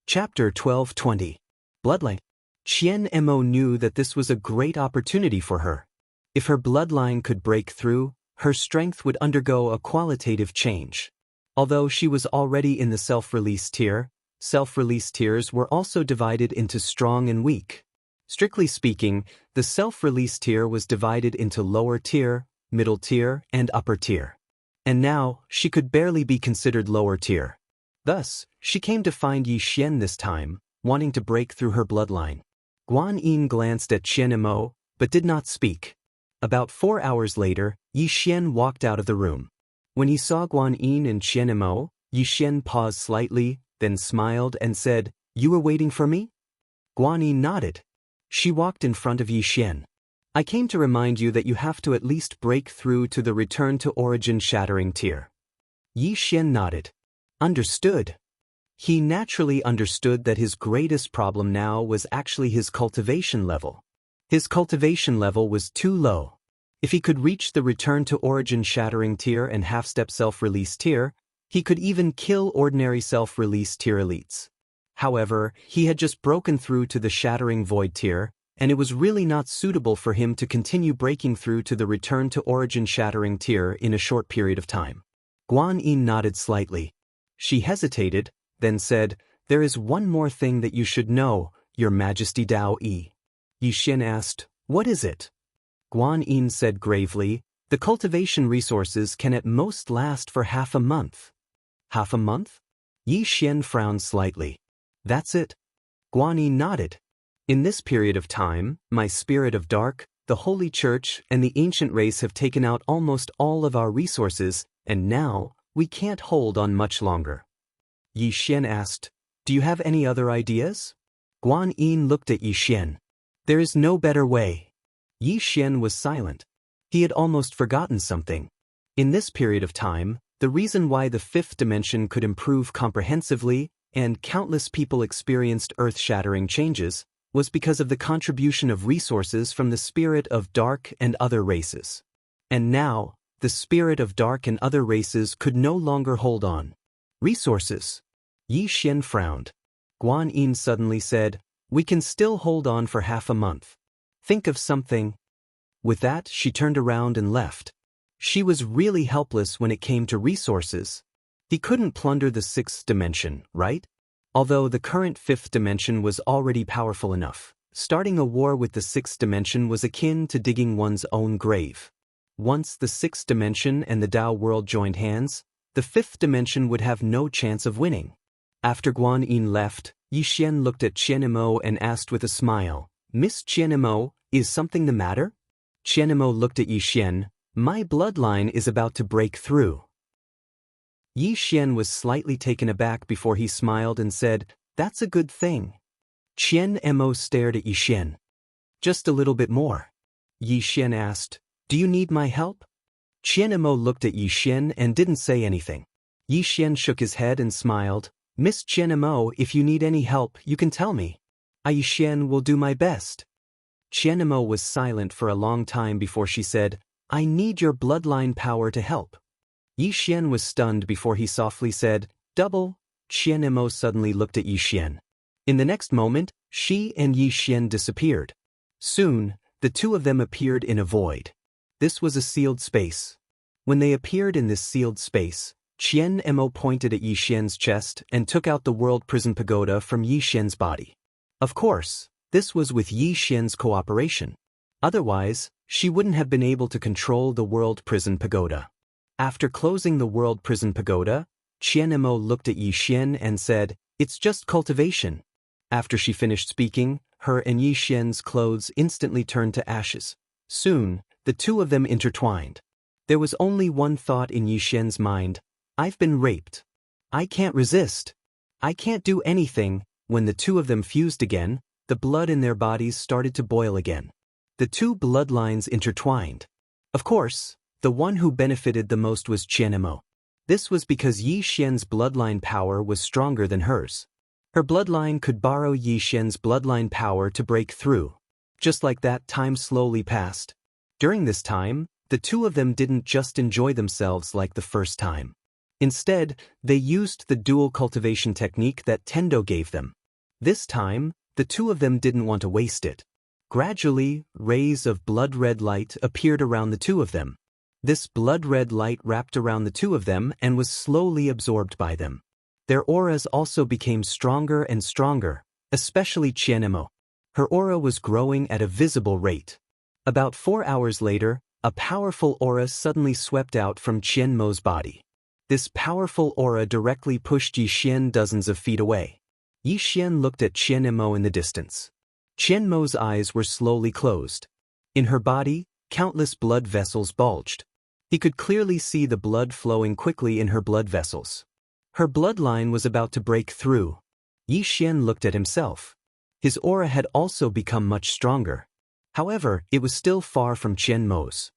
Chapter 1220. Bloodline. Qian Mo knew that this was a great opportunity for her. If her bloodline could break through, her strength would undergo a qualitative change. Although she was already in the self-release tier, self-release tiers were also divided into strong and weak. Strictly speaking, the self-release tier was divided into lower tier, middle tier, and upper tier. And now, she could barely be considered lower tier. Thus, she came to find Yi Xian this time, wanting to break through her bloodline. Guan Yin glanced at Qian Mo, but did not speak. About 4 hours later, Yi Xian walked out of the room. When he saw Guan Yin and Qian Mo, Yi Xian paused slightly, then smiled and said, "You were waiting for me?" Guan Yin nodded. She walked in front of Yi Xian. "I came to remind you that you have to at least break through to the return to origin shattering tier." Yi Xian nodded. Understood. He naturally understood that his greatest problem now was actually his cultivation level. His cultivation level was too low. If he could reach the return to origin shattering tier and half-step self-release tier, he could even kill ordinary self-release tier elites. However, he had just broken through to the shattering void tier, and it was really not suitable for him to continue breaking through to the return to origin shattering tier in a short period of time. Guan Yin nodded slightly. She hesitated, then said, "There is one more thing that you should know, Your Majesty Daoist." Yi Xian asked, "What is it?" Guan Yin said gravely, "The cultivation resources can at most last for half a month." Half a month? Yi Xian frowned slightly. "That's it?" Guan Yin nodded. "In this period of time, my spirit of dark, the Holy Church, and the ancient race have taken out almost all of our resources, and now, we can't hold on much longer." Yi Xian asked, "Do you have any other ideas?" Guan Yin looked at Yi Xian. "There is no better way." Yi Xian was silent. He had almost forgotten something. In this period of time, the reason why the fifth dimension could improve comprehensively, and countless people experienced earth-shattering changes, was because of the contribution of resources from the spirit of dark and other races. And now, the spirit of dark and other races could no longer hold on. Resources? Yi Xian frowned. Guan Yin suddenly said, "We can still hold on for half a month. Think of something." With that, she turned around and left. She was really helpless when it came to resources. He couldn't plunder the sixth dimension, right? Although the current fifth dimension was already powerful enough, starting a war with the sixth dimension was akin to digging one's own grave. Once the sixth dimension and the Dao world joined hands, the fifth dimension would have no chance of winning. After Guan Yin left, Yi Xian looked at Qian Mo and asked with a smile, "Miss Qian Mo, is something the matter?" Qian Mo looked at Yi Xian. "My bloodline is about to break through." Yi Xian was slightly taken aback before he smiled and said, "That's a good thing." Qian Mo stared at Yi Xian. "Just a little bit more." Yi Xian asked, "Do you need my help?" Qian Mo looked at Yi Xian and didn't say anything. Yi Xian shook his head and smiled. "Miss Qian Mo, if you need any help, you can tell me. Yi Xian will do my best." Qian Mo was silent for a long time before she said, "I need your bloodline power to help." Yi Xian was stunned before he softly said, "Double." Qian Mo suddenly looked at Yi Xian. In the next moment, she and Yi Xian disappeared. Soon, the two of them appeared in a void. This was a sealed space. When they appeared in this sealed space, Qian Mo pointed at Yi Xian's chest and took out the World Prison Pagoda from Yi Xian's body. Of course, this was with Yi Xian's cooperation. Otherwise, she wouldn't have been able to control the World Prison Pagoda. After closing the World Prison Pagoda, Qian Mo looked at Yi Xian and said, "It's just cultivation." After she finished speaking, her and Yi Xian's clothes instantly turned to ashes. Soon, the two of them intertwined. There was only one thought in Yi Xian's mind: "I've been raped. I can't resist. I can't do anything." When the two of them fused again, the blood in their bodies started to boil again. The two bloodlines intertwined. Of course, the one who benefited the most was Qian Mo. This was because Yi Xian's bloodline power was stronger than hers. Her bloodline could borrow Yi Xian's bloodline power to break through. Just like that, time slowly passed. During this time, the two of them didn't just enjoy themselves like the first time. Instead, they used the dual cultivation technique that Tendo gave them. This time, the two of them didn't want to waste it. Gradually, rays of blood-red light appeared around the two of them. This blood-red light wrapped around the two of them and was slowly absorbed by them. Their auras also became stronger and stronger, especially Qianemo. Her aura was growing at a visible rate. About 4 hours later, a powerful aura suddenly swept out from Qianmo's body. This powerful aura directly pushed Yixian dozens of feet away. Yixian looked at Qianmo in the distance. Qianmo's eyes were slowly closed. In her body, countless blood vessels bulged. He could clearly see the blood flowing quickly in her blood vessels. Her bloodline was about to break through. Yixian looked at himself. His aura had also become much stronger. However, it was still far from Qianmo's.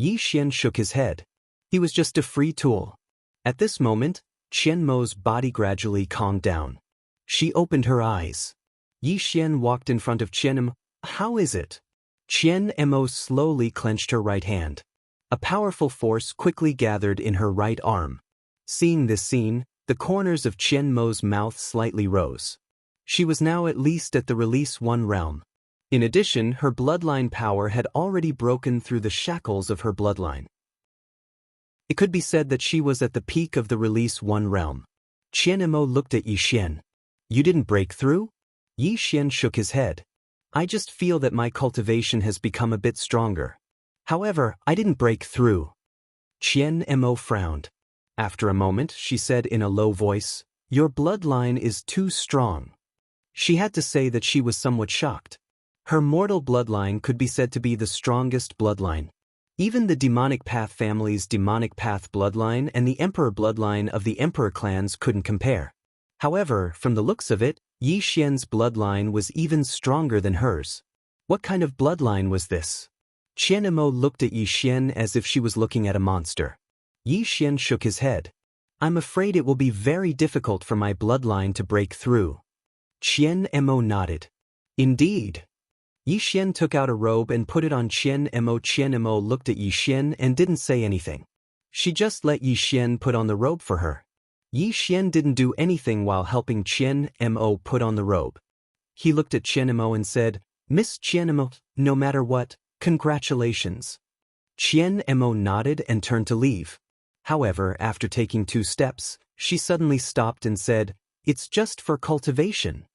Yixian shook his head. He was just a free tool. At this moment, Qianmo's body gradually calmed down. She opened her eyes. Yixian walked in front of Qianmo. How is it? Qianmo slowly clenched her right hand. A powerful force quickly gathered in her right arm. Seeing this scene, the corners of Qianmo's mouth slightly rose. She was now at least at the Release 1 realm. In addition, her bloodline power had already broken through the shackles of her bloodline. It could be said that she was at the peak of the Release 1 realm. Qianmo looked at Yixian. You didn't break through? Yixian shook his head. I just feel that my cultivation has become a bit stronger. However, I didn't break through. Qianmo frowned. After a moment, she said in a low voice, Your bloodline is too strong. She had to say that she was somewhat shocked. Her mortal bloodline could be said to be the strongest bloodline. Even the demonic path family's demonic path bloodline and the emperor bloodline of the emperor clans couldn't compare. However, from the looks of it, Yixian's bloodline was even stronger than hers. What kind of bloodline was this? Qianmo looked at Yixian as if she was looking at a monster. Yixian shook his head. I'm afraid it will be very difficult for my bloodline to break through. Qianmo nodded. Indeed. Yixian took out a robe and put it on Qianmo. Qianmo looked at Yixian and didn't say anything. She just let Yixian put on the robe for her. Yixian didn't do anything while helping Qianmo put on the robe. He looked at Qianmo and said, Miss Qianmo, no matter what, congratulations. Qianmo nodded and turned to leave. However, after taking 2 steps, she suddenly stopped and said, It's just for cultivation.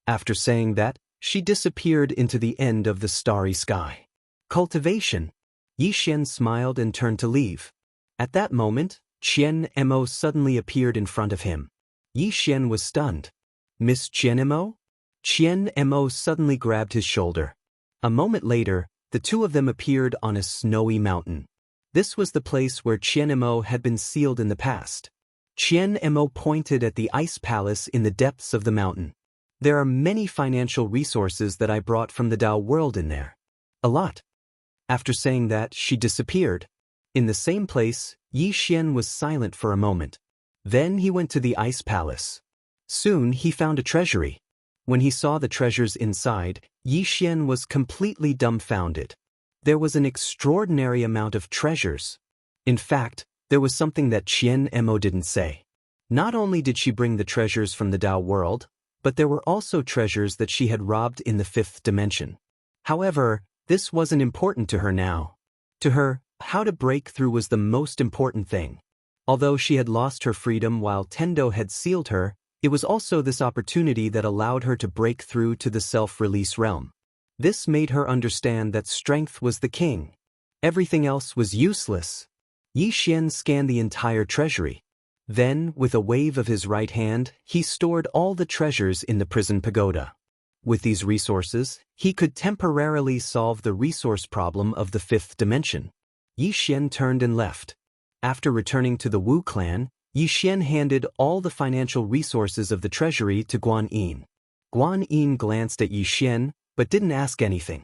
After saying that, she disappeared into the end of the starry sky. Cultivation. Yixian smiled and turned to leave. At that moment, Qianmo suddenly appeared in front of him. Yixian was stunned. Miss Qianmo? Qianmo suddenly grabbed his shoulder. A moment later, the two of them appeared on a snowy mountain. This was the place where Qianmo had been sealed in the past. Qianmo pointed at the ice palace in the depths of the mountain. There are many financial resources that I brought from the Dao world in there. A lot. After saying that, she disappeared. In the same place, Yixian was silent for a moment. Then he went to the ice palace. Soon he found a treasury. When he saw the treasures inside, Yixian was completely dumbfounded. There was an extraordinary amount of treasures. In fact, there was something that Qianmo didn't say. Not only did she bring the treasures from the Dao world, but there were also treasures that she had robbed in the 5th dimension. However, this wasn't important to her now. To her, how to break through was the most important thing. Although she had lost her freedom while Tendo had sealed her, it was also this opportunity that allowed her to break through to the self-release realm. This made her understand that strength was the king. Everything else was useless. Yixian scanned the entire treasury. Then, with a wave of his right hand, he stored all the treasures in the prison pagoda. With these resources, he could temporarily solve the resource problem of the 5th dimension. Yixian turned and left. After returning to the Wu clan, Yixian handed all the financial resources of the treasury to Guan Yin. Guan Yin glanced at Yixian, but didn't ask anything.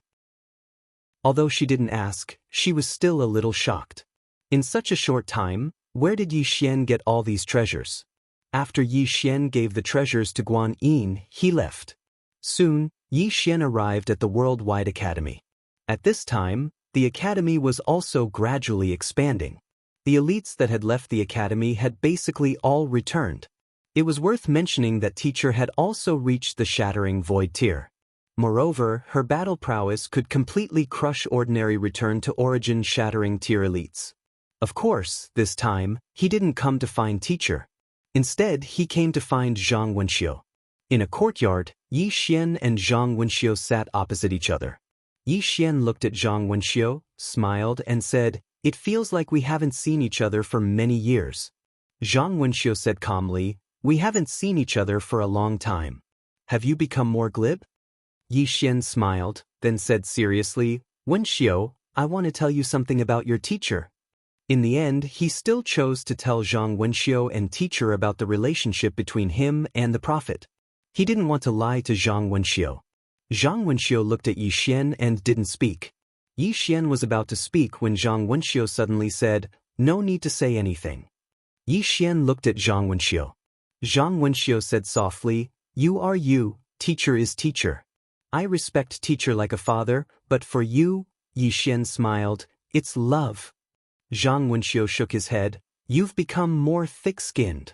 Although she didn't ask, she was still a little shocked. In such a short time, where did Yixian get all these treasures? After Yixian gave the treasures to Guan Yin, he left. Soon, Yixian arrived at the Worldwide Academy. At this time, the academy was also gradually expanding. The elites that had left the academy had basically all returned. It was worth mentioning that teacher had also reached the shattering void tier. Moreover, her battle prowess could completely crush ordinary return to origin shattering tier elites. Of course, this time, he didn't come to find teacher. Instead, he came to find Zhang Wenxiu. In a courtyard, Yi Xian and Zhang Wenxiu sat opposite each other. Yi Xian looked at Zhang Wenxiu, smiled, and said, "It feels like we haven't seen each other for many years." Zhang Wenxiu said calmly, "We haven't seen each other for a long time. Have you become more glib?" Yi Xian smiled, then said seriously, "Wenxiu, I want to tell you something about your teacher." In the end, he still chose to tell Zhang Wenxiu and teacher about the relationship between him and the prophet. He didn't want to lie to Zhang Wenxiu. Zhang Wenxiu looked at Yi Xian and didn't speak. Yi Xian was about to speak when Zhang Wenxiu suddenly said, "No need to say anything." Yi Xian looked at Zhang Wenxiu. Zhang Wenxiu said softly, "You are you, teacher is teacher. I respect teacher like a father, but for you," Yi Xian smiled, "it's love." Zhang Wenxiu shook his head, "You've become more thick-skinned."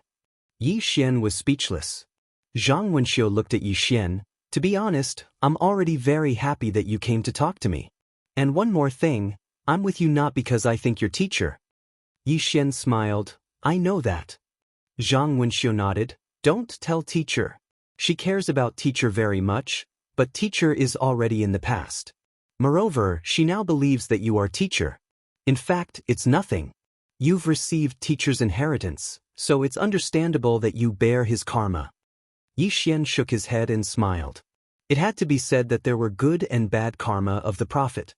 Yi Xian was speechless. Zhang Wenxiu looked at Yi Xian, "To be honest, I'm already very happy that you came to talk to me. And one more thing, I'm with you not because I think you're teacher." Yi Xian smiled, "I know that." Zhang Wenxiu nodded, "Don't tell teacher. She cares about teacher very much, but teacher is already in the past. Moreover, she now believes that you are teacher. In fact, it's nothing. You've received teacher's inheritance, so it's understandable that you bear his karma." Yi Xian shook his head and smiled. It had to be said that there were good and bad karma of the prophet.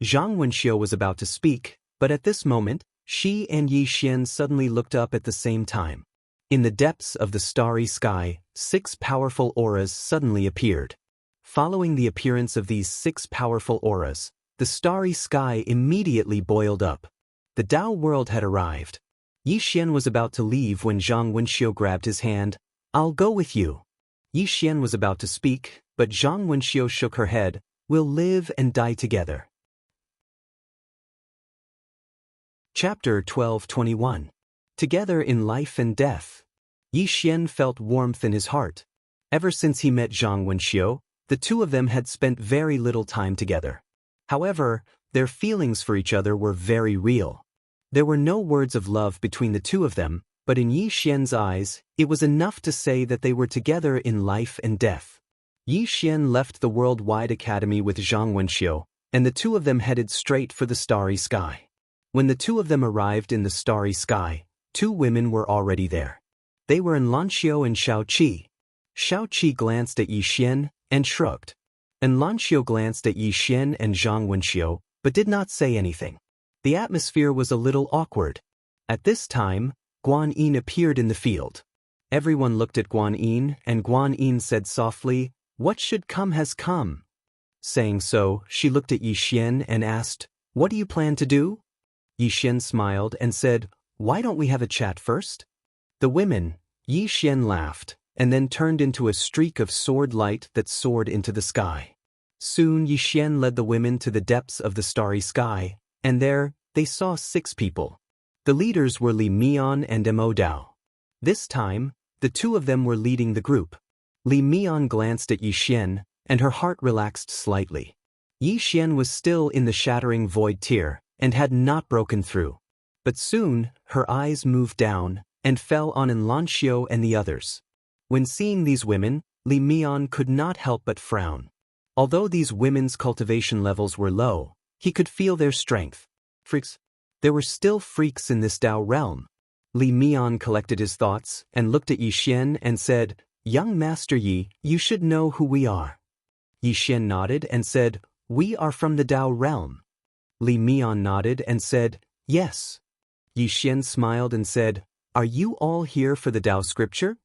Zhang Wenxiu was about to speak, but at this moment, she and Yi Xian suddenly looked up at the same time. In the depths of the starry sky, 6 powerful auras suddenly appeared. Following the appearance of these 6 powerful auras, the starry sky immediately boiled up. The Dao world had arrived. Yi Xian was about to leave when Zhang Wenxiu grabbed his hand. "I'll go with you." Yi Xian was about to speak, but Zhang Wenxiu shook her head. "We'll live and die together." Chapter 12:21. Together in life and death. Yi Xian felt warmth in his heart. Ever since he met Zhang Wenxiu, the two of them had spent very little time together. However, their feelings for each other were very real. There were no words of love between the two of them, but in Yi Xian's eyes, it was enough to say that they were together in life and death. Yi Xian left the Worldwide Academy with Zhang Wenxiu, and the two of them headed straight for the starry sky. When the two of them arrived in the starry sky, 2 women were already there. They were Xianxia and Xiaoqi. Xiaoqi glanced at Yi Xian and shrugged. Xianxia glanced at Yi Xian and Zhang Wenxiu, but did not say anything. The atmosphere was a little awkward. At this time, Guan Yin appeared in the field. Everyone looked at Guan Yin, and Guan Yin said softly, "What should come has come." Saying so, she looked at Yi Xian and asked, "What do you plan to do?" Yi Xian smiled and said, "Why don't we have a chat first?" The women, Yi Xian laughed, and then turned into a streak of sword light that soared into the sky. Soon Yi Xian led the women to the depths of the starry sky, and there, they saw 6 people. The leaders were Li Mian and Mo Dao. This time, the two of them were leading the group. Li Mian glanced at Yi Xian, and her heart relaxed slightly. Yi Xian was still in the shattering void tier, and had not broken through. But soon, her eyes moved down, and fell on Xianxia and the others. When seeing these women, Li Mian could not help but frown. Although these women's cultivation levels were low, he could feel their strength. Freaks. There were still freaks in this Dao realm. Li Mian collected his thoughts, and looked at Yi Xian and said, "Young Master Yi, you should know who we are." Yi Xian nodded and said, "We are from the Dao realm." Li Mian nodded and said, "Yes." Yi Xian smiled and said, "Are you all here for the Dao scripture?"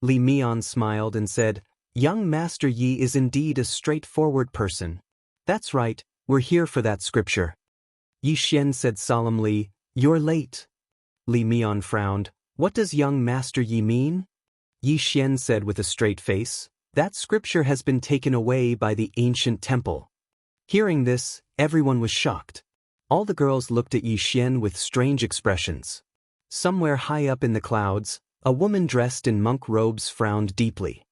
Li Mian smiled and said, "Young Master Yi is indeed a straightforward person. That's right, we're here for that scripture." Yi Xian said solemnly, "You're late." Li Mian frowned. "What does young Master Yi mean?" Yi Xian said with a straight face, "That scripture has been taken away by the ancient temple." Hearing this, everyone was shocked. All the girls looked at Yi Xian with strange expressions. Somewhere high up in the clouds, A woman dressed in monk robes frowned deeply.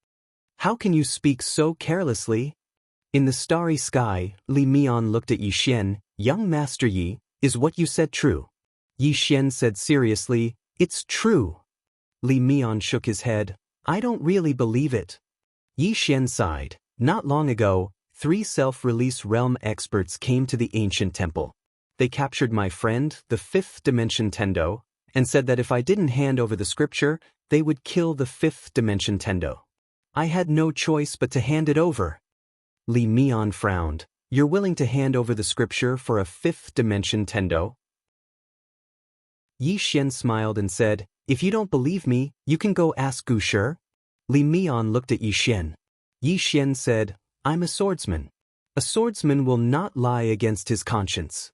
How can you speak so carelessly? In the starry sky, Li Mian looked at Yi Xian. Young Master Yi, is what you said true? Yi Xian said seriously, it's true. Li Mian shook his head. I don't really believe it. Yi Xian sighed. Not long ago, 3 self-release realm experts came to the ancient temple. They captured my friend, the 5th dimension Tendo, and said that if I didn't hand over the scripture, they would kill the 5th dimension Tendo. I had no choice but to hand it over. Li Mian frowned. You're willing to hand over the scripture for a 5th dimension Tendo? Yi Xian smiled and said, if you don't believe me, you can go ask Gu Shi. Li Mian looked at Yi Xian. Yi Xian said, I'm a swordsman. A swordsman will not lie against his conscience.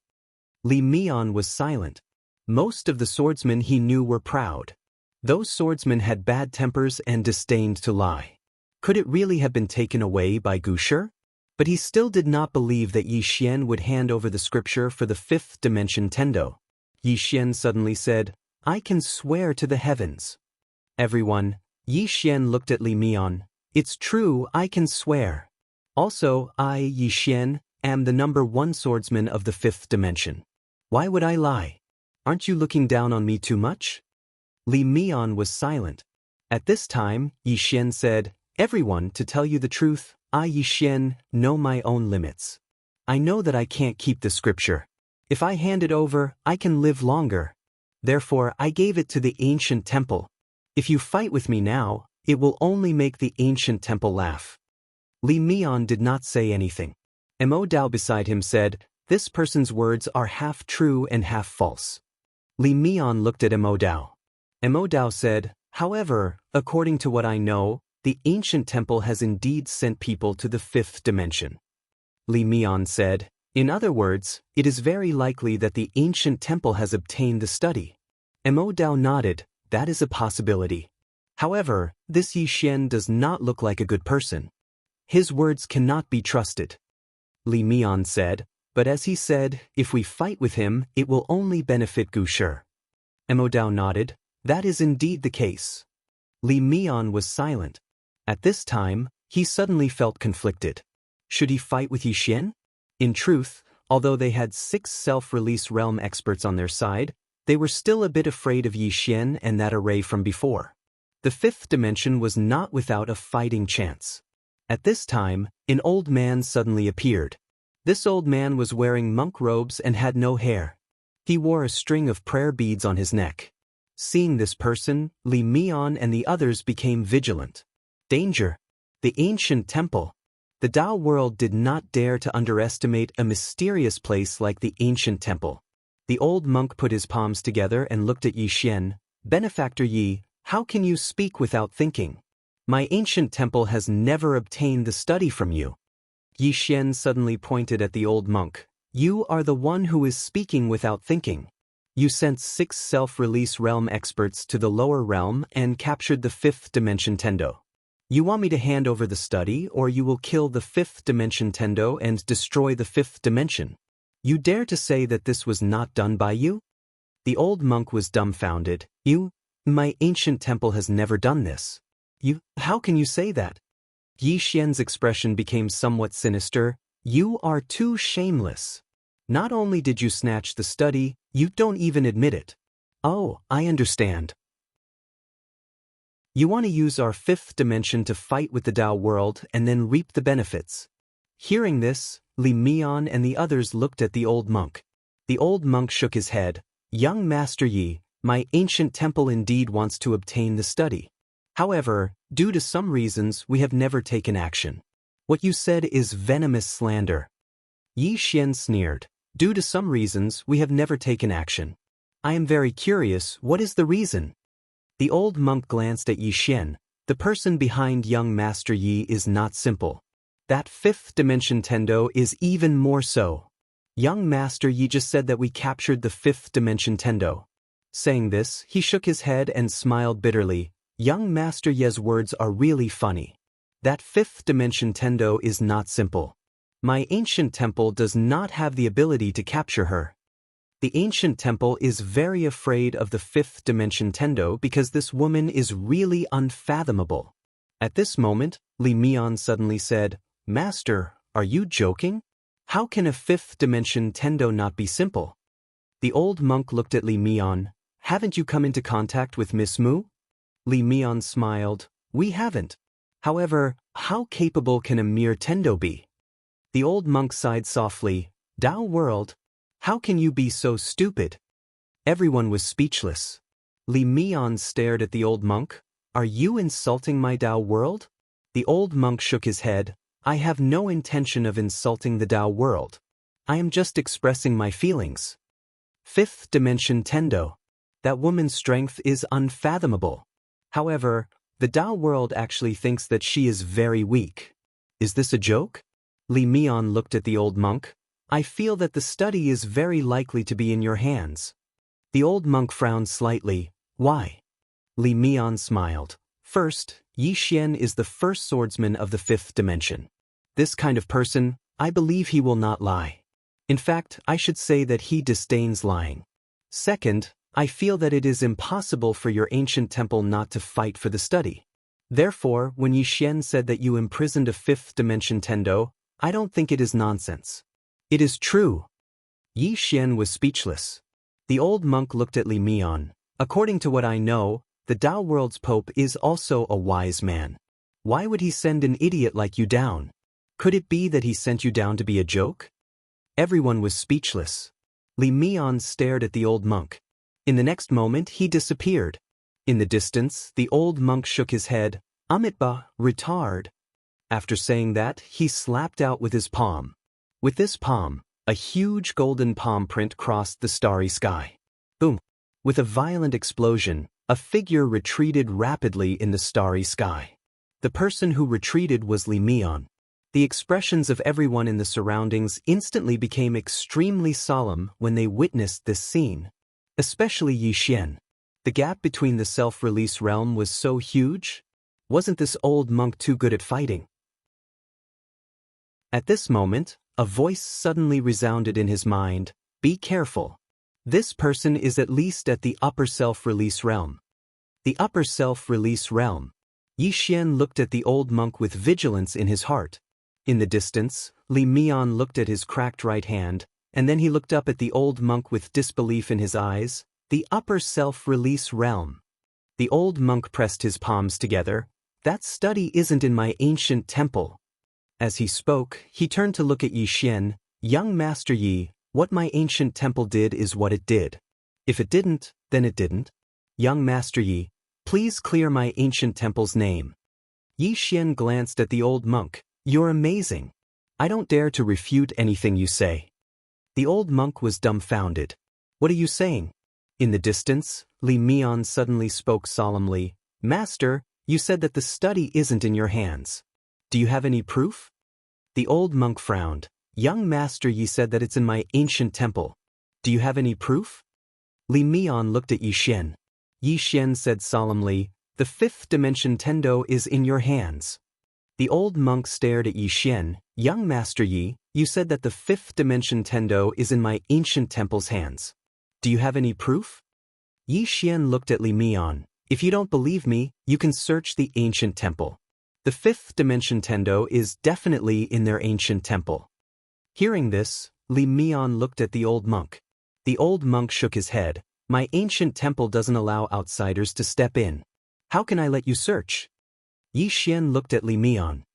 Li Mian was silent. Most of the swordsmen he knew were proud. Those swordsmen had bad tempers and disdained to lie. Could it really have been taken away by Gu Shi? But he still did not believe that Yi Xian would hand over the scripture for the 5th dimension Tendo. Yi Xian suddenly said, I can swear to the heavens. Everyone, Yi Xian looked at Li Mian. It's true, I can swear. Also, I, Yi Xian, am the #1 swordsman of the 5th dimension. Why would I lie? Aren't you looking down on me too much? Li Mian was silent. At this time, Yi Xian said, everyone, to tell you the truth, I, Yi Xian, know my own limits. I know that I can't keep the scripture. If I hand it over, I can live longer. Therefore, I gave it to the ancient temple. If you fight with me now, it will only make the ancient temple laugh. Li Mian did not say anything. Immortal beside him said, this person's words are half true and half false. Li Mian looked at Immortal. Immortal said, however, according to what I know, the ancient temple has indeed sent people to the 5th dimension. Li Mian said, in other words, it is very likely that the ancient temple has obtained the study. Immortal nodded, that is a possibility. However, this Yi Xian does not look like a good person. His words cannot be trusted. Li Mian said, but as he said, if we fight with him, it will only benefit Gu Shi. Immortal nodded, that is indeed the case. Li Mian was silent. At this time, he suddenly felt conflicted. Should he fight with Yi Xian? In truth, although they had 6 self-release realm experts on their side, they were still a bit afraid of Yi Xian and that array from before. The 5th dimension was not without a fighting chance. At this time, an old man suddenly appeared. This old man was wearing monk robes and had no hair. He wore a string of prayer beads on his neck. Seeing this person, Li Mian and the others became vigilant. Danger! The ancient temple. The Dao world did not dare to underestimate a mysterious place like the ancient temple. The old monk put his palms together and looked at Yi Xian. Benefactor Yi, how can you speak without thinking? My ancient temple has never obtained the study from you. Yi Xian suddenly pointed at the old monk. You are the one who is speaking without thinking. You sent 6 self-release realm experts to the lower realm and captured the 5th dimension Tendo. You want me to hand over the study, or you will kill the 5th dimension Tendo and destroy the 5th dimension. You dare to say that this was not done by you? The old monk was dumbfounded. You? My ancient temple has never done this. You? How can you say that? Yi Xian's expression became somewhat sinister. You are too shameless. Not only did you snatch the study, you don't even admit it. Oh, I understand. You want to use our 5th dimension to fight with the Dao world and then reap the benefits. Hearing this, Li Mian and the others looked at the old monk. The old monk shook his head. Young Master Yi, my ancient temple indeed wants to obtain the study. However, due to some reasons, we have never taken action. What you said is venomous slander. Yi Xian sneered. Due to some reasons, we have never taken action. I am very curious, what is the reason? The old monk glanced at Yi Xian. The person behind young Master Yi is not simple. That 5th dimension Tendo is even more so. Young Master Yi just said that we captured the 5th dimension Tendo. Saying this, he shook his head and smiled bitterly. Young Master Ye's words are really funny. That 5th dimension Tendo is not simple. My ancient temple does not have the ability to capture her. The ancient temple is very afraid of the fifth dimension Tendo because this woman is really unfathomable. At this moment, Li Mian suddenly said, "Master, are you joking? How can a fifth dimension Tendo not be simple?" The old monk looked at Li Mian. "Haven't you come into contact with Miss Mu?" Li Mian smiled. "We haven't. However, how capable can a mere Tendo be?" The old monk sighed softly. "Dao world? How can you be so stupid?" Everyone was speechless. Li Mian stared at the old monk. "Are you insulting my Dao world?" The old monk shook his head. "I have no intention of insulting the Dao world. I am just expressing my feelings. Fifth dimension Tendo. That woman's strength is unfathomable. However, the Dao world actually thinks that she is very weak. Is this a joke?" Li Mian looked at the old monk. "I feel that the study is very likely to be in your hands." The old monk frowned slightly. "Why?" Li Mian smiled. "First, Yi Xian is the first swordsman of the fifth dimension. This kind of person, I believe he will not lie. In fact, I should say that he disdains lying. Second, I feel that it is impossible for your ancient temple not to fight for the study. Therefore, when Yi Xian said that you imprisoned a fifth dimension Tendo, I don't think it is nonsense. It is true." Yi Xian was speechless. The old monk looked at Li Mian. "According to what I know, the Dao world's Pope is also a wise man. Why would he send an idiot like you down? Could it be that he sent you down to be a joke?" Everyone was speechless. Li Mian stared at the old monk. In the next moment, he disappeared. In the distance, the old monk shook his head. "Amitba, retard." After saying that, he slapped out with his palm. With this palm, a huge golden palm print crossed the starry sky. Boom! With a violent explosion, a figure retreated rapidly in the starry sky. The person who retreated was Li Mian. The expressions of everyone in the surroundings instantly became extremely solemn when they witnessed this scene. Especially Yi Xian. The gap between the self-release realm was so huge. Wasn't this old monk too good at fighting? At this moment, a voice suddenly resounded in his mind. "Be careful. This person is at least at the upper self-release realm." The upper self-release realm. Yi Xian looked at the old monk with vigilance in his heart. In the distance, Li Mian looked at his cracked right hand, and then he looked up at the old monk with disbelief in his eyes. The upper self-release realm. The old monk pressed his palms together. "That study isn't in my ancient temple." As he spoke, he turned to look at Yi Xian. "Young Master Yi, what my ancient temple did is what it did. If it didn't, then it didn't. Young Master Yi, please clear my ancient temple's name." Yi Xian glanced at the old monk. "You're amazing. I don't dare to refute anything you say." The old monk was dumbfounded. "What are you saying?" In the distance, Li Mian suddenly spoke solemnly. "Master, you said that the study isn't in your hands. Do you have any proof?" The old monk frowned. "Young Master Yi said that it's in my ancient temple. Do you have any proof?" Li Mian looked at Yi Xian. Yi Xian said solemnly, "The fifth dimension Tendo is in your hands." The old monk stared at Yi Xian. "Young Master Yi, you said that the fifth dimension Tendo is in my ancient temple's hands. Do you have any proof?" Yi Xian looked at Li Mian. "If you don't believe me, you can search the ancient temple. The fifth dimension Tendo is definitely in their ancient temple." Hearing this, Li Mian looked at the old monk. The old monk shook his head. "My ancient temple doesn't allow outsiders to step in. How can I let you search?" Yi Xian looked at Li Mian.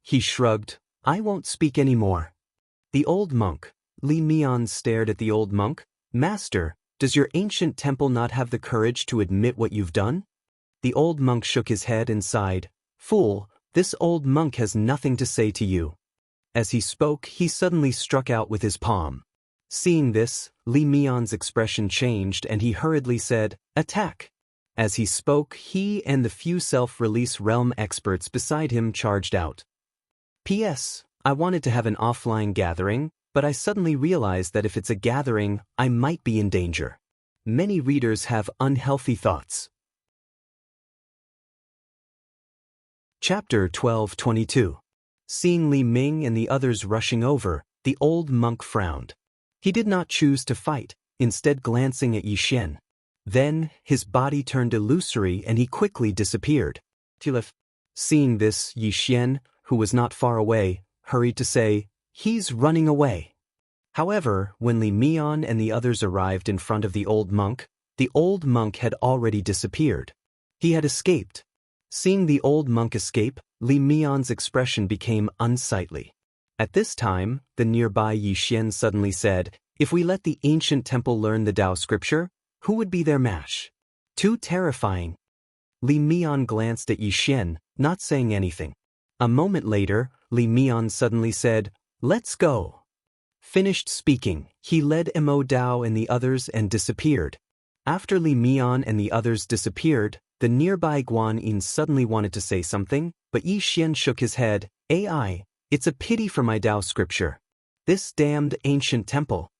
He shrugged. "I won't speak anymore." The old monk. Li Mian stared at the old monk. "Master, does your ancient temple not have the courage to admit what you've done?" The old monk shook his head and sighed. "Fool, this old monk has nothing to say to you." As he spoke, he suddenly struck out with his palm. Seeing this, Li Mian's expression changed and he hurriedly said, "Attack!" As he spoke, he and the few self-release realm experts beside him charged out. P.S. I wanted to have an offline gathering, but I suddenly realized that if it's a gathering, I might be in danger. Many readers have unhealthy thoughts. Chapter 12:22. Seeing Li Ming and the others rushing over, the old monk frowned. He did not choose to fight. instead glancing at Yixian. Then, his body turned illusory and he quickly disappeared. Seeing this, Yixian, who was not far away, hurried to say, "He's running away." However, when Li Mian and the others arrived in front of the old monk had already disappeared. He had escaped. Seeing the old monk escape, Li Mian's expression became unsightly. At this time, the nearby Yixian suddenly said, "If we let the ancient temple learn the Tao scripture, who would be their match?" Too terrifying. Li Mian glanced at Yixian, not saying anything. A moment later, Li Mian suddenly said, "Let's go." Finished speaking, he led Mo Dao and the others and disappeared. After Li Mian and the others disappeared, the nearby Guan Yin suddenly wanted to say something, but Yixian shook his head. "AI, it's a pity for my Tao scripture. This damned ancient temple."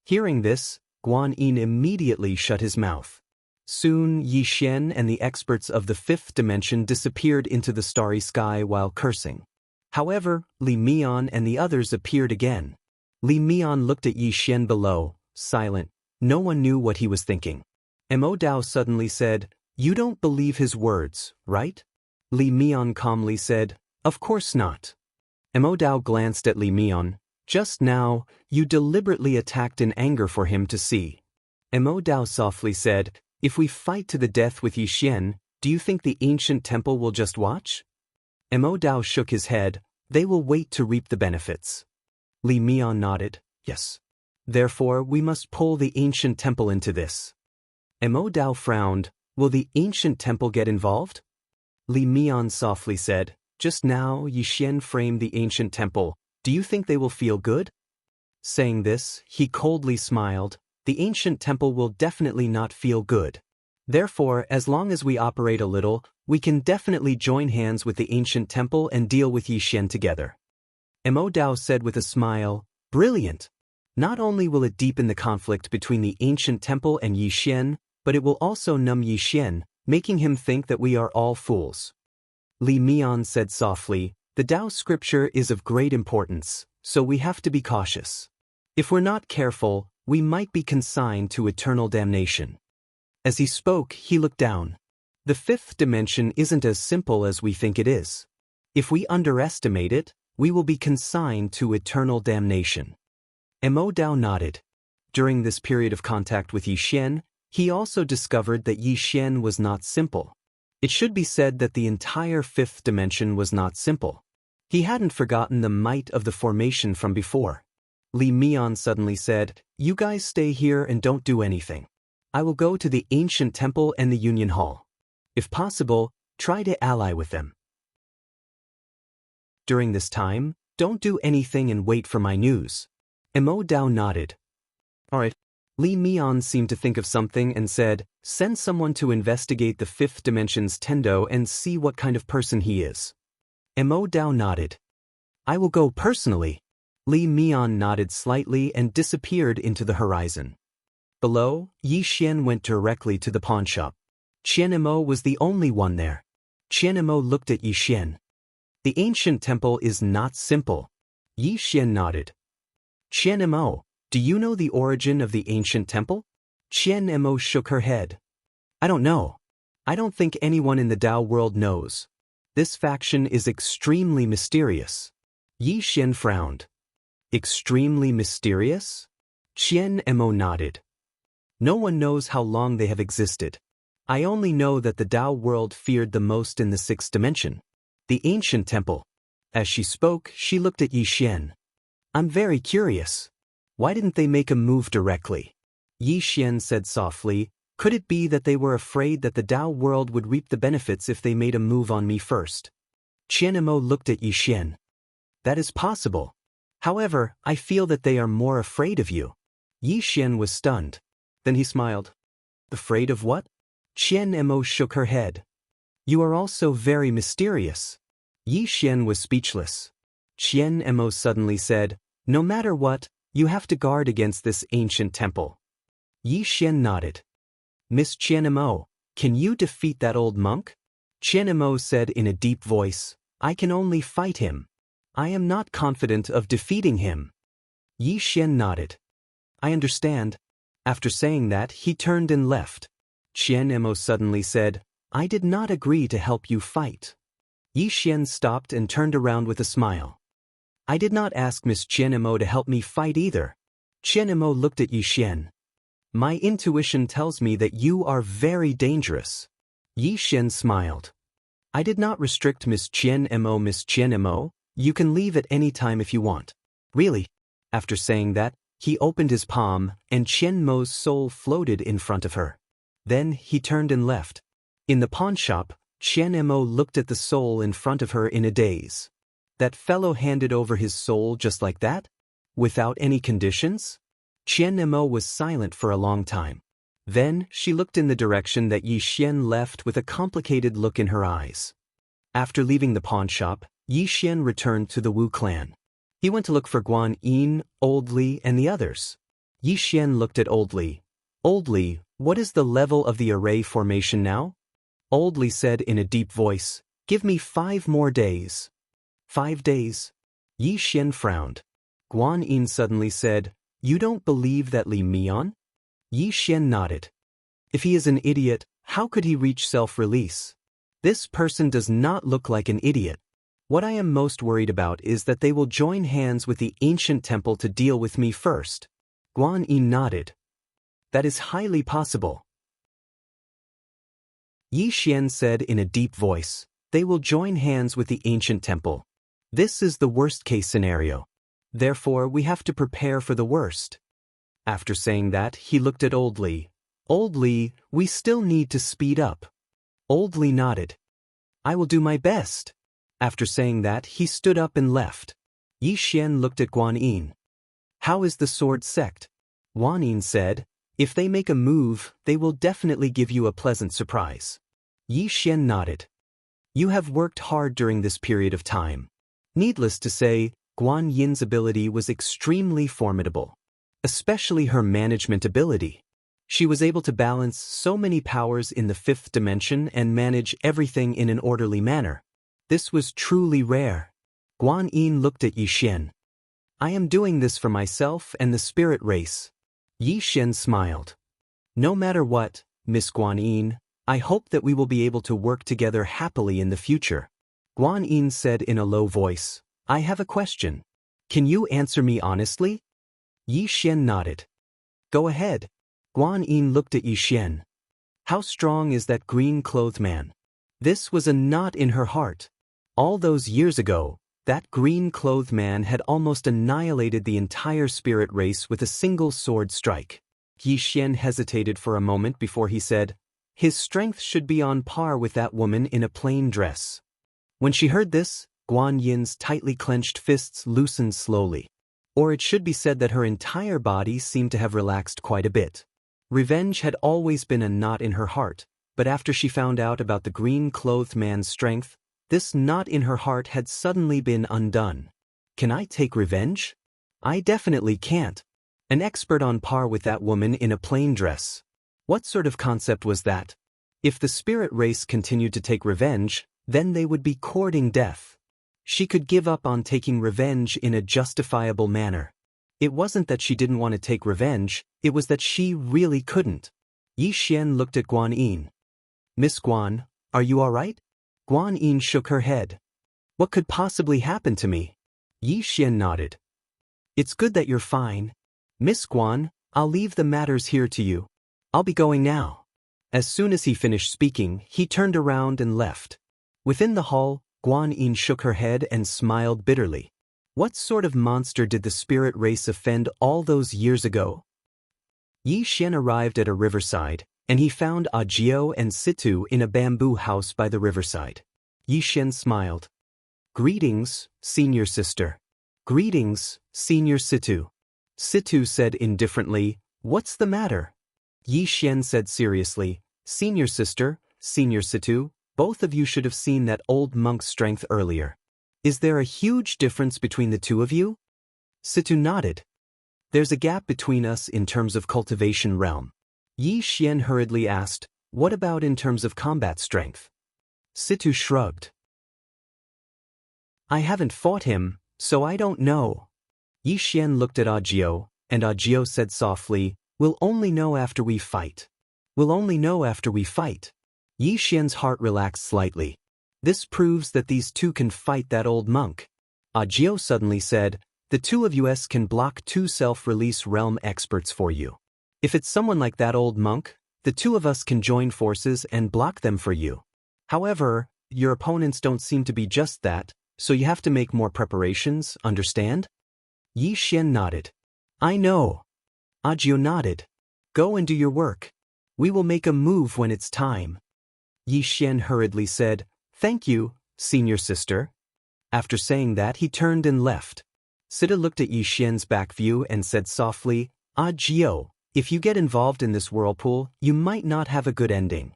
Hearing this, Guan Yin immediately shut his mouth. Soon, Yixian and the experts of the fifth dimension disappeared into the starry sky while cursing. However, Li Mian and the others appeared again. Li Mian looked at Yixian below, silent. No one knew what he was thinking. Mo Dao suddenly said, "You don't believe his words, right?" Li Mian calmly said, "Of course not." Mo Dao glanced at Li Mian. "Just now, you deliberately attacked in anger for him to see." Mo Dao softly said, "If we fight to the death with Yixian, do you think the ancient temple will just watch?" Mo Dao shook his head. "They will wait to reap the benefits." Li Mian nodded, "Yes. Therefore, we must pull the ancient temple into this." Mo Dao frowned. "Will the ancient temple get involved?" Li Mian softly said, "Just now, Yixian framed the ancient temple. Do you think they will feel good?" Saying this, he coldly smiled. "The ancient temple will definitely not feel good. Therefore, as long as we operate a little, we can definitely join hands with the ancient temple and deal with Yixian together." Mo Dao said with a smile, "Brilliant! Not only will it deepen the conflict between the ancient temple and Yixian, but it will also numb Yixian, making him think that we are all fools." Li Mian said softly, "The Tao scripture is of great importance, so we have to be cautious. If we're not careful, we might be consigned to eternal damnation." As he spoke, he looked down. The fifth dimension isn't as simple as we think it is. If we underestimate it, we will be consigned to eternal damnation. Mo Dao nodded. During this period of contact with Yixian, he also discovered that Yixian was not simple. It should be said that the entire fifth dimension was not simple. He hadn't forgotten the might of the formation from before. Li Mian suddenly said, "You guys stay here and don't do anything. I will go to the ancient temple and the Union Hall. If possible, try to ally with them. During this time, don't do anything and wait for my news." Mo Dao nodded. "All right." Li Mian seemed to think of something and said, "Send someone to investigate the fifth dimension's Tendo and see what kind of person he is." Mo Dao nodded. "I will go personally." Li Mian nodded slightly and disappeared into the horizon. Below, Yixian went directly to the pawnshop. Qianmo was the only one there. Qianmo looked at Yixian. "The ancient temple is not simple." Yixian nodded. "Qianmo, do you know the origin of the ancient temple?" Qianmo shook her head. "I don't know. I don't think anyone in the Tao world knows. This faction is extremely mysterious." Yixian frowned. "Extremely mysterious?" Qianmo nodded. "No one knows how long they have existed. I only know that the Tao world feared the most in the sixth dimension. The ancient temple." As she spoke, she looked at Yixian. "I'm very curious. Why didn't they make a move directly?" Yixian said softly, "Could it be that they were afraid that the Tao world would reap the benefits if they made a move on me first?" Qianmo looked at Yixian. "That is possible. However, I feel that they are more afraid of you." Yixian was stunned. Then he smiled. "Afraid of what?" Qianmo shook her head. "You are also very mysterious." Yixian was speechless. Qianmo suddenly said, "No matter what, you have to guard against this ancient temple." Yixian nodded. "Miss Qianmo, can you defeat that old monk?" Qianmo said in a deep voice, "I can only fight him. I am not confident of defeating him." Yixian nodded. "I understand. After saying that, he turned and left. Xianmo suddenly said, "I did not agree to help you fight." Yi Xian stopped and turned around with a smile. "I did not ask Miss Qianmo to help me fight either." Qianmo looked at Yi Xian. "My intuition tells me that you are very dangerous." Yi Xian smiled. "I did not restrict Miss Qianmo. Miss Qianmo, you can leave at any time if you want." "Really?" After saying that, he opened his palm, and Qianmo's soul floated in front of her. Then he turned and left. In the pawn shop, Qianmo looked at the soul in front of her in a daze. That fellow handed over his soul just like that? Without any conditions? Qianmo was silent for a long time. Then she looked in the direction that Yi Xian left with a complicated look in her eyes. After leaving the pawn shop, Yi Xian returned to the Wu clan. He went to look for Guan Yin, Old Li, and the others. Yi Xian looked at Old Li. "Old Li, what is the level of the array formation now?" Old Li said in a deep voice, "Give me 5 more days." 5 days? Yi Xian frowned. Guan Yin suddenly said, "You don't believe that Li Mian?" Yi Xian nodded. "If he is an idiot, how could he reach self-release? This person does not look like an idiot. What I am most worried about is that they will join hands with the ancient temple to deal with me first." Guan Yin nodded. "That is highly possible." Yi Xian said in a deep voice, "They will join hands with the ancient temple. This is the worst-case scenario. Therefore, we have to prepare for the worst." After saying that, he looked at Old Li. "Old Li, we still need to speed up." Old Li nodded. "I will do my best." After saying that, he stood up and left. Yi Xian looked at Guan Yin. "How is the sword sect?" Guan Yin said, "If they make a move, they will definitely give you a pleasant surprise." Yi Xian nodded. "You have worked hard during this period of time." Needless to say, Guan Yin's ability was extremely formidable. Especially her management ability. She was able to balance so many powers in the 5th dimension and manage everything in an orderly manner. This was truly rare. Guan Yin looked at Yi Xian. "I am doing this for myself and the spirit race." Yi Xian smiled. "No matter what, Miss Guan Yin, I hope that we will be able to work together happily in the future." Guan Yin said in a low voice, "I have a question. Can you answer me honestly?" Yi Xian nodded. "Go ahead." Guan Yin looked at Yi Xian. "How strong is that green-clothed man?" This was a knot in her heart. All those years ago, that green-clothed man had almost annihilated the entire spirit race with a single sword strike. Yi Xian hesitated for a moment before he said, "His strength should be on par with that woman in a plain dress." When she heard this, Guan Yin's tightly clenched fists loosened slowly. Or it should be said that her entire body seemed to have relaxed quite a bit. Revenge had always been a knot in her heart, but after she found out about the green-clothed man's strength, this knot in her heart had suddenly been undone. Can I take revenge? I definitely can't. An expert on par with that woman in a plain dress. What sort of concept was that? If the spirit race continued to take revenge, then they would be courting death. She could give up on taking revenge in a justifiable manner. It wasn't that she didn't want to take revenge, it was that she really couldn't. Yi Xian looked at Guan Yin. "Miss Guan, are you all right?" Guan Yin shook her head. "What could possibly happen to me?" Yi Xian nodded. "It's good that you're fine. Miss Guan, I'll leave the matters here to you. I'll be going now." As soon as he finished speaking, he turned around and left. Within the hall, Guan Yin shook her head and smiled bitterly. What sort of monster did the spirit race offend all those years ago? Yi Xian arrived at a riverside, and he found Audiobook and Situ in a bamboo house by the riverside. Yi Xian smiled. "Greetings, senior sister." "Greetings, senior Situ." Situ said indifferently, "What's the matter?" Yi Xian said seriously, "Senior sister, senior Situ, both of you should have seen that old monk's strength earlier. Is there a huge difference between the two of you?" Situ nodded. "There's a gap between us in terms of cultivation realm." Yi Xian hurriedly asked, "What about in terms of combat strength?" Situ shrugged. "I haven't fought him, so I don't know." Yi Xian looked at Audiobook, and Audiobook said softly, We'll only know after we fight. We'll only know after we fight. Yi Xian's heart relaxed slightly. This proves that these two can fight that old monk. Jiao suddenly said, the two of us can block two self-release realm experts for you. If it's someone like that old monk, the two of us can join forces and block them for you. However, your opponents don't seem to be just that, so you have to make more preparations, understand? Yi Xian nodded. I know. Jiao nodded. Go and do your work. We will make a move when it's time. Yi Xian hurriedly said, Thank you, senior sister. After saying that, he turned and left. Sita looked at Yi Xian's back view and said softly, Jiao, if you get involved in this whirlpool, you might not have a good ending.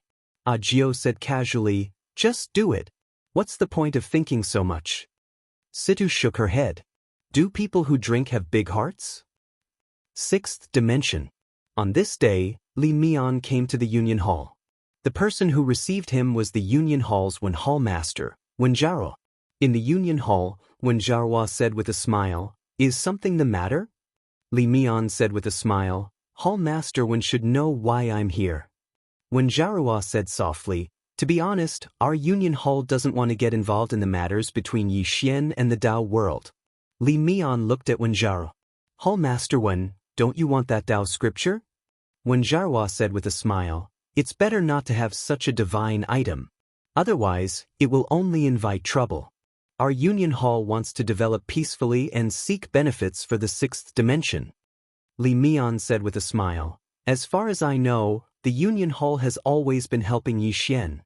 Jiao said casually, Just do it. What's the point of thinking so much? Situ shook her head. Do people who drink have big hearts? Sixth dimension. On this day, Li Mian came to the Union Hall. The person who received him was the Union Hall's Hall Master, Wenjaro. In the Union Hall, Wenjaro said with a smile, Is something the matter? Li Mian said with a smile, Hall Master Wen should know why I'm here. Wenjaro said softly, To be honest, our Union Hall doesn't want to get involved in the matters between Yi Xian and the Dao world. Li Mian looked at Wenjaro. Hall Master Wen, don't you want that Dao scripture? Wenjaro said with a smile, It's better not to have such a divine item. Otherwise, it will only invite trouble. Our Union Hall wants to develop peacefully and seek benefits for the sixth dimension. Li Mian said with a smile, As far as I know, the Union Hall has always been helping Yi Xian.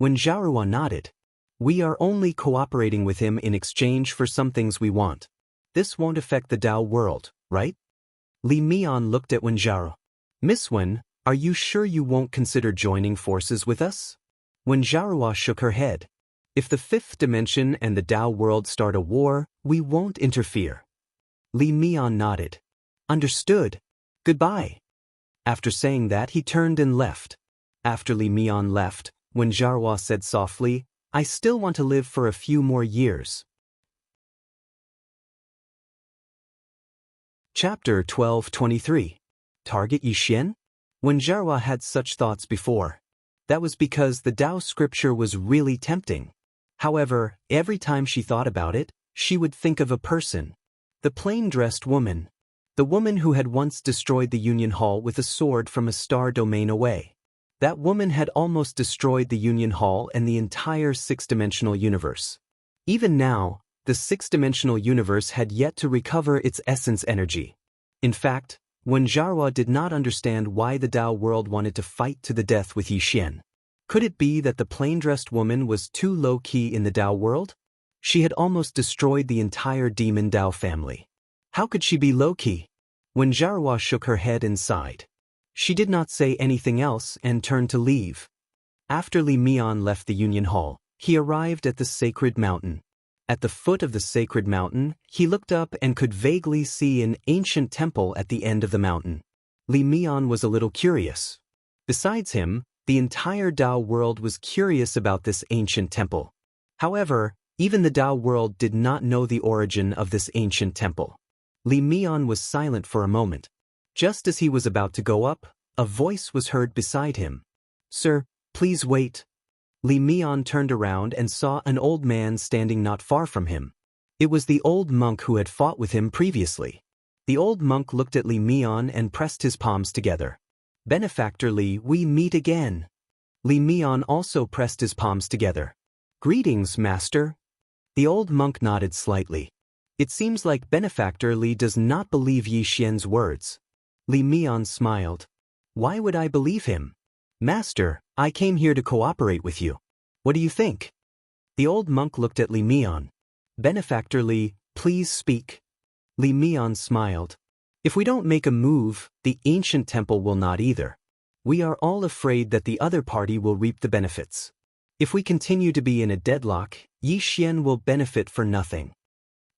Wenjaro nodded. We are only cooperating with him in exchange for some things we want. This won't affect the Dao world, right? Li Mian looked at Wenjaro. Miss Wen, are you sure you won't consider joining forces with us? Wenjaro shook her head. If the fifth dimension and the Dao world start a war, we won't interfere. Li Mian nodded. Understood. Goodbye. After saying that, he turned and left. After Li Mian left, Wenjaro said softly, I still want to live for a few more years. Chapter 12:23. Target Yi Xian? Wenjaro had such thoughts before. That was because the Dao scripture was really tempting. However, every time she thought about it, she would think of a person. The plain-dressed woman. The woman who had once destroyed the Union Hall with a sword from a star domain away. That woman had almost destroyed the Union Hall and the entire six-dimensional universe. Even now, the six-dimensional universe had yet to recover its essence energy. In fact, Wenjaro did not understand why the Dao world wanted to fight to the death with Yi Xian. Could it be that the plain-dressed woman was too low-key in the Dao world? She had almost destroyed the entire demon Dao family. How could she be low-key? Wenjaro shook her head and sighed. She did not say anything else and turned to leave. After Li Mian left the Union Hall, he arrived at the sacred mountain. At the foot of the sacred mountain, he looked up and could vaguely see an ancient temple at the end of the mountain. Li Mian was a little curious. Besides him, the entire Dao world was curious about this ancient temple. However, even the Dao world did not know the origin of this ancient temple. Li Mian was silent for a moment. Just as he was about to go up, a voice was heard beside him. Sir, please wait. Li Mian turned around and saw an old man standing not far from him. It was the old monk who had fought with him previously. The old monk looked at Li Mian and pressed his palms together. Benefactor Li, we meet again. Li Mian also pressed his palms together. Greetings, master. The old monk nodded slightly. It seems like Benefactor Li does not believe Yi Xian's words. Li Mian smiled. Why would I believe him? Master, I came here to cooperate with you. What do you think? The old monk looked at Li Mian. Benefactor Li, please speak. Li Mian smiled. If we don't make a move, the ancient temple will not either. We are all afraid that the other party will reap the benefits. If we continue to be in a deadlock, Yi Xian will benefit for nothing.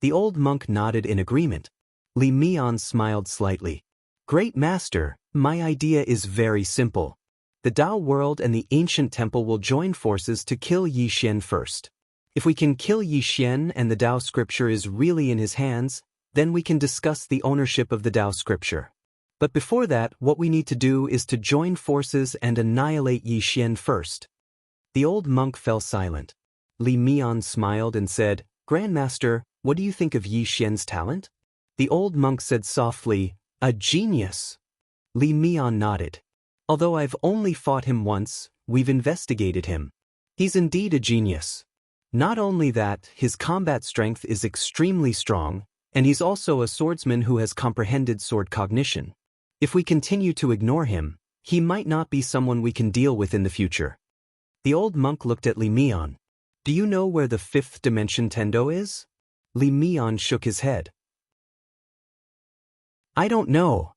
The old monk nodded in agreement. Li Mian smiled slightly. Great master, my idea is very simple. The Dao world and the ancient temple will join forces to kill Yi Xian first. If we can kill Yi Xian and the Dao scripture is really in his hands, then we can discuss the ownership of the Dao scripture. But before that, what we need to do is to join forces and annihilate Yi Xian first. The old monk fell silent. Li Mian smiled and said, Grandmaster, what do you think of Yi Xian's talent? The old monk said softly, a genius. Li Mian nodded. Although I've only fought him once, we've investigated him. He's indeed a genius. Not only that, his combat strength is extremely strong, and he's also a swordsman who has comprehended sword cognition. If we continue to ignore him, he might not be someone we can deal with in the future. The old monk looked at Li Mian. Do you know where the fifth dimension Tendo is? Li Mian shook his head. I don't know.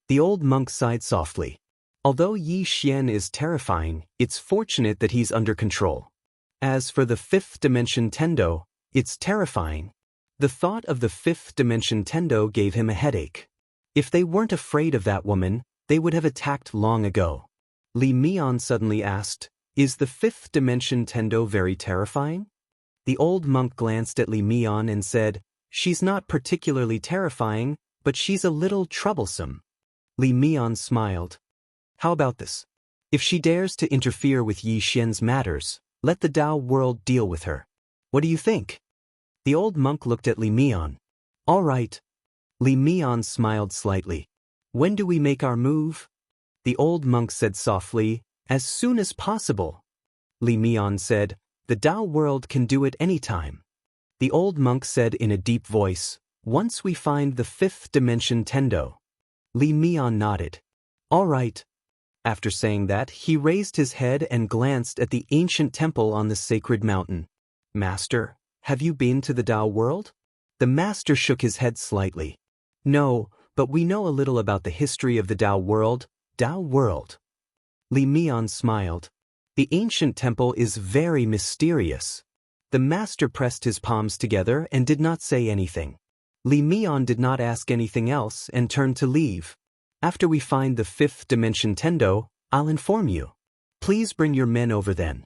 The old monk sighed softly. Although Yi Xian is terrifying, it's fortunate that he's under control. As for the fifth dimension Tendo, it's terrifying. The thought of the fifth dimension Tendo gave him a headache. If they weren't afraid of that woman, they would have attacked long ago. Li Mian suddenly asked, is the fifth dimension Tendo very terrifying? The old monk glanced at Li Mian and said, she's not particularly terrifying, but she's a little troublesome. Li Mian smiled. How about this? If she dares to interfere with Yi Xian's matters, let the Dao world deal with her. What do you think? The old monk looked at Li Mian. All right. Li Mian smiled slightly. When do we make our move? The old monk said softly, as soon as possible. Li Mian said, the Dao world can do it anytime. The old monk said in a deep voice, once we find the fifth dimension Tendo. Li Mian nodded. All right. After saying that, he raised his head and glanced at the ancient temple on the sacred mountain. Master, have you been to the Dao world? The master shook his head slightly. No, but we know a little about the history of the Dao world. Dao world. Li Mian smiled. The ancient temple is very mysterious. The master pressed his palms together and did not say anything. Li Mian did not ask anything else and turned to leave. After we find the fifth dimension Tendo, I'll inform you. Please bring your men over then.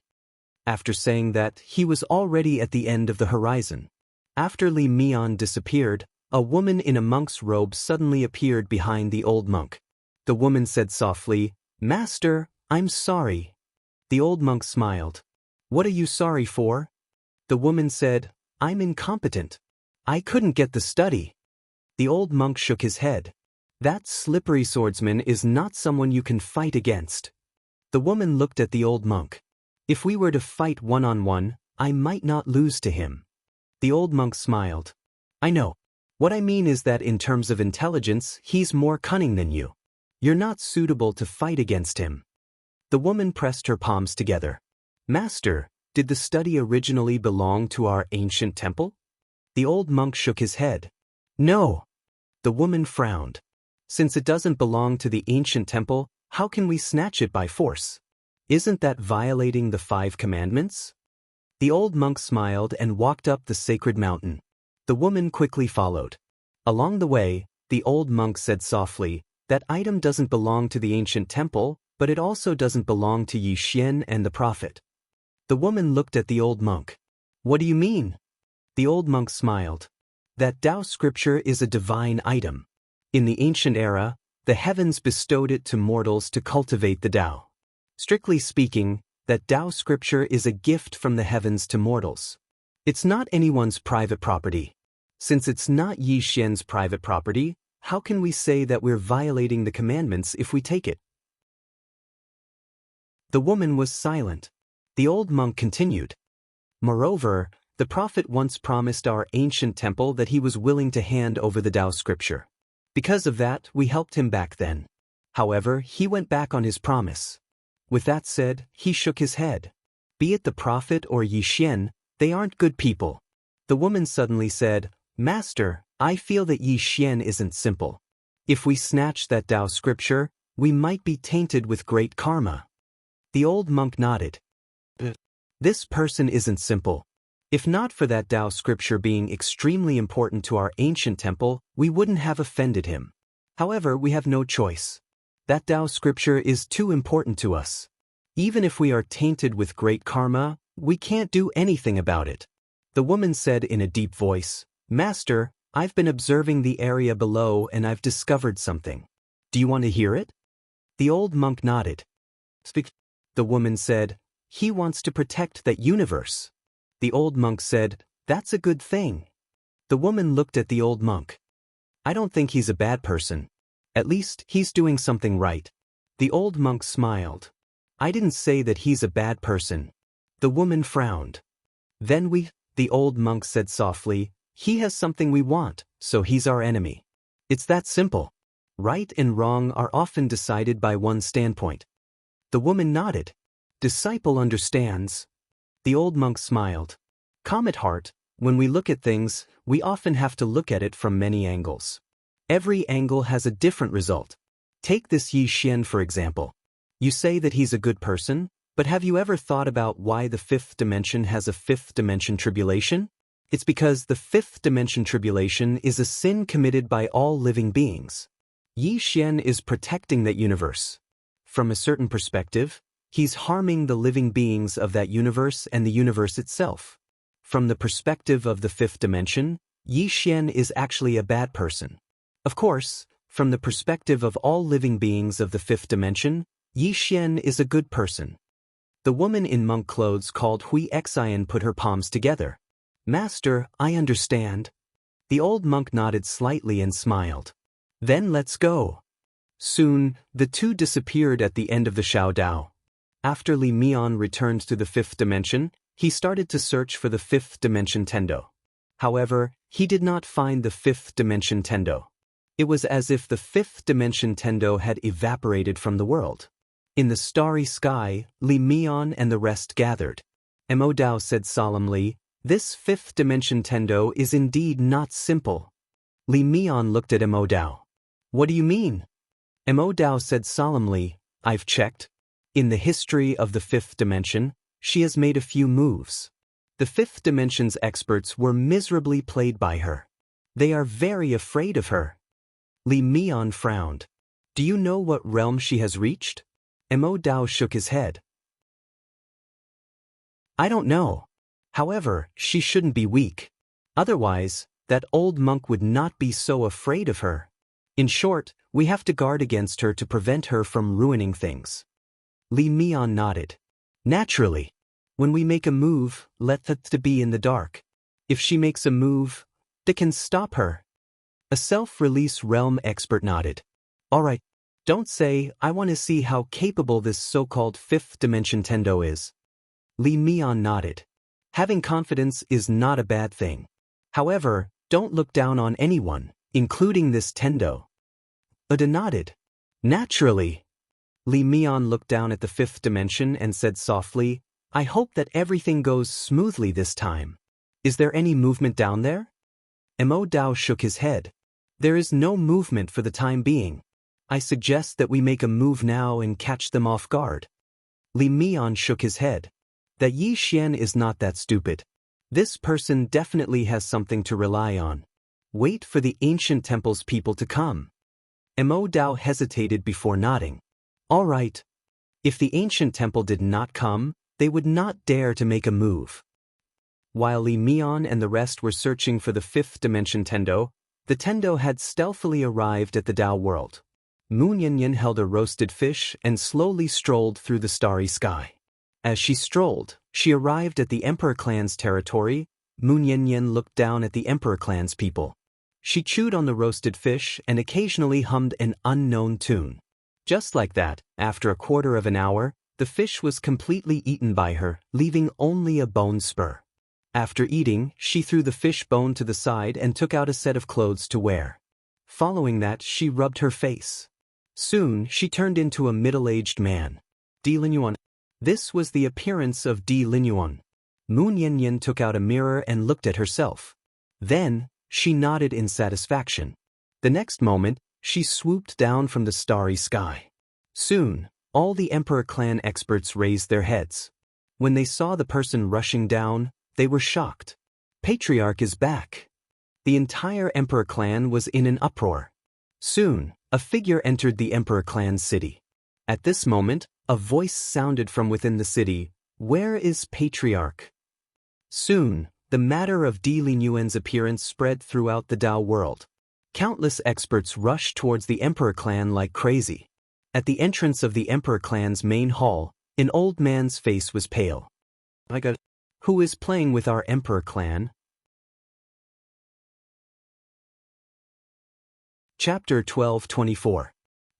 After saying that, he was already at the end of the horizon. After Li Mian disappeared, a woman in a monk's robe suddenly appeared behind the old monk. The woman said softly, Master, I'm sorry. The old monk smiled. What are you sorry for? The woman said, I'm incompetent. I couldn't get the study. The old monk shook his head. That slippery swordsman is not someone you can fight against. The woman looked at the old monk. If we were to fight one-on-one, I might not lose to him. The old monk smiled. I know. What I mean is that in terms of intelligence, he's more cunning than you. You're not suitable to fight against him. The woman pressed her palms together. Master, did the study originally belong to our ancient temple? The old monk shook his head. No. The woman frowned. Since it doesn't belong to the ancient temple, how can we snatch it by force? Isn't that violating the 5 commandments? The old monk smiled and walked up the sacred mountain. The woman quickly followed. Along the way, the old monk said softly, that item doesn't belong to the ancient temple, but it also doesn't belong to Yi Xian and the prophet. The woman looked at the old monk. What do you mean? The old monk smiled. That Dao scripture is a divine item. In the ancient era, the heavens bestowed it to mortals to cultivate the Dao. Strictly speaking, that Dao scripture is a gift from the heavens to mortals. It's not anyone's private property. Since it's not Yi Xian's private property, how can we say that we're violating the commandments if we take it? The woman was silent. The old monk continued. Moreover, the prophet once promised our ancient temple that he was willing to hand over the Dao scripture. Because of that, we helped him back then. However, he went back on his promise. With that said, he shook his head. Be it the prophet or Yi Xian, they aren't good people. The woman suddenly said, Master, I feel that Yi Xian isn't simple. If we snatch that Dao scripture, we might be tainted with great karma. The old monk nodded. This person isn't simple. If not for that Dao scripture being extremely important to our ancient temple, we wouldn't have offended him. However, we have no choice. That Dao scripture is too important to us. Even if we are tainted with great karma, we can't do anything about it. The woman said in a deep voice, Master, I've been observing the area below and I've discovered something. Do you want to hear it? The old monk nodded. Speak. The woman said, he wants to protect that universe. The old monk said, that's a good thing. The woman looked at the old monk. I don't think he's a bad person. At least, he's doing something right. The old monk smiled. I didn't say that he's a bad person. The woman frowned. Then the old monk said softly, he has something we want, so he's our enemy. It's that simple. Right and wrong are often decided by one standpoint. The woman nodded. Disciple understands. The old monk smiled. Comet heart, when we look at things, we often have to look at it from many angles. Every angle has a different result. Take this Yi Xian for example. You say that he's a good person, but have you ever thought about why the fifth dimension has a fifth dimension tribulation? It's because the fifth dimension tribulation is a sin committed by all living beings. Yi Xian is protecting that universe. From a certain perspective, he's harming the living beings of that universe and the universe itself. From the perspective of the fifth dimension, Yi Xian is actually a bad person. Of course, from the perspective of all living beings of the fifth dimension, Yi Xian is a good person. The woman in monk clothes called Hui Xian put her palms together. Master, I understand. The old monk nodded slightly and smiled. Then let's go. Soon, the two disappeared at the end of the Shao Dao. After Li Mian returned to the fifth dimension, he started to search for the fifth dimension Tendo. However, he did not find the fifth dimension Tendo. It was as if the fifth dimension Tendo had evaporated from the world. In the starry sky, Li Mian and the rest gathered. Mo Dao said solemnly, this fifth dimension Tendo is indeed not simple. Li Mian looked at Mo Dao. What do you mean? Mo Dao said solemnly, I've checked. In the history of the fifth dimension, she has made a few moves. The fifth dimension's experts were miserably played by her. They are very afraid of her. Li Mian frowned. Do you know what realm she has reached? Mo Dao shook his head. I don't know. However, she shouldn't be weak. Otherwise, that old monk would not be so afraid of her. In short, we have to guard against her to prevent her from ruining things. Li Mian nodded. Naturally. When we make a move, let that to be in the dark. If she makes a move, that can stop her. A self-release realm expert nodded. All right. Don't say, I want to see how capable this so-called fifth dimension Tendo is. Li Mian nodded. Having confidence is not a bad thing. However, don't look down on anyone, including this Tendo. Uda nodded. Naturally. Li Mian looked down at the fifth dimension and said softly, I hope that everything goes smoothly this time. Is there any movement down there? Mo Dao shook his head. There is no movement for the time being. I suggest that we make a move now and catch them off guard. Li Mian shook his head. That Yi Xian is not that stupid. This person definitely has something to rely on. Wait for the ancient temple's people to come. Mo Dao hesitated before nodding. All right. If the ancient temple did not come, they would not dare to make a move. While Li Mian and the rest were searching for the fifth dimension Tendo, the Tendo had stealthily arrived at the Dao world. Moon Yanyan held a roasted fish and slowly strolled through the starry sky. As she strolled, she arrived at the Emperor clan's territory. Moon Yanyan looked down at the Emperor clan's people. She chewed on the roasted fish and occasionally hummed an unknown tune. Just like that, after a quarter of an hour, the fish was completely eaten by her, leaving only a bone spur. After eating, she threw the fish bone to the side and took out a set of clothes to wear. Following that, she rubbed her face. Soon, she turned into a middle-aged man. Di Linyuan. This was the appearance of Di Linyuan. Moon Yanyan took out a mirror and looked at herself. Then, she nodded in satisfaction. The next moment, she swooped down from the starry sky. Soon, all the Emperor clan experts raised their heads. When they saw the person rushing down, they were shocked. Patriarch is back. The entire Emperor clan was in an uproar. Soon, a figure entered the Emperor clan's city. At this moment, a voice sounded from within the city, Where is Patriarch? Soon, the matter of Di Linyuan's appearance spread throughout the Dao world. Countless experts rushed towards the Emperor clan like crazy. At the entrance of the Emperor clan's main hall, an old man's face was pale. Who is playing with our Emperor clan? Chapter 12:24.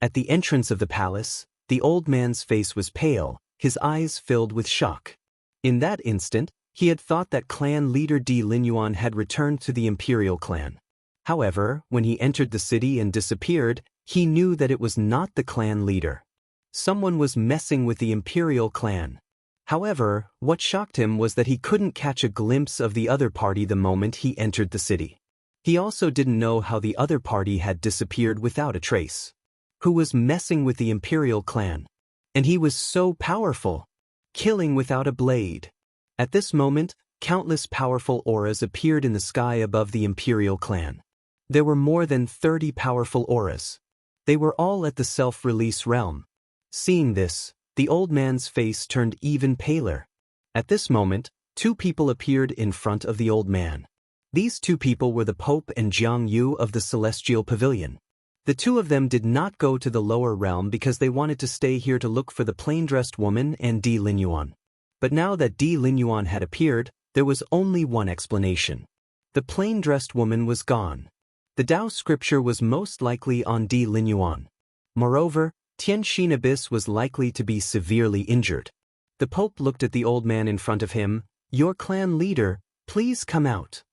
At the entrance of the palace, the old man's face was pale, his eyes filled with shock. In that instant, he had thought that clan leader Di Linyuan had returned to the Imperial clan. However, when he entered the city and disappeared, he knew that it was not the clan leader. Someone was messing with the Imperial clan. However, what shocked him was that he couldn't catch a glimpse of the other party the moment he entered the city. He also didn't know how the other party had disappeared without a trace. Who was messing with the Imperial clan? And he was so powerful, killing without a blade. At this moment, countless powerful auras appeared in the sky above the Imperial clan. There were more than 30 powerful auras. They were all at the self-release realm. Seeing this, the old man's face turned even paler. At this moment, two people appeared in front of the old man. These two people were the Pope and Jiang Yu of the Celestial Pavilion. The two of them did not go to the lower realm because they wanted to stay here to look for the plain-dressed woman and Di Linyuan. But now that Di Linyuan had appeared, there was only one explanation. The plain-dressed woman was gone. The Dao scripture was most likely on Di Linyuan. Moreover, Tianxin Abyss was likely to be severely injured. The Pope looked at the old man in front of him. "Your clan leader, please come out."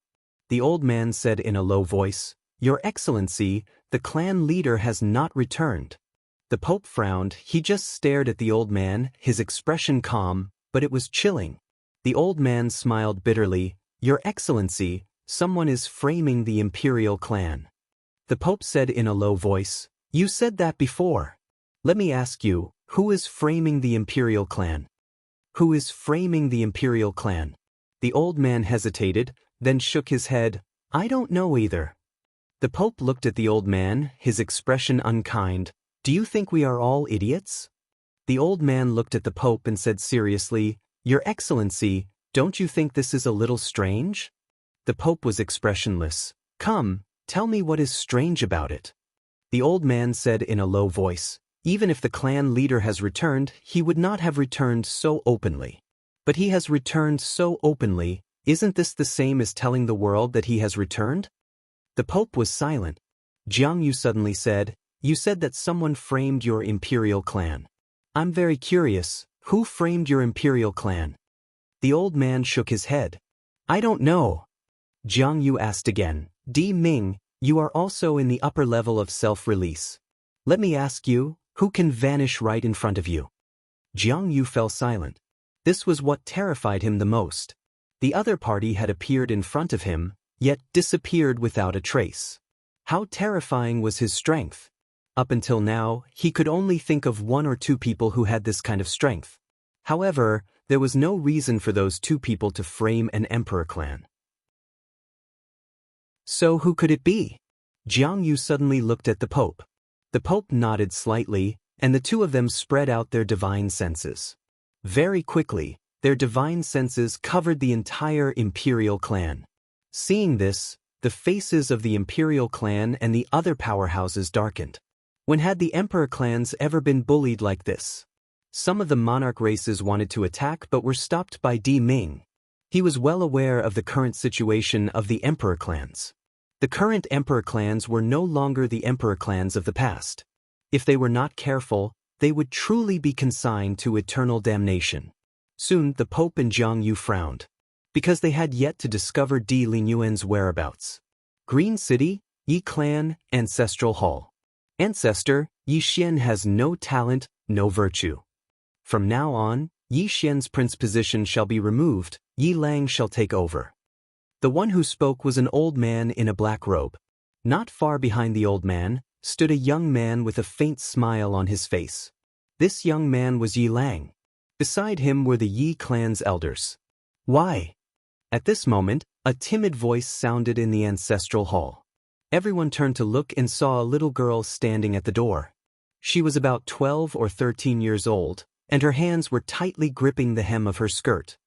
The old man said in a low voice, "Your Excellency, the clan leader has not returned." The Pope frowned. He just stared at the old man, his expression calm, but it was chilling. The old man smiled bitterly. "Your Excellency, someone is framing the Imperial clan." The Pope said in a low voice, "You said that before. Let me ask you, who is framing the Imperial clan?" "Who is framing the Imperial clan?" The old man hesitated, then shook his head. "I don't know either." The Pope looked at the old man, his expression unkind. "Do you think we are all idiots?" The old man looked at the Pope and said seriously, "Your Excellency, don't you think this is a little strange?" The Pope was expressionless. "Come, tell me what is strange about it." The old man said in a low voice, "Even if the clan leader has returned, he would not have returned so openly. But he has returned so openly. Isn't this the same as telling the world that he has returned?" The Pope was silent. Jiang Yu suddenly said, "You said that someone framed your Imperial clan. I'm very curious, who framed your Imperial clan?" The old man shook his head. "I don't know." Jiang Yu asked again, "Di Ming, you are also in the upper level of self-release. Let me ask you, who can vanish right in front of you?" Jiang Yu fell silent. This was what terrified him the most. The other party had appeared in front of him, yet disappeared without a trace. How terrifying was his strength? Up until now, he could only think of one or two people who had this kind of strength. However, there was no reason for those two people to frame an emperor clan. So who could it be? Jiang Yu suddenly looked at the Pope. The Pope nodded slightly, and the two of them spread out their divine senses. Very quickly, their divine senses covered the entire Imperial clan. Seeing this, the faces of the Imperial clan and the other powerhouses darkened. When had the Emperor clans ever been bullied like this? Some of the monarch races wanted to attack but were stopped by Di Ming. He was well aware of the current situation of the Emperor clans. The current Emperor clans were no longer the Emperor clans of the past. If they were not careful, they would truly be consigned to eternal damnation. Soon the Pope and Jiang Yu frowned, because they had yet to discover Di Linyuan's whereabouts. Green City, Yi Clan, Ancestral Hall. Ancestor, Yi Xian has no talent, no virtue. From now on, Yi Xian's prince position shall be removed, Yi Lang shall take over. The one who spoke was an old man in a black robe. Not far behind the old man, stood a young man with a faint smile on his face. This young man was Yi Lang. Beside him were the Yi clan's elders. "Why?" At this moment, a timid voice sounded in the ancestral hall. Everyone turned to look and saw a little girl standing at the door. She was about 12 or 13 years old, and her hands were tightly gripping the hem of her skirt.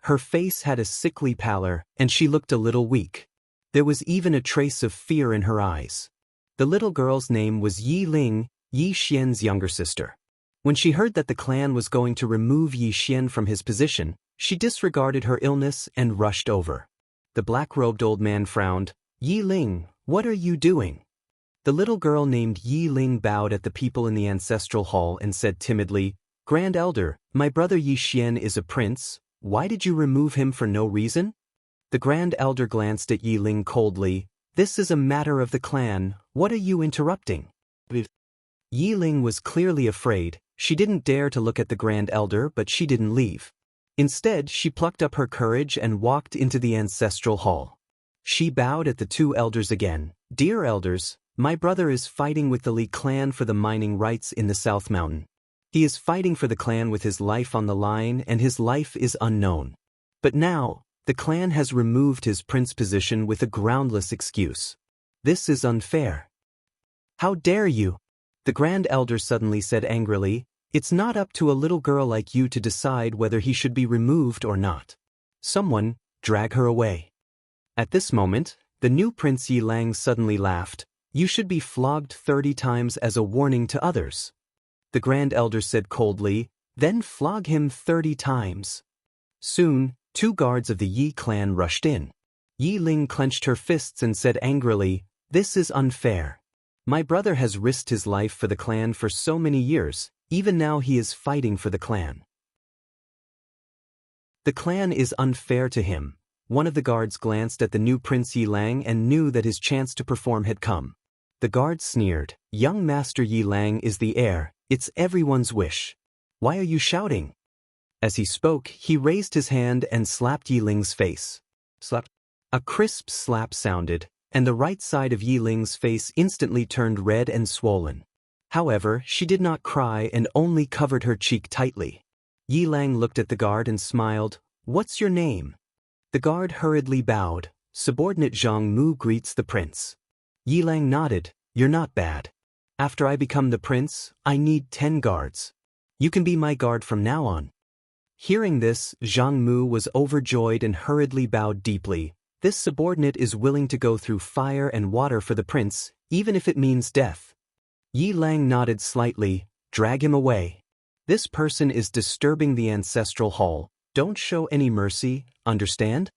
Her face had a sickly pallor, and she looked a little weak. There was even a trace of fear in her eyes. The little girl's name was Yi Ling, Yi Xian's younger sister. When she heard that the clan was going to remove Yi Xian from his position, she disregarded her illness and rushed over. The black-robed old man frowned. Yi Ling, what are you doing? The little girl named Yi Ling bowed at the people in the ancestral hall and said timidly, Grand Elder, my brother Yi Xian is a prince. Why did you remove him for no reason? The Grand Elder glanced at Yi Ling coldly. This is a matter of the clan. What are you interrupting? Yi Ling was clearly afraid. She didn't dare to look at the Grand Elder, but she didn't leave. Instead, she plucked up her courage and walked into the ancestral hall. She bowed at the two elders again. Dear elders, my brother is fighting with the Li clan for the mining rights in the South Mountain. He is fighting for the clan with his life on the line, and his life is unknown. But now, the clan has removed his prince position with a groundless excuse. This is unfair. How dare you? The Grand Elder suddenly said angrily, It's not up to a little girl like you to decide whether he should be removed or not. Someone, drag her away. At this moment, the new Prince Yi Lang suddenly laughed. You should be flogged 30 times as a warning to others. The Grand Elder said coldly, Then flog him 30 times. Soon, 2 guards of the Yi clan rushed in. Yi Ling clenched her fists and said angrily, This is unfair. My brother has risked his life for the clan for so many years, even now he is fighting for the clan. The clan is unfair to him. One of the guards glanced at the new Prince Yi Lang and knew that his chance to perform had come. The guard sneered, Young Master Yi Lang is the heir, it's everyone's wish. Why are you shouting? As he spoke, he raised his hand and slapped Yi Ling's face. Slap. A crisp slap sounded, and the right side of Yi Ling's face instantly turned red and swollen. However, she did not cry and only covered her cheek tightly. Yi Lang looked at the guard and smiled, What's your name? The guard hurriedly bowed. Subordinate Zhang Mu greets the prince. Yi Lang nodded, You're not bad. After I become the prince, I need 10 guards. You can be my guard from now on. Hearing this, Zhang Mu was overjoyed and hurriedly bowed deeply. This subordinate is willing to go through fire and water for the prince, even if it means death. Yi Lang nodded slightly, Drag him away. This person is disturbing the ancestral hall. Don't show any mercy, understand?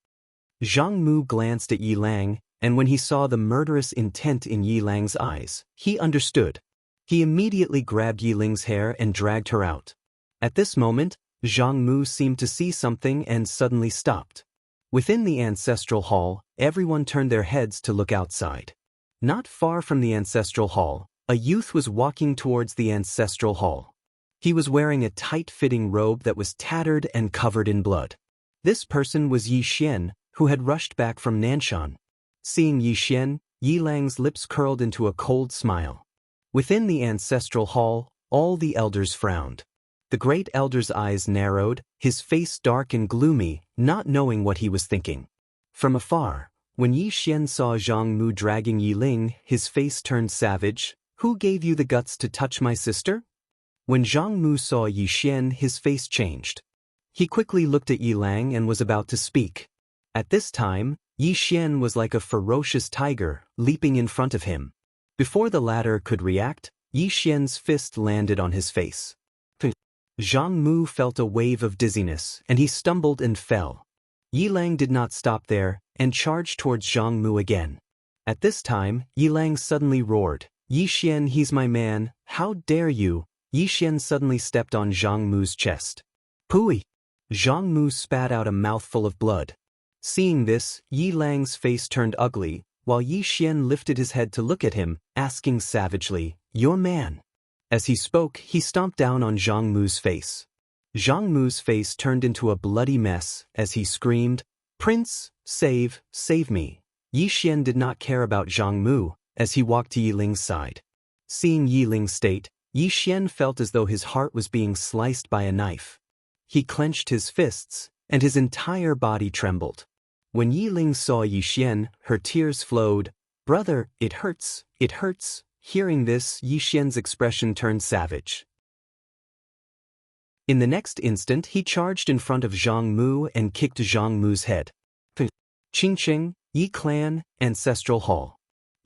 Zhang Mu glanced at Yi Lang, and when he saw the murderous intent in Yi Lang's eyes, he understood. He immediately grabbed Yi Ling's hair and dragged her out. At this moment, Zhang Mu seemed to see something and suddenly stopped. Within the ancestral hall, everyone turned their heads to look outside. Not far from the ancestral hall, a youth was walking towards the ancestral hall. He was wearing a tight-fitting robe that was tattered and covered in blood. This person was Yi Xian, who had rushed back from Nanshan. Seeing Yi Xian, Yi Lang's lips curled into a cold smile. Within the ancestral hall, all the elders frowned. The great elder's eyes narrowed, his face dark and gloomy, not knowing what he was thinking. From afar, when Yi Xian saw Zhang Mu dragging Yi Ling, his face turned savage. Who gave you the guts to touch my sister? When Zhang Mu saw Yi Xian, his face changed. He quickly looked at Yi Lang and was about to speak. At this time, Yi Xian was like a ferocious tiger, leaping in front of him. Before the latter could react, Yi Xian's fist landed on his face. Zhang Mu felt a wave of dizziness, and he stumbled and fell. Yi Lang did not stop there, and charged towards Zhang Mu again. At this time, Yi Lang suddenly roared, Yi Xian, he's my man, how dare you? Yi Xian suddenly stepped on Zhang Mu's chest. Pooey! Zhang Mu spat out a mouthful of blood. Seeing this, Yi Lang's face turned ugly, while Yi Xian lifted his head to look at him, asking savagely, Your man. As he spoke, he stomped down on Zhang Mu's face. Zhang Mu's face turned into a bloody mess as he screamed, Prince, save me. Yi Xian did not care about Zhang Mu as he walked to Yi Ling's side. Seeing Yi Ling's state, Yi Xian felt as though his heart was being sliced by a knife. He clenched his fists, and his entire body trembled. When Yi Ling saw Yi Xian, her tears flowed. Brother, it hurts, it hurts. Hearing this, Yi Xian's expression turned savage. In the next instant, he charged in front of Zhang Mu and kicked Zhang Mu's head. Qingqing, Yi Clan, Ancestral Hall.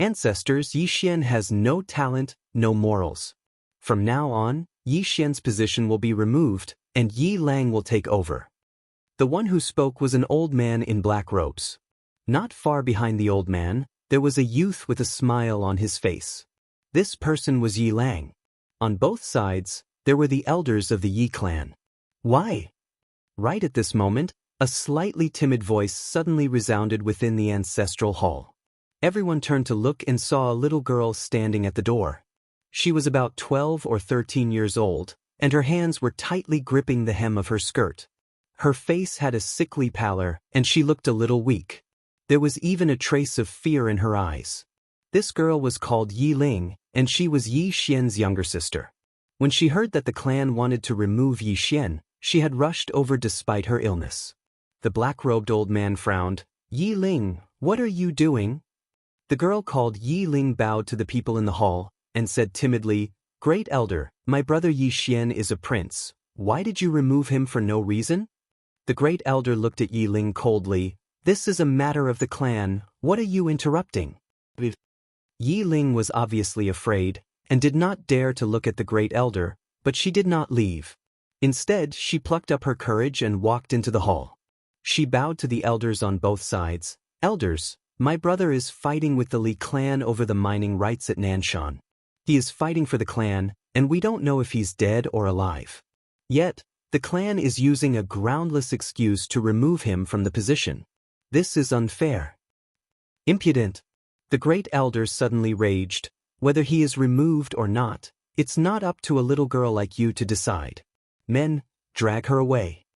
Ancestors, Yi Xian has no talent, no morals. From now on, Yi Xian's position will be removed, and Yi Lang will take over. The one who spoke was an old man in black robes. Not far behind the old man, there was a youth with a smile on his face. This person was Yi Lang. On both sides, there were the elders of the Yi clan. Why? Right at this moment, a slightly timid voice suddenly resounded within the ancestral hall. Everyone turned to look and saw a little girl standing at the door. She was about 12 or 13 years old, and her hands were tightly gripping the hem of her skirt. Her face had a sickly pallor, and she looked a little weak. There was even a trace of fear in her eyes. This girl was called Yi Ling, and she was Yi Xian's younger sister. When she heard that the clan wanted to remove Yi Xian, she had rushed over despite her illness. The black-robed old man frowned. "Yi Ling, what are you doing?" The girl called Yi Ling bowed to the people in the hall, and said timidly, "Great elder, my brother Yi Xian is a prince. Why did you remove him for no reason?" The great elder looked at Yi Ling coldly. "This is a matter of the clan, what are you interrupting?" Yi Ling was obviously afraid, and did not dare to look at the great elder, but she did not leave. Instead, she plucked up her courage and walked into the hall. She bowed to the elders on both sides. "Elders, my brother is fighting with the Li clan over the mining rights at Nanshan. He is fighting for the clan, and we don't know if he's dead or alive. Yet, the clan is using a groundless excuse to remove him from the position. This is unfair. Impudent." The great elder suddenly raged. "Whether he is removed or not, it's not up to a little girl like you to decide. Men, drag her away."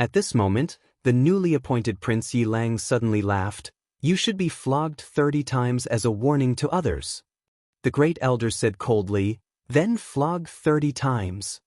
At this moment, the newly appointed Prince Yi Lang suddenly laughed. "You should be flogged 30 times as a warning to others." The great elder said coldly, "Then flog 30 times.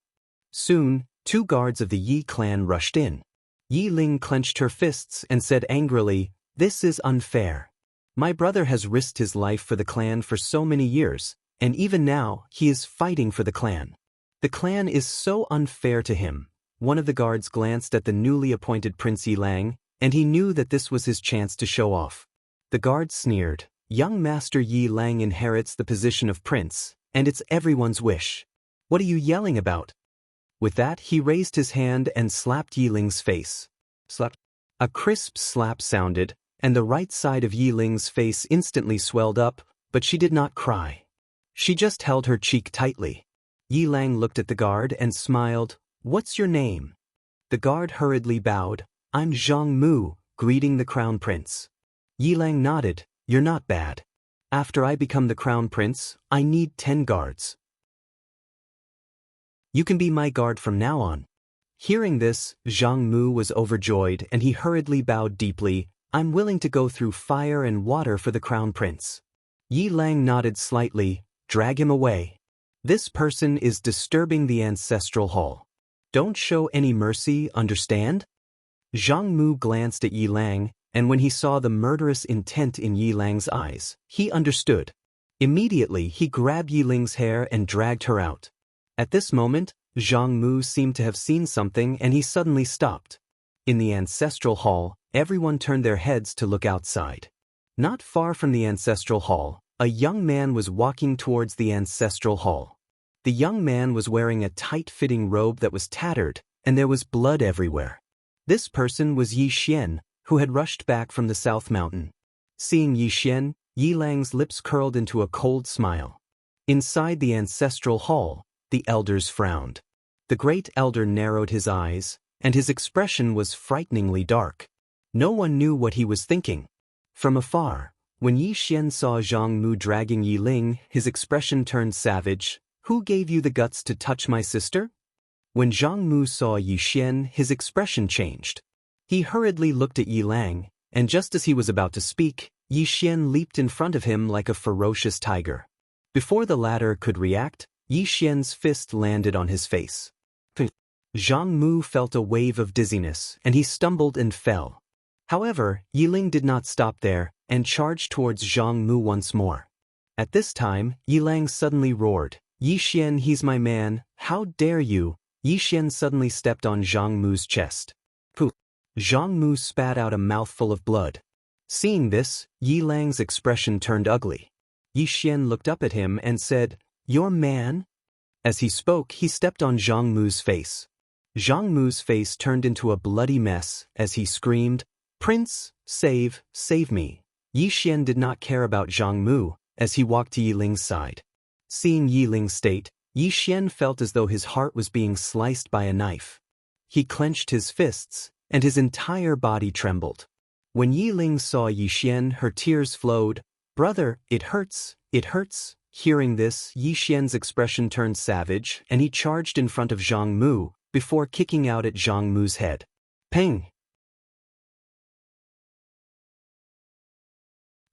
Soon, 2 guards of the Yi clan rushed in. Yi Ling clenched her fists and said angrily, "This is unfair. My brother has risked his life for the clan for so many years, and even now, he is fighting for the clan. The clan is so unfair to him." One of the guards glanced at the newly appointed Prince Yi Lang, and he knew that this was his chance to show off. The guard sneered, "Young Master Yi Lang inherits the position of prince, and it's everyone's wish. What are you yelling about?" With that, he raised his hand and slapped Yi Ling's face. Slap. A crisp slap sounded, and the right side of Yi Ling's face instantly swelled up, but she did not cry. She just held her cheek tightly. Yi Lang looked at the guard and smiled. "What's your name?" The guard hurriedly bowed. "I'm Zhang Mu, greeting the crown prince." Yi Lang nodded. "You're not bad. After I become the crown prince, I need 10 guards. You can be my guard from now on." Hearing this, Zhang Mu was overjoyed, and he hurriedly bowed deeply. "I'm willing to go through fire and water for the crown prince." Yi Lang nodded slightly. "Drag him away. This person is disturbing the ancestral hall. Don't show any mercy, understand?" Zhang Mu glanced at Yi Lang, and when he saw the murderous intent in Yi Lang's eyes, he understood. Immediately, he grabbed Yi Ling's hair and dragged her out. At this moment, Zhang Mu seemed to have seen something, and he suddenly stopped. In the ancestral hall, everyone turned their heads to look outside. Not far from the ancestral hall, a young man was walking towards the ancestral hall. The young man was wearing a tight-fitting robe that was tattered, and there was blood everywhere. This person was Yi Xian, who had rushed back from the South Mountain. Seeing Yi Xian, Yi Lang's lips curled into a cold smile. Inside the ancestral hall, the elders frowned. The great elder narrowed his eyes, and his expression was frighteningly dark. No one knew what he was thinking. From afar, when Yi Xian saw Zhang Mu dragging Yi Ling, his expression turned savage. "Who gave you the guts to touch my sister?" When Zhang Mu saw Yi Xian, his expression changed. He hurriedly looked at Yi Lang, and just as he was about to speak, Yi Xian leaped in front of him like a ferocious tiger. Before the latter could react, Yi Xian's fist landed on his face. Zhang Mu felt a wave of dizziness, and he stumbled and fell. However, Yi Ling did not stop there, and charged towards Zhang Mu once more. At this time, Yi Lang suddenly roared, "Yi Xian, he's my man, how dare you!" Yi Xian suddenly stepped on Zhang Mu's chest. Poof! Zhang Mu spat out a mouthful of blood. Seeing this, Yi Lang's expression turned ugly. Yi Xian looked up at him and said, "Your man?" As he spoke, he stepped on Zhang Mu's face. Zhang Mu's face turned into a bloody mess as he screamed, "Prince, save me." Yi Xian did not care about Zhang Mu as he walked to Yi Ling's side. Seeing Yi Ling's state, Yi Xian felt as though his heart was being sliced by a knife. He clenched his fists, and his entire body trembled. When Yi Ling saw Yi Xian, her tears flowed. "Brother, it hurts, it hurts." Hearing this, Yi Xian's expression turned savage, and he charged in front of Zhang Mu, before kicking out at Zhang Mu's head. Peng!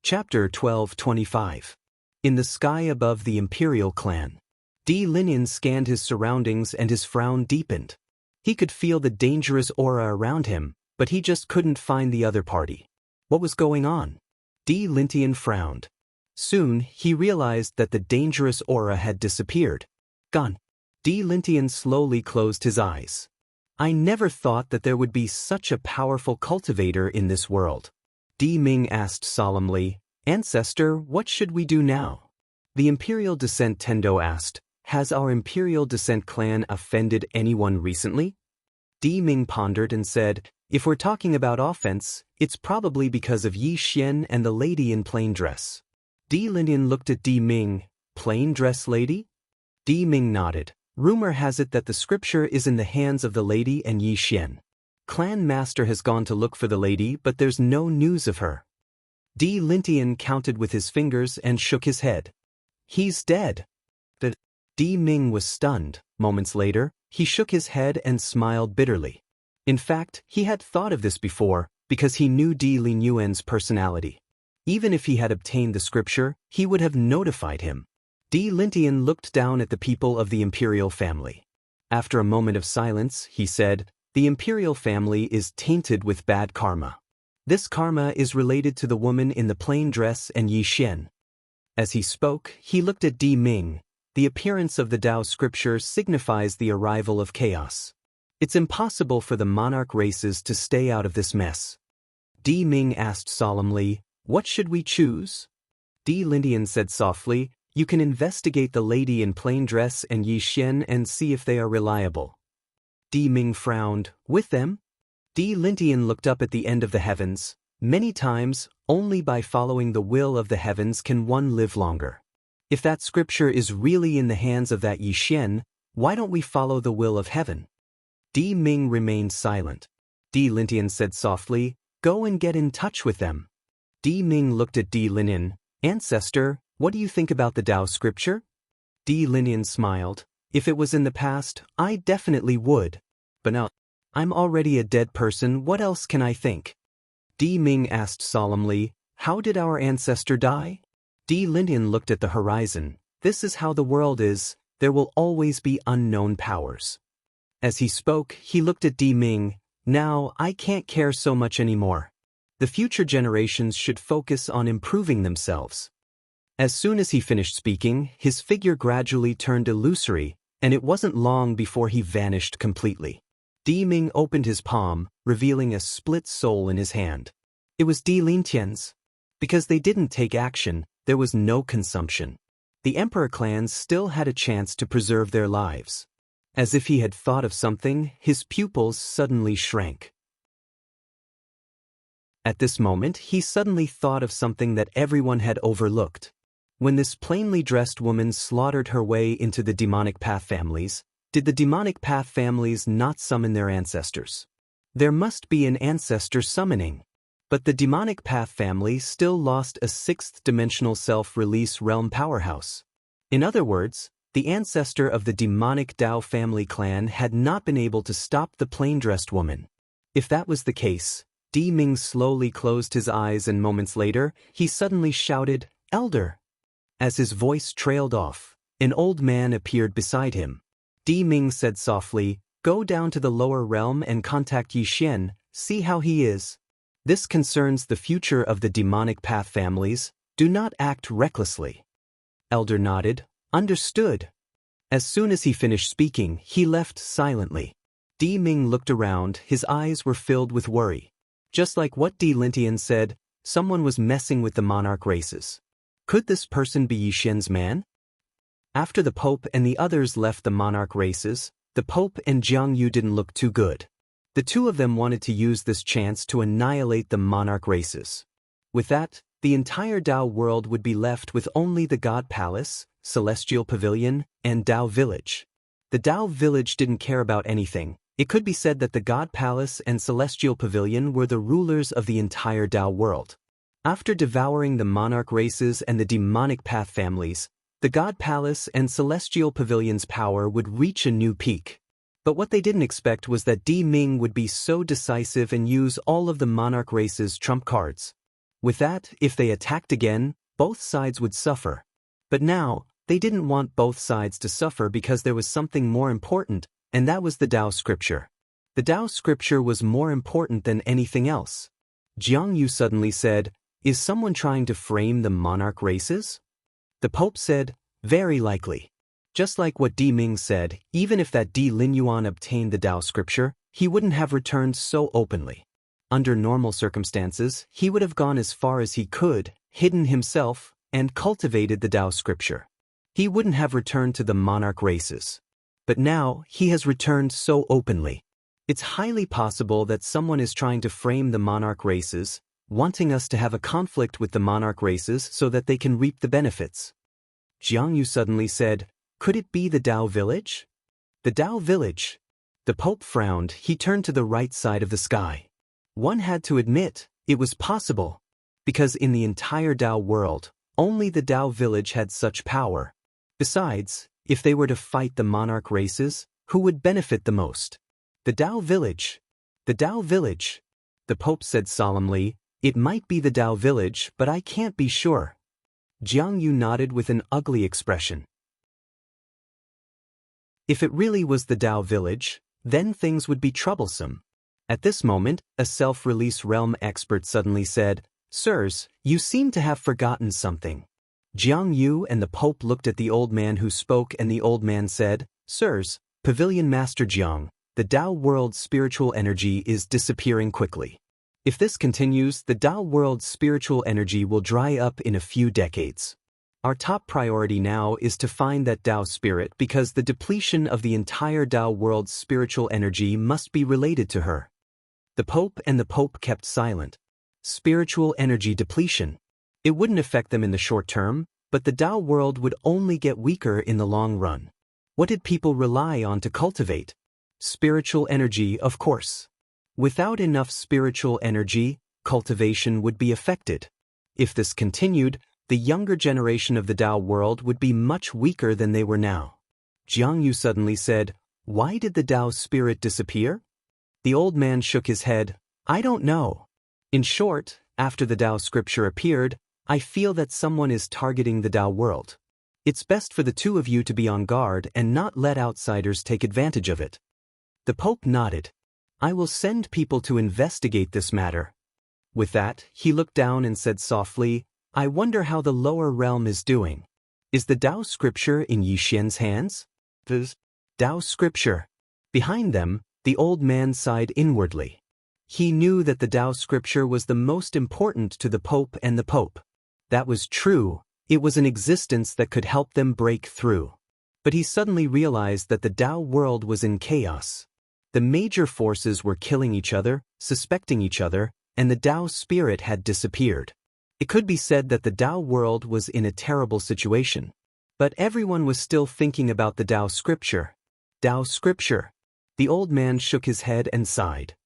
Chapter 12:25. In the sky above the Imperial clan. Di Linian scanned his surroundings and his frown deepened. He could feel the dangerous aura around him, but he just couldn't find the other party. What was going on? Di Linian frowned. Soon, he realized that the dangerous aura had disappeared. Gone. Di Linian slowly closed his eyes. "I never thought that there would be such a powerful cultivator in this world." Di Ming asked solemnly, "Ancestor, what should we do now?" The Imperial Descent Tendo asked, "Has our Imperial Descent clan offended anyone recently?" Di Ming pondered and said, "If we're talking about offense, it's probably because of Yi Xian and the lady in plain dress." Di Linian looked at Di Ming. "Plain dress lady?" Di Ming nodded. "Rumor has it that the scripture is in the hands of the lady and Yi Xian. Clan Master has gone to look for the lady, but there's no news of her." Di Linian counted with his fingers and shook his head. "He's dead." Di Ming was stunned. Moments later, he shook his head and smiled bitterly. In fact, he had thought of this before, because he knew Di Linyuan's personality. Even if he had obtained the scripture, he would have notified him. Di Linian looked down at the people of the imperial family. After a moment of silence, he said, "The imperial family is tainted with bad karma. This karma is related to the woman in the plain dress and Yi Xian." As he spoke, he looked at Di Ming. "The appearance of the Tao scripture signifies the arrival of chaos. It's impossible for the monarch races to stay out of this mess." Di Ming asked solemnly, "What should we choose?" Di Linian said softly, "You can investigate the lady in plain dress and Yi Xian and see if they are reliable." Di Ming frowned. "With them?" Di Linian looked up at the end of the heavens. "Many times, only by following the will of the heavens can one live longer. If that scripture is really in the hands of that Yi Xian, why don't we follow the will of heaven?" Di Ming remained silent. Di Linian said softly, "Go and get in touch with them." Di Ming looked at Di Linian. "Ancestor, what do you think about the Tao scripture?" Di Linian smiled. "If it was in the past, I definitely would. But now, I'm already a dead person, what else can I think?" Di Ming asked solemnly, "How did our ancestor die?" Di Linian looked at the horizon. "This is how the world is, there will always be unknown powers." As he spoke, he looked at Di Ming. "Now, I can't care so much anymore. The future generations should focus on improving themselves." As soon as he finished speaking, his figure gradually turned illusory, and it wasn't long before he vanished completely. Di Ming opened his palm, revealing a split soul in his hand. It was Di Linian's. Because they didn't take action, there was no consumption. The emperor clans still had a chance to preserve their lives. As if he had thought of something, his pupils suddenly shrank. At this moment, he suddenly thought of something that everyone had overlooked. When this plainly dressed woman slaughtered her way into the demonic path families, did the demonic path families not summon their ancestors? There must be an ancestor summoning. But the demonic path family still lost a sixth-dimensional self-release realm powerhouse. In other words, the ancestor of the demonic Tao family clan had not been able to stop the plain-dressed woman. If that was the case, Di Ming slowly closed his eyes and moments later, he suddenly shouted, "Elder!" As his voice trailed off, an old man appeared beside him. Di Ming said softly, "Go down to the lower realm and contact Yi Xian, see how he is. This concerns the future of the demonic path families. Do not act recklessly." Elder nodded. "Understood." As soon as he finished speaking, he left silently. Di Ming looked around, his eyes were filled with worry. Just like what Di Linian said, someone was messing with the monarch races. Could this person be Yixian's man? After the Pope and the others left the monarch races, the Pope and Jiang Yu didn't look too good. The two of them wanted to use this chance to annihilate the monarch races. With that, the entire Dao world would be left with only the God Palace, Celestial Pavilion, and Dao Village. The Dao Village didn't care about anything. It could be said that the God Palace and Celestial Pavilion were the rulers of the entire Dao world. After devouring the monarch races and the demonic path families, the God Palace and Celestial Pavilion's power would reach a new peak. But what they didn't expect was that Di Ming would be so decisive and use all of the monarch race's trump cards. With that, if they attacked again, both sides would suffer. But now, they didn't want both sides to suffer because there was something more important, and that was the Dao scripture. The Dao scripture was more important than anything else. Jiang Yu suddenly said, "Is someone trying to frame the monarch races?" The Pope said, "Very likely." Just like what Di Ming said, even if that Di Linyuan obtained the Dao scripture, he wouldn't have returned so openly. Under normal circumstances, he would have gone as far as he could, hidden himself, and cultivated the Dao scripture. He wouldn't have returned to the monarch races. But now, he has returned so openly. It's highly possible that someone is trying to frame the monarch races, wanting us to have a conflict with the monarch races so that they can reap the benefits. Jiang Yu suddenly said, "Could it be the Dao village?" The Dao village. The Pope frowned. He turned to the right side of the sky. One had to admit, it was possible. Because in the entire Dao world, only the Dao village had such power. Besides, if they were to fight the monarch races, who would benefit the most? The Dao village. The Dao village. The Pope said solemnly, "It might be the Dao village, but I can't be sure." Jiang Yu nodded with an ugly expression. If it really was the Dao village, then things would be troublesome. At this moment, a self-release realm expert suddenly said, "Sirs, you seem to have forgotten something." Jiang Yu and the Pope looked at the old man who spoke, and the old man said, "Sirs, Pavilion Master Jiang, the Dao world's spiritual energy is disappearing quickly. If this continues, the Dao world's spiritual energy will dry up in a few decades. Our top priority now is to find that Dao spirit because the depletion of the entire Dao world's spiritual energy must be related to her." The Pope and the Pope kept silent. Spiritual energy depletion. It wouldn't affect them in the short term, but the Dao world would only get weaker in the long run. What did people rely on to cultivate? Spiritual energy, of course. Without enough spiritual energy, cultivation would be affected. If this continued, the younger generation of the Dao world would be much weaker than they were now. Jiang Yu suddenly said, "Why did the Dao spirit disappear?" The old man shook his head. "I don't know. In short, after the Dao scripture appeared, I feel that someone is targeting the Dao world. It's best for the two of you to be on guard and not let outsiders take advantage of it." The Pope nodded. "I will send people to investigate this matter." With that, he looked down and said softly, "I wonder how the lower realm is doing. Is the Dao scripture in Yixian's hands?" The Dao scripture. Behind them, the old man sighed inwardly. He knew that the Dao scripture was the most important to the Pope and the Pope. That was true. It was an existence that could help them break through. But he suddenly realized that the Dao world was in chaos. The major forces were killing each other, suspecting each other, and the Dao spirit had disappeared. It could be said that the Dao world was in a terrible situation. But everyone was still thinking about the Dao scripture. Dao scripture. The old man shook his head and sighed.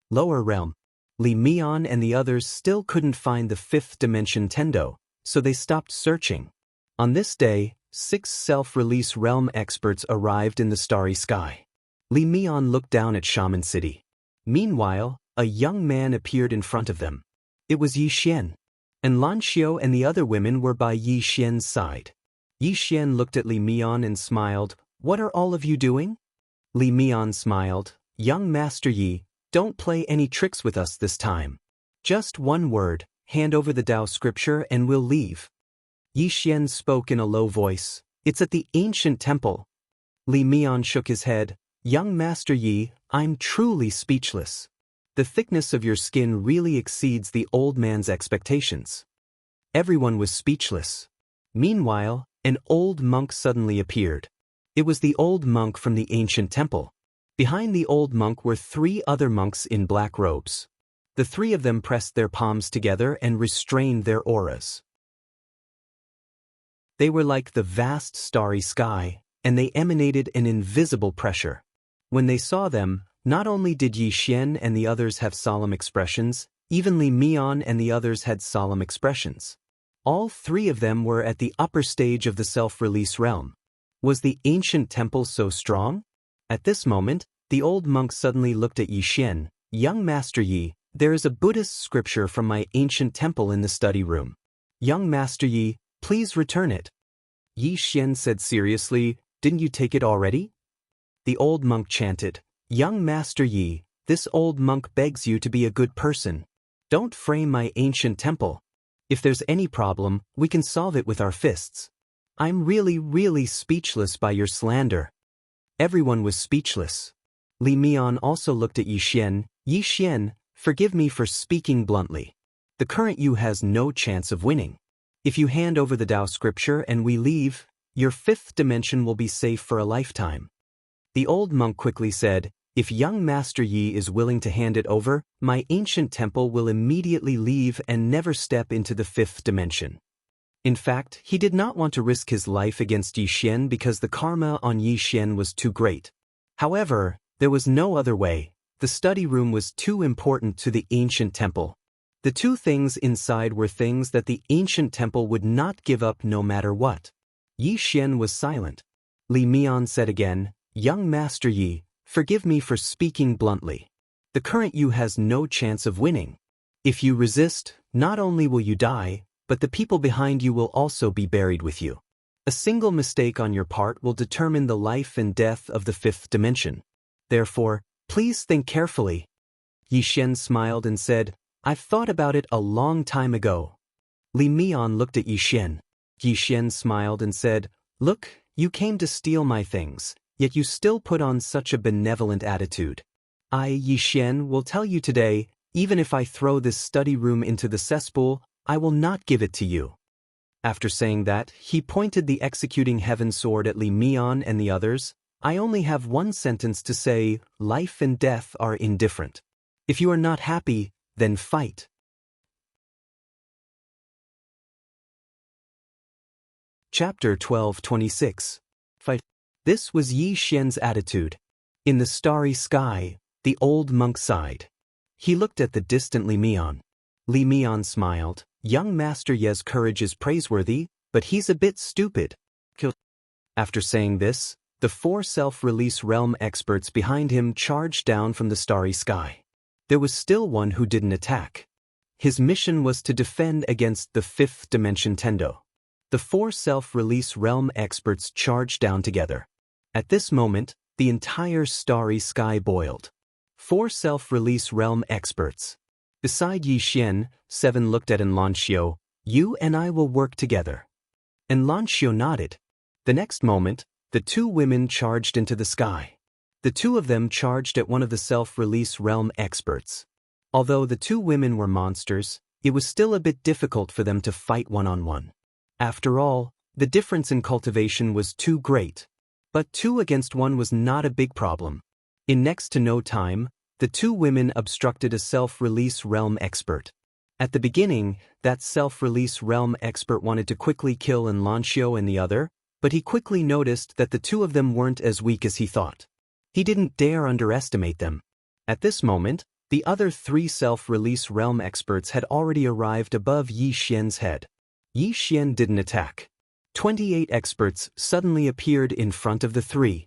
Lower realm. Li Mian and the others still couldn't find the fifth dimension Tendo, so they stopped searching. On this day, 6 self-release realm experts arrived in the starry sky. Li Mian looked down at Shaman City. Meanwhile, a young man appeared in front of them. It was Yixian. And Lan Xiao and the other women were by Yixian's side. Yixian looked at Li Mian and smiled. "What are all of you doing?" Li Mian smiled. "Young Master Yi, don't play any tricks with us this time. Just one word, hand over the Dao scripture and we'll leave." Yixian spoke in a low voice. "It's at the ancient temple." Li Mian shook his head. "Young Master Yi, I'm truly speechless. The thickness of your skin really exceeds the old man's expectations." Everyone was speechless. Meanwhile, an old monk suddenly appeared. It was the old monk from the ancient temple. Behind the old monk were 3 other monks in black robes. The 3 of them pressed their palms together and restrained their auras. They were like the vast starry sky, and they emanated an invisible pressure. When they saw them, not only did Yi Xian and the others have solemn expressions, even Li Mian and the others had solemn expressions. All 3 of them were at the upper stage of the self-release realm. Was the ancient temple so strong? At this moment, the old monk suddenly looked at Yi Xian. Young Master Yi, there is a Buddhist scripture from my ancient temple in the study room. Young Master Yi, please return it. Yi Xian said seriously, didn't you take it already? The old monk chanted, Young Master Yi, this old monk begs you to be a good person. Don't frame my ancient temple. If there's any problem, we can solve it with our fists. I'm really speechless by your slander. Everyone was speechless. Li Mian also looked at Yi Xian. Yi Xian, forgive me for speaking bluntly. The current you has no chance of winning. If you hand over the Tao scripture and we leave, your 5th dimension will be safe for a lifetime. The old monk quickly said, if young Master Yi is willing to hand it over, my ancient temple will immediately leave and never step into the 5th dimension. In fact, he did not want to risk his life against Yi Xian because the karma on Yi Xian was too great. However, there was no other way. The study room was too important to the ancient temple. The 2 things inside were things that the ancient temple would not give up no matter what. Yi Xian was silent. Li Mian said again, Young Master Yi, forgive me for speaking bluntly. The current you has no chance of winning. If you resist, not only will you die, but the people behind you will also be buried with you. A single mistake on your part will determine the life and death of the 5th dimension. Therefore, please think carefully. Yi Xian smiled and said, I've thought about it a long time ago. Li Mian looked at Yi Xian. Yi Xian smiled and said, Look, you came to steal my things, yet you still put on such a benevolent attitude. I, Yi Xian, will tell you today, even if I throw this study room into the cesspool, I will not give it to you. After saying that, he pointed the executing heaven sword at Li Mian and the others. I only have one sentence to say, life and death are indifferent. If you are not happy, then fight. Chapter 12:26. Fight. This was Yi Xian's attitude. In the starry sky, the old monk sighed. He looked at the distant Li Mian. Li Mian smiled. Young Master Ye's courage is praiseworthy, but he's a bit stupid. After saying this, the 4 self-release realm experts behind him charged down from the starry sky. There was still one who didn't attack. His mission was to defend against the 5th dimension Tendo. The 4 self-release realm experts charged down together. At this moment, the entire starry sky boiled. 4 self-release realm experts. Beside Yi Xian, 7 looked at Xianxia. You and I will work together. Xianxia nodded. The next moment, the 2 women charged into the sky. The 2 of them charged at one of the self-release realm experts. Although the 2 women were monsters, it was still a bit difficult for them to fight one-on-one. After all, the difference in cultivation was too great. But 2 against 1 was not a big problem. In next to no time, the 2 women obstructed a self-release realm expert. At the beginning, that self-release realm expert wanted to quickly kill Xianxia and the other, but he quickly noticed that the 2 of them weren't as weak as he thought. He didn't dare underestimate them. At this moment, the other 3 self-release realm experts had already arrived above Yi Xian's head. Yi Xian didn't attack. 28 experts suddenly appeared in front of the 3.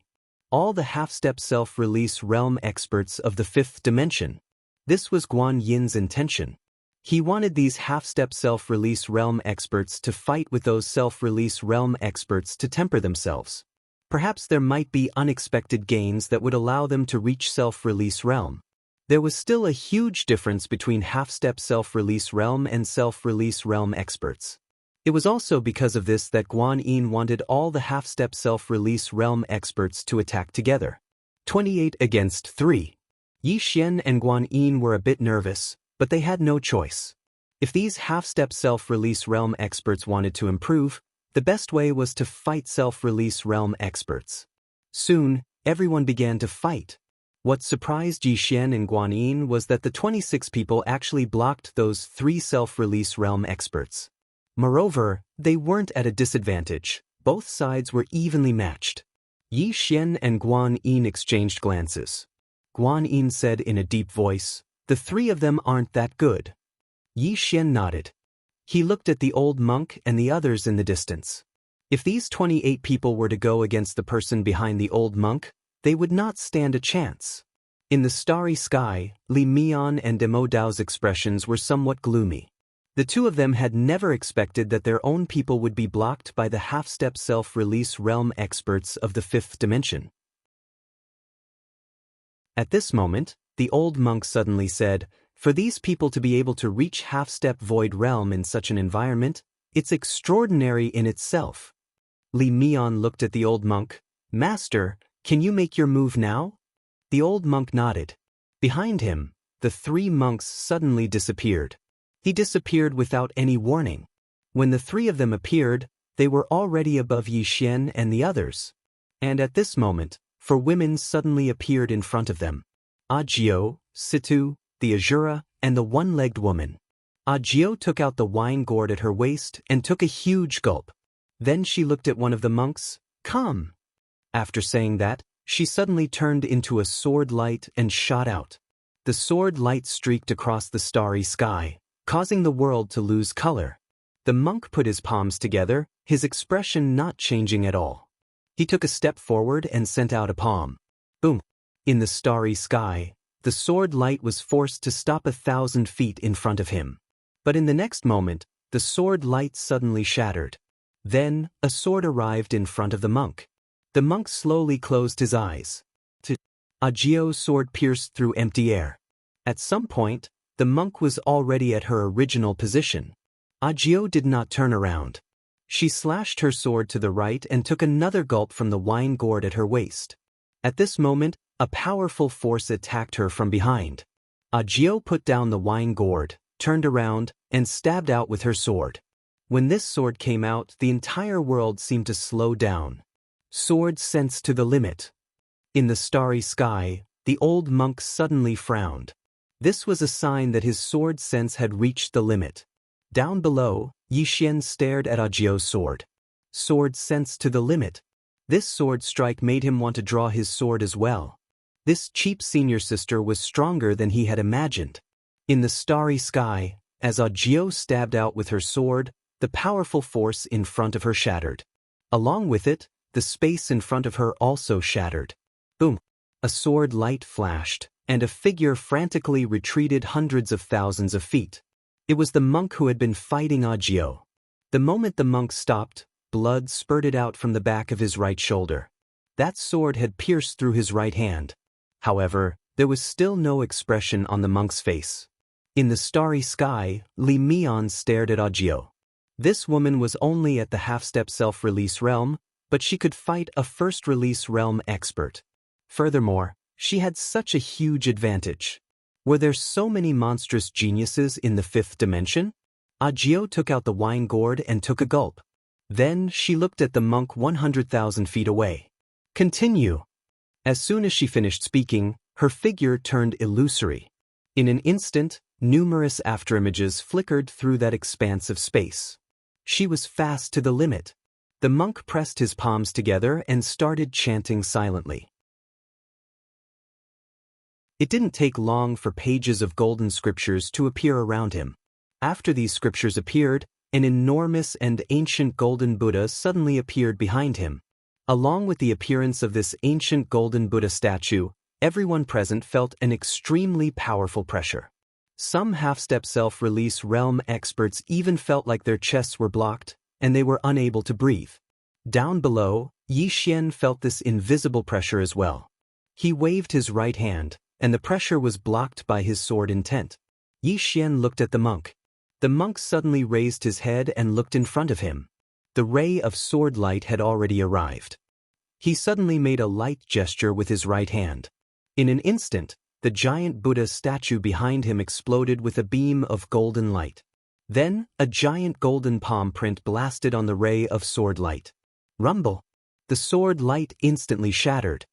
All the half-step self-release realm experts of the 5th dimension. This was Guan Yin's intention. He wanted these half-step self-release realm experts to fight with those self-release realm experts to temper themselves. Perhaps there might be unexpected gains that would allow them to reach self-release realm. There was still a huge difference between half-step self-release realm and self-release realm experts. It was also because of this that Guan Yin wanted all the half-step self-release realm experts to attack together. 28 against 3. Yi Xian and Guan Yin were a bit nervous, but they had no choice. If these half-step self-release realm experts wanted to improve, the best way was to fight self-release realm experts. Soon, everyone began to fight. What surprised Yixian and Guanyin was that the 26 people actually blocked those 3 self-release realm experts. Moreover, they weren't at a disadvantage. Both sides were evenly matched. Yixian and Guanyin exchanged glances. Guanyin said in a deep voice, "The 3 of them aren't that good." Yixian nodded. He looked at the old monk and the others in the distance. If these 28 people were to go against the person behind the old monk, they would not stand a chance. In the starry sky, Li Mian and Demo Dao's expressions were somewhat gloomy. The 2 of them had never expected that their own people would be blocked by the half-step self-release realm experts of the 5th dimension. At this moment, the old monk suddenly said, "For these people to be able to reach half-step void realm in such an environment, it's extraordinary in itself." Li Mian looked at the old monk. "Master, can you make your move now?" The old monk nodded. Behind him, the 3 monks suddenly disappeared. He disappeared without any warning. When the 3 of them appeared, they were already above Yixian and the others. And at this moment, 4 women suddenly appeared in front of them. Ajio, Situ, the Azura, and the one-legged woman. Ajio took out the wine gourd at her waist and took a huge gulp. Then she looked at one of the monks. "Come." After saying that, she suddenly turned into a sword light and shot out. The sword light streaked across the starry sky, causing the world to lose color. The monk put his palms together, his expression not changing at all. He took a step forward and sent out a palm. Boom! In the starry sky, the sword light was forced to stop 1,000 feet in front of him. But in the next moment, the sword light suddenly shattered. Then, a sword arrived in front of the monk. The monk slowly closed his eyes. Ajio's sword pierced through empty air. At some point, the monk was already at her original position. Ajio did not turn around. She slashed her sword to the right and took another gulp from the wine gourd at her waist. At this moment, a powerful force attacked her from behind. Ajio put down the wine gourd, turned around, and stabbed out with her sword. When this sword came out, the entire world seemed to slow down. Sword sense to the limit. In the starry sky, the old monk suddenly frowned. This was a sign that his sword sense had reached the limit. Down below, Yixian stared at Ajio's sword. Sword sense to the limit. This sword strike made him want to draw his sword as well. This cheap senior sister was stronger than he had imagined. In the starry sky, as Ajio stabbed out with her sword, the powerful force in front of her shattered. Along with it, the space in front of her also shattered. Boom! A sword light flashed, and a figure frantically retreated hundreds of thousands of feet. It was the monk who had been fighting Ajio. The moment the monk stopped, blood spurted out from the back of his right shoulder. That sword had pierced through his right hand. However, there was still no expression on the monk's face. In the starry sky, Li Mian stared at Ajio. This woman was only at the half-step self-release realm, but she could fight a first-release realm expert. Furthermore, she had such a huge advantage. Were there so many monstrous geniuses in the 5th dimension? Ajio took out the wine gourd and took a gulp. Then she looked at the monk 100,000 feet away. Continue. As soon as she finished speaking, her figure turned illusory. In an instant, numerous afterimages flickered through that expanse of space. She was fast to the limit. The monk pressed his palms together and started chanting silently. It didn't take long for pages of golden scriptures to appear around him. After these scriptures appeared, an enormous and ancient golden Buddha suddenly appeared behind him. Along with the appearance of this ancient golden Buddha statue, everyone present felt an extremely powerful pressure. Some half-step self-release realm experts even felt like their chests were blocked, and they were unable to breathe. Down below, Yixian felt this invisible pressure as well. He waved his right hand, and the pressure was blocked by his sword intent. Yixian looked at the monk. The monk suddenly raised his head and looked in front of him. The ray of sword light had already arrived. He suddenly made a light gesture with his right hand. In an instant, the giant Buddha statue behind him exploded with a beam of golden light. Then, a giant golden palm print blasted on the ray of sword light. Rumble! The sword light instantly shattered.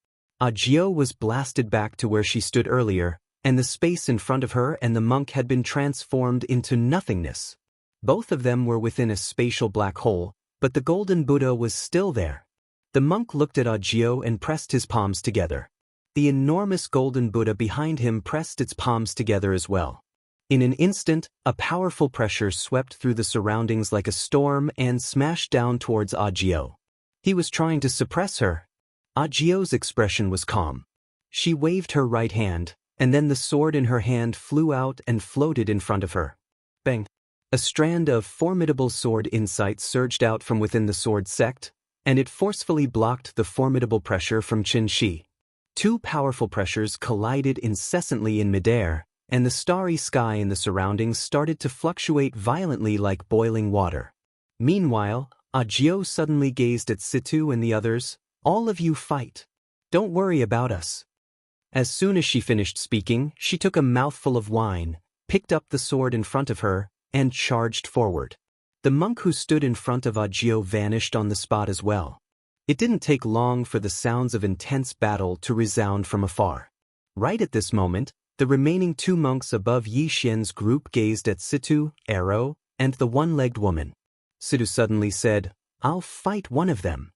Audiobook was blasted back to where she stood earlier, and the space in front of her and the monk had been transformed into nothingness. Both of them were within a spatial black hole, but the golden Buddha was still there. The monk looked at Audiobook and pressed his palms together. The enormous golden Buddha behind him pressed its palms together as well. In an instant, a powerful pressure swept through the surroundings like a storm and smashed down towards Audiobook. He was trying to suppress her. Audio's expression was calm. She waved her right hand, and then the sword in her hand flew out and floated in front of her. Bang! A strand of formidable sword insight surged out from within the sword sect, and it forcefully blocked the formidable pressure from Xianxia. Two powerful pressures collided incessantly in midair, and the starry sky in the surroundings started to fluctuate violently like boiling water. Meanwhile, Audiobook suddenly gazed at Situ and the others. All of you fight. Don't worry about us. As soon as she finished speaking, she took a mouthful of wine, picked up the sword in front of her, and charged forward. The monk who stood in front of Audiobook vanished on the spot as well. It didn't take long for the sounds of intense battle to resound from afar. Right at this moment, the remaining two monks above Yi Xian's group gazed at Situ, Arrow, and the one-legged woman. Situ suddenly said, "I'll fight one of them."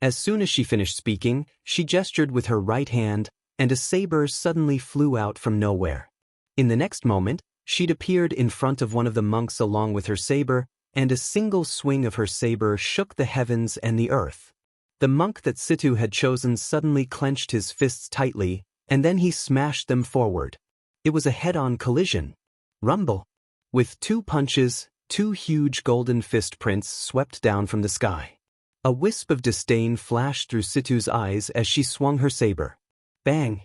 As soon as she finished speaking, she gestured with her right hand, and a saber suddenly flew out from nowhere. In the next moment, she'd appeared in front of one of the monks along with her saber, and a single swing of her saber shook the heavens and the earth. The monk that Situ had chosen suddenly clenched his fists tightly, and then he smashed them forward. It was a head-on collision. Rumble! With two punches, two huge golden fist prints swept down from the sky. A wisp of disdain flashed through Situ's eyes as she swung her saber. Bang!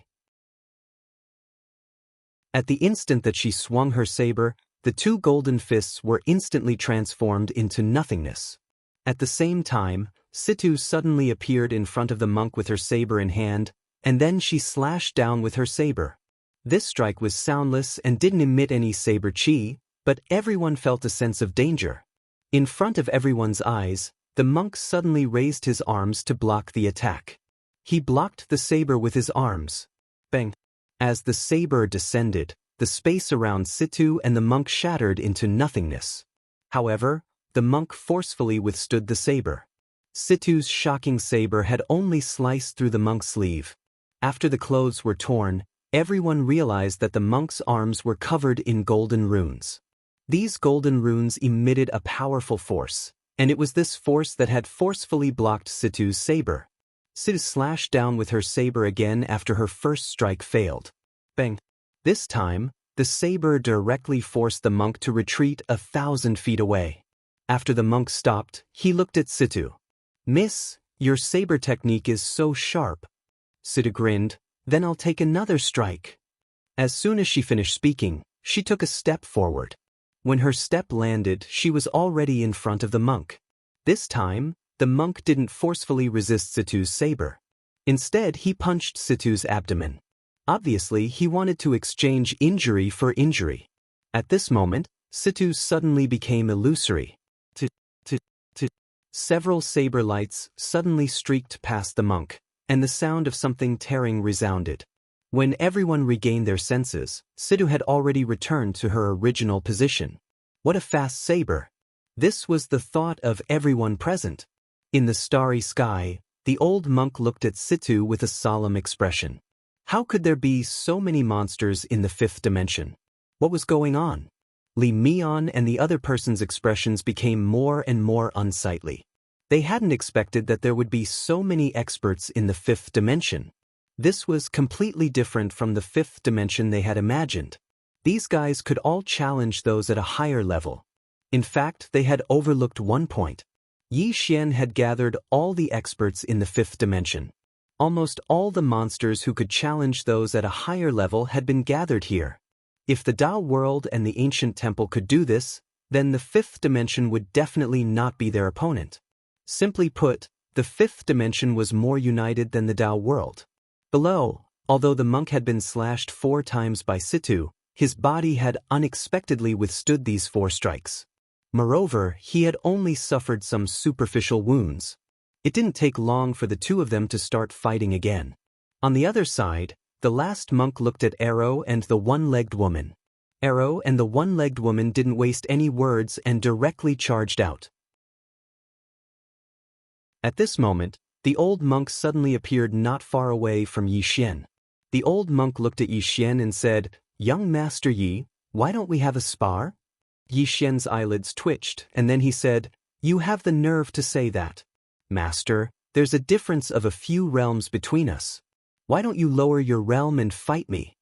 At the instant that she swung her saber, the two golden fists were instantly transformed into nothingness. At the same time, Situ suddenly appeared in front of the monk with her saber in hand, and then she slashed down with her saber. This strike was soundless and didn't emit any saber chi, but everyone felt a sense of danger. In front of everyone's eyes, the monk suddenly raised his arms to block the attack. He blocked the saber with his arms. Bang! As the saber descended, the space around Situ and the monk shattered into nothingness. However, the monk forcefully withstood the saber. Situ's shocking saber had only sliced through the monk's sleeve. After the clothes were torn, everyone realized that the monk's arms were covered in golden runes. These golden runes emitted a powerful force, and it was this force that had forcefully blocked Situ's saber. Situ slashed down with her saber again after her first strike failed. Bang! This time, the saber directly forced the monk to retreat 1,000 feet away. After the monk stopped, he looked at Situ. "Miss, your saber technique is so sharp." Situ grinned. "Then I'll take another strike." As soon as she finished speaking, she took a step forward. When her step landed, she was already in front of the monk. This time, the monk didn't forcefully resist Situ's saber. Instead, he punched Situ's abdomen. Obviously, he wanted to exchange injury for injury. At this moment, Situ suddenly became illusory. Several saber lights suddenly streaked past the monk, and the sound of something tearing resounded. When everyone regained their senses, Situ had already returned to her original position. What a fast saber! This was the thought of everyone present. In the starry sky, the old monk looked at Situ with a solemn expression. How could there be so many monsters in the fifth dimension? What was going on? Li Mian and the other person's expressions became more and more unsightly. They hadn't expected that there would be so many experts in the fifth dimension. This was completely different from the fifth dimension they had imagined. These guys could all challenge those at a higher level. In fact, they had overlooked one point. Yi Xian had gathered all the experts in the fifth dimension. Almost all the monsters who could challenge those at a higher level had been gathered here. If the Dao world and the ancient temple could do this, then the fifth dimension would definitely not be their opponent. Simply put, the fifth dimension was more united than the Dao world. Below, although the monk had been slashed 4 times by Situ, his body had unexpectedly withstood these 4 strikes. Moreover, he had only suffered some superficial wounds. It didn't take long for the two of them to start fighting again. On the other side, the last monk looked at Arrow and the one-legged woman. Arrow and the one-legged woman didn't waste any words and directly charged out. At this moment, the old monk suddenly appeared not far away from Yi Xian. The old monk looked at Yi Xian and said, "Young Master Yi, why don't we have a spar?" Yi Xian's eyelids twitched, and then he said, "You have the nerve to say that. Master, there's a difference of a few realms between us. Why don't you lower your realm and fight me?"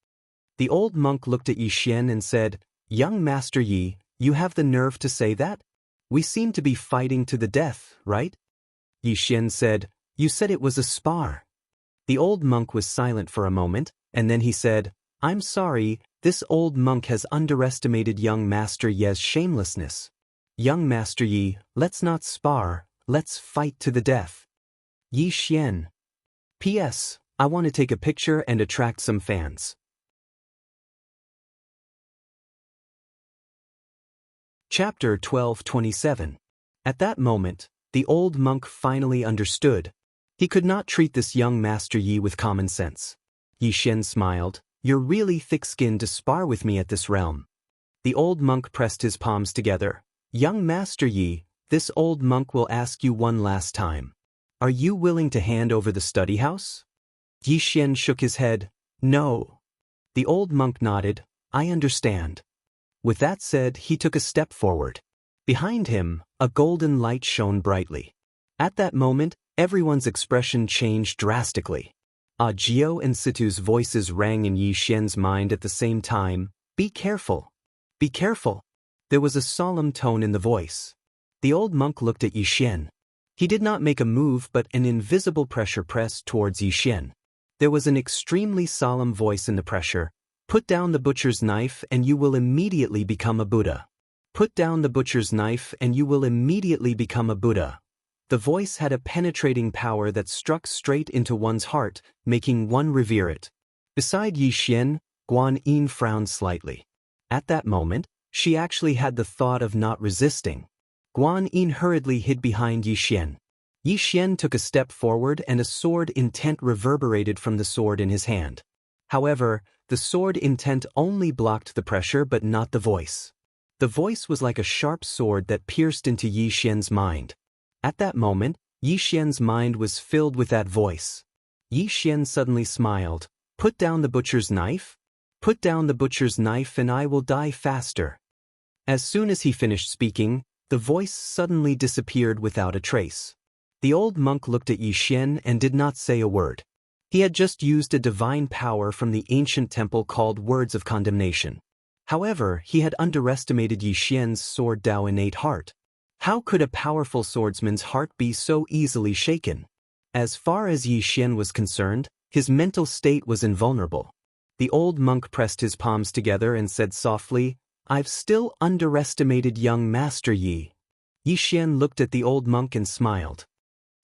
The old monk looked at Yi Xian and said, "Young Master Yi, you have the nerve to say that? We seem to be fighting to the death, right?" Yi Xian said, "You said it was a spar." The old monk was silent for a moment, and then he said, "I'm sorry, this old monk has underestimated young Master Yi's shamelessness. Young Master Yi, let's not spar, let's fight to the death." Yi Xian. P.S. I want to take a picture and attract some fans. Chapter 12:27. At that moment, the old monk finally understood. He could not treat this young Master Yi with common sense. Yi Xian smiled, "You're really thick-skinned to spar with me at this realm." The old monk pressed his palms together. "Young Master Yi, this old monk will ask you one last time. Are you willing to hand over the study house?" Yi Xian shook his head. "No." The old monk nodded. "I understand." With that said, he took a step forward. Behind him, a golden light shone brightly. At that moment, everyone's expression changed drastically. Jiao and Situ's voices rang in Yi Xian's mind at the same time. "Be careful. Be careful." There was a solemn tone in the voice. The old monk looked at Yi Xian. He did not make a move, but an invisible pressure pressed towards Yi Xian. There was an extremely solemn voice in the pressure. "Put down the butcher's knife and you will immediately become a Buddha. Put down the butcher's knife and you will immediately become a Buddha." The voice had a penetrating power that struck straight into one's heart, making one revere it. Beside Yi Xian, Guan Yin frowned slightly. At that moment, she actually had the thought of not resisting. Guan Yin hurriedly hid behind Yi Xian. Yi Xian took a step forward and a sword intent reverberated from the sword in his hand. However, the sword intent only blocked the pressure but not the voice. The voice was like a sharp sword that pierced into Yi Xian's mind. At that moment, Yi Xian's mind was filled with that voice. Yi Xian suddenly smiled. "Put down the butcher's knife? Put down the butcher's knife and I will die faster." As soon as he finished speaking, the voice suddenly disappeared without a trace. The old monk looked at Yi Xian and did not say a word. He had just used a divine power from the ancient temple called Words of Condemnation. However, he had underestimated Yi Xian's sword Dao innate heart. How could a powerful swordsman's heart be so easily shaken? As far as Yi Xian was concerned, his mental state was invulnerable. The old monk pressed his palms together and said softly, "I've still underestimated young Master Yi." Yi Xian looked at the old monk and smiled.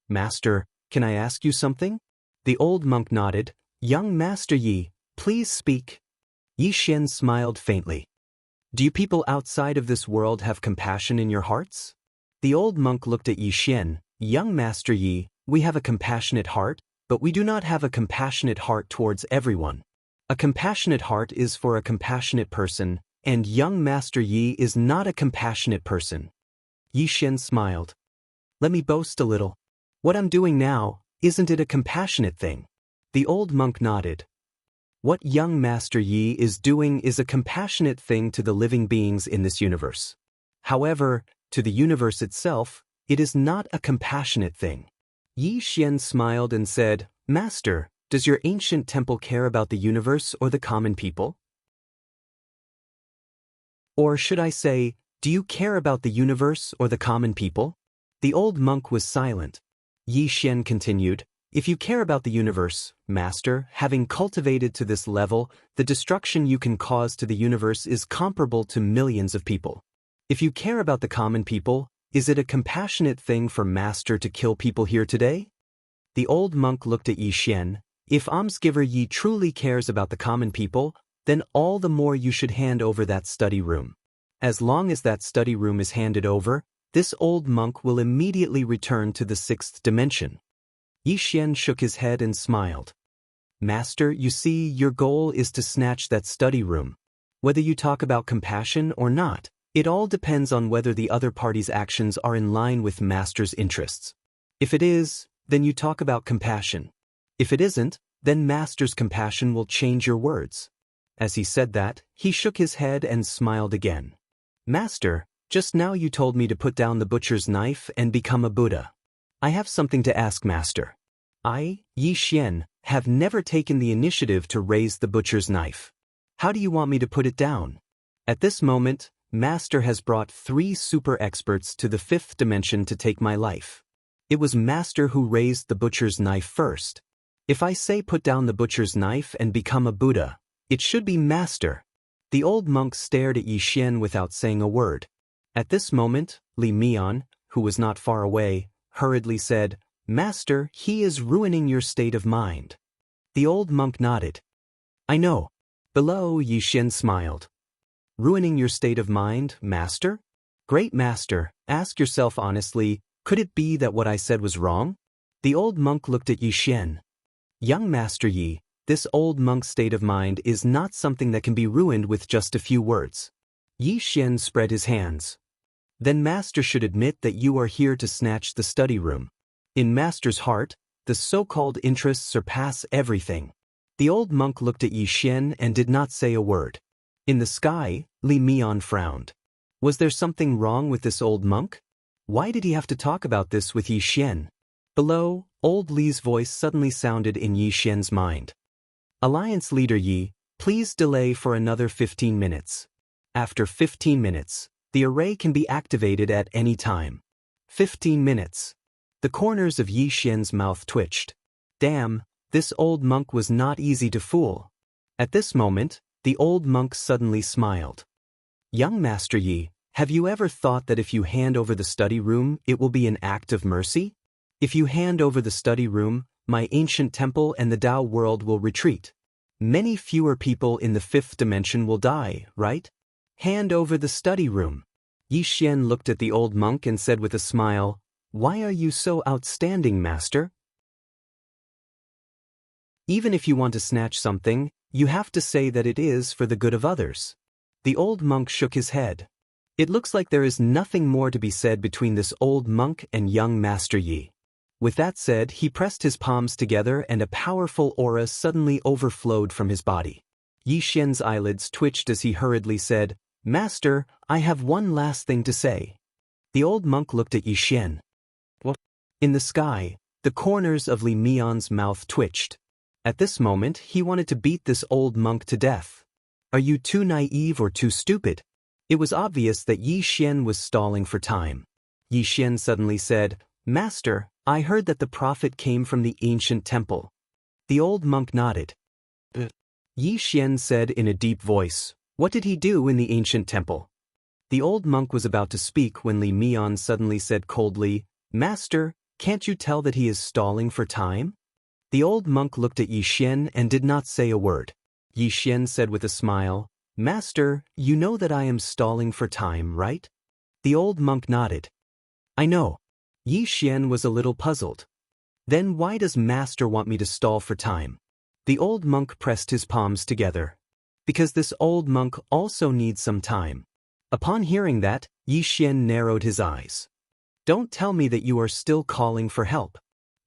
"Master, can I ask you something?" The old monk nodded. "Young Master Yi, please speak." Yi Xian smiled faintly. "Do you people outside of this world have compassion in your hearts?" The old monk looked at Yi Xian. "Young Master Yi, we have a compassionate heart, but we do not have a compassionate heart towards everyone. A compassionate heart is for a compassionate person, and young Master Yi is not a compassionate person." Yi Xian smiled. "Let me boast a little. What I'm doing now, isn't it a compassionate thing?" The old monk nodded. "What young Master Yi is doing is a compassionate thing to the living beings in this universe. However, to the universe itself, it is not a compassionate thing." Yi Xian smiled and said, "Master, does your ancient temple care about the universe or the common people? Or should I say, do you care about the universe or the common people?" The old monk was silent. Yi Xian continued, "If you care about the universe, Master, having cultivated to this level, the destruction you can cause to the universe is comparable to millions of people. If you care about the common people, is it a compassionate thing for Master to kill people here today?" The old monk looked at Yi Xian. "If almsgiver Yi truly cares about the common people, then all the more you should hand over that study room." As long as that study room is handed over, this old monk will immediately return to the sixth dimension. Yixian shook his head and smiled. Master, you see, your goal is to snatch that study room. Whether you talk about compassion or not, it all depends on whether the other party's actions are in line with Master's interests. If it is, then you talk about compassion. If it isn't, then Master's compassion will change your words. As he said that, he shook his head and smiled again. Master, just now you told me to put down the butcher's knife and become a Buddha. I have something to ask, Master. I, Yixian, have never taken the initiative to raise the butcher's knife. How do you want me to put it down? At this moment, Master has brought 3 super experts to the 5th dimension to take my life. It was Master who raised the butcher's knife first. If I say put down the butcher's knife and become a Buddha, it should be Master. The old monk stared at Yixian without saying a word. At this moment, Li Mian, who was not far away, hurriedly said, Master, he is ruining your state of mind. The old monk nodded. I know. Below, Yixian smiled. Ruining your state of mind, Master? Great Master, ask yourself honestly, could it be that what I said was wrong? The old monk looked at Yixian. Young Master Yi, this old monk's state of mind is not something that can be ruined with just a few words. Yixian spread his hands. Then Master should admit that you are here to snatch the study room. In Master's heart, the so-called interests surpass everything. The old monk looked at Yixian and did not say a word. In the sky, Li Mian frowned. Was there something wrong with this old monk? Why did he have to talk about this with Yixian? Below, old Li's voice suddenly sounded in Yixian's mind. Alliance Leader Yi, please delay for another 15 minutes. After 15 minutes, the array can be activated at any time. 15 minutes. The corners of Yixian's mouth twitched. Damn, this old monk was not easy to fool. At this moment, the old monk suddenly smiled. Young Master Yi, have you ever thought that if you hand over the study room, it will be an act of mercy? If you hand over the study room, my ancient temple and the Dao world will retreat. Many fewer people in the 5th dimension will die, right? Hand over the study room. Yixian looked at the old monk and said with a smile, Why are you so outstanding, Master? Even if you want to snatch something, you have to say that it is for the good of others. The old monk shook his head. It looks like there is nothing more to be said between this old monk and young Master Yi. With that said, he pressed his palms together and a powerful aura suddenly overflowed from his body. Yixian's eyelids twitched as he hurriedly said, Master, I have one last thing to say. The old monk looked at Yixian. What? In the sky, the corners of Li Mian's mouth twitched. At this moment, he wanted to beat this old monk to death. Are you too naive or too stupid? It was obvious that Yixian was stalling for time. Yixian suddenly said, Master, I heard that the prophet came from the ancient temple. The old monk nodded. Yixian said in a deep voice, What did he do in the ancient temple? The old monk was about to speak when Li Mian suddenly said coldly, Master, can't you tell that he is stalling for time? The old monk looked at Yixian and did not say a word. Yixian said with a smile, Master, you know that I am stalling for time, right? The old monk nodded. I know. Yixian was a little puzzled. Then why does Master want me to stall for time? The old monk pressed his palms together. Because this old monk also needs some time. Upon hearing that, Yixian narrowed his eyes. Don't tell me that you are still calling for help.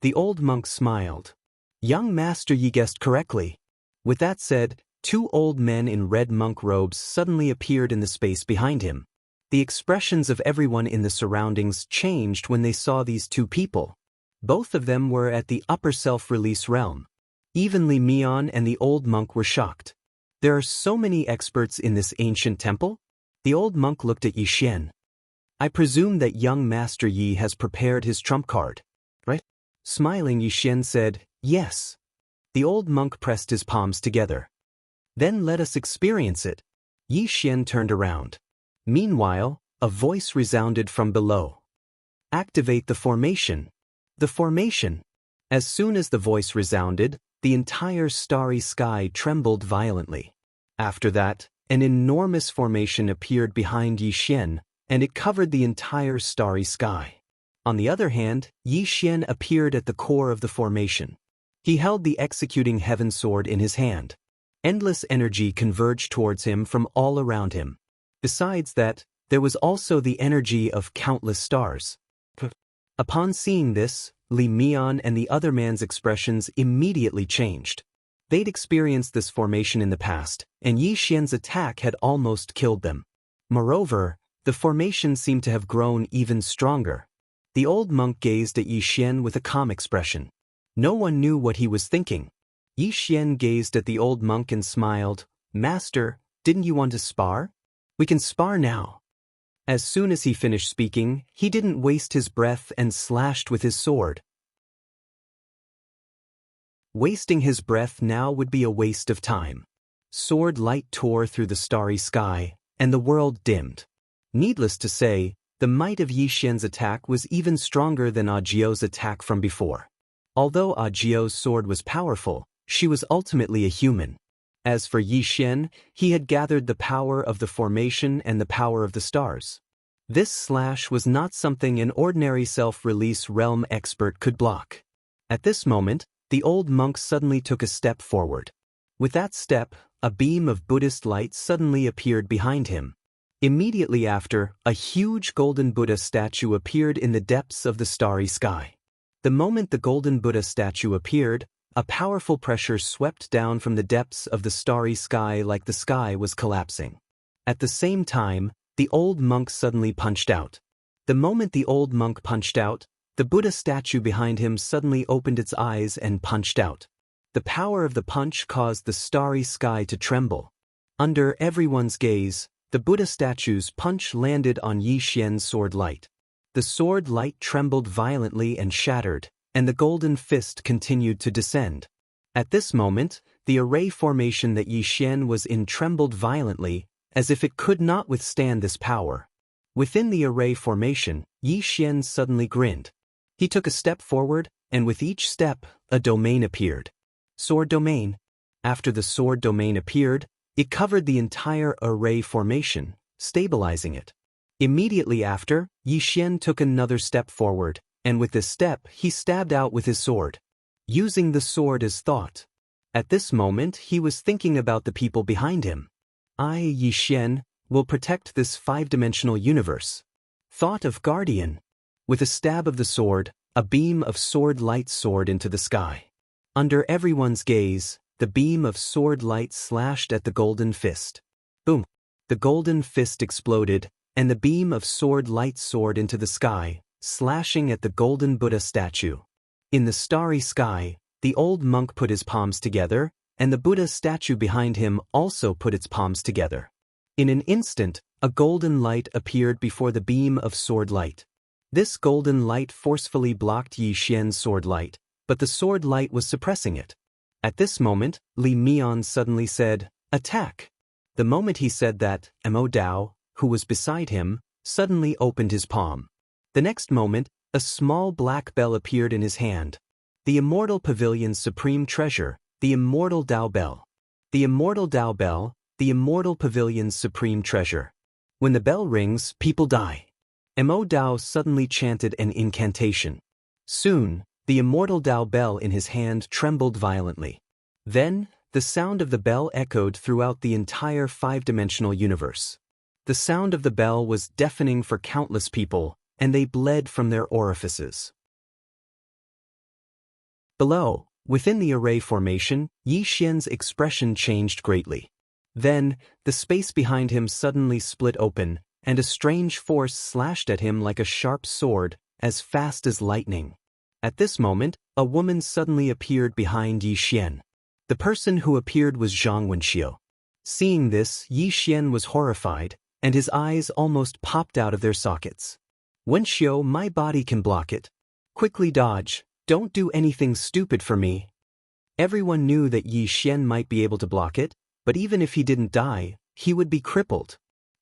The old monk smiled. Young Master Yi guessed correctly. With that said, 2 old men in red monk robes suddenly appeared in the space behind him. The expressions of everyone in the surroundings changed when they saw these 2 people. Both of them were at the upper self-release realm. Even Li Mian and the old monk were shocked. There are so many experts in this ancient temple? The old monk looked at Yixian. I presume that young Master Yi has prepared his trump card, right? Smiling, Yixian said, Yes. The old monk pressed his palms together. Then let us experience it. Yixian turned around. Meanwhile, a voice resounded from below. Activate the formation. The formation. As soon as the voice resounded, the entire starry sky trembled violently. After that, an enormous formation appeared behind Yi Xian, and it covered the entire starry sky. On the other hand, Yi Xian appeared at the core of the formation. He held the executing heaven sword in his hand. Endless energy converged towards him from all around him. Besides that, there was also the energy of countless stars. Upon seeing this, Li Mian and the other man's expressions immediately changed. They'd experienced this formation in the past, and Yi Xian's attack had almost killed them. Moreover, the formation seemed to have grown even stronger. The old monk gazed at Yi Xian with a calm expression. No one knew what he was thinking. Yi Xian gazed at the old monk and smiled. "Master, didn't you want to spar? We can spar now." As soon as he finished speaking, he didn't waste his breath and slashed with his sword. Wasting his breath now would be a waste of time. Sword light tore through the starry sky, and the world dimmed. Needless to say, the might of Yi Xian's attack was even stronger than Ajiu's attack from before. Although Ajiu's sword was powerful, she was ultimately a human. As for Yi Xian, he had gathered the power of the formation and the power of the stars. This slash was not something an ordinary self-release realm expert could block. At this moment, the old monk suddenly took a step forward. With that step, a beam of Buddhist light suddenly appeared behind him. Immediately after, a huge golden Buddha statue appeared in the depths of the starry sky. The moment the golden Buddha statue appeared, a powerful pressure swept down from the depths of the starry sky like the sky was collapsing. At the same time, the old monk suddenly punched out. The moment the old monk punched out, the Buddha statue behind him suddenly opened its eyes and punched out. The power of the punch caused the starry sky to tremble. Under everyone's gaze, the Buddha statue's punch landed on Yi Xian's sword light. The sword light trembled violently and shattered, and the golden fist continued to descend. At this moment, the array formation that Yi Xian was in trembled violently, as if it could not withstand this power. Within the array formation, Yi Xian suddenly grinned. He took a step forward, and with each step, a domain appeared. Sword domain. After the sword domain appeared, it covered the entire array formation, stabilizing it. Immediately after, Yi Xian took another step forward, and with this step he stabbed out with his sword, using the sword as thought. At this moment he was thinking about the people behind him. I, Yi Xian, will protect this five-dimensional universe. Thought of guardian. With a stab of the sword, a beam of sword light soared into the sky. Under everyone's gaze, the beam of sword light slashed at the golden fist. Boom! The golden fist exploded, and the beam of sword light soared into the sky, slashing at the golden Buddha statue. In the starry sky, the old monk put his palms together, and the Buddha statue behind him also put its palms together. In an instant, a golden light appeared before the beam of sword light. This golden light forcefully blocked Yi Xian's sword light, but the sword light was suppressing it. At this moment, Li Mian suddenly said, "Attack!" The moment he said that, Mo Dao, who was beside him, suddenly opened his palm. The next moment, a small black bell appeared in his hand. The Immortal Pavilion's supreme treasure, the Immortal Dao Bell. The Immortal Dao Bell, the Immortal Pavilion's supreme treasure. When the bell rings, people die. Mo Dao suddenly chanted an incantation. Soon, the Immortal Dao Bell in his hand trembled violently. Then, the sound of the bell echoed throughout the entire five-dimensional universe. The sound of the bell was deafening for countless people, and they bled from their orifices. Below, within the array formation, Yi Xian's expression changed greatly. Then, the space behind him suddenly split open, and a strange force slashed at him like a sharp sword, as fast as lightning. At this moment, a woman suddenly appeared behind Yi Xian. The person who appeared was Zhang Wenxiu. Seeing this, Yi Xian was horrified, and his eyes almost popped out of their sockets. "Wenxiu, my body can block it. Quickly dodge, don't do anything stupid for me." Everyone knew that Yi Xian might be able to block it, but even if he didn't die, he would be crippled.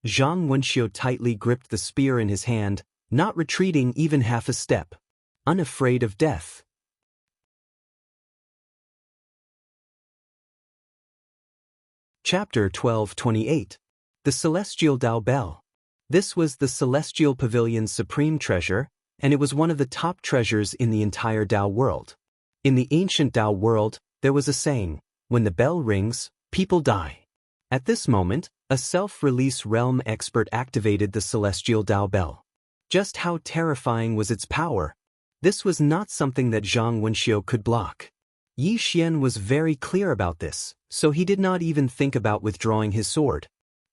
Zhang Wenxiu tightly gripped the spear in his hand, not retreating even half a step. Unafraid of death. Chapter 1228. The Celestial Dao Bell. This was the Celestial Pavilion's supreme treasure, and it was one of the top treasures in the entire Dao world. In the ancient Dao world, there was a saying, when the bell rings, people die. At this moment, a self-release realm expert activated the Celestial Dao Bell. Just how terrifying was its power? This was not something that Zhang Wenxiu could block. Yi Xian was very clear about this, so he did not even think about withdrawing his sword.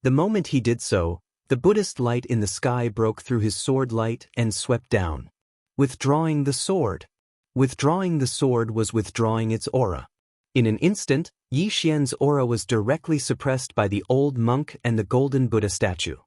The moment he did so, the Buddhist light in the sky broke through his sword light and swept down. Withdrawing the sword. Withdrawing the sword was withdrawing its aura. In an instant, Yi Xian's aura was directly suppressed by the old monk and the golden Buddha statue.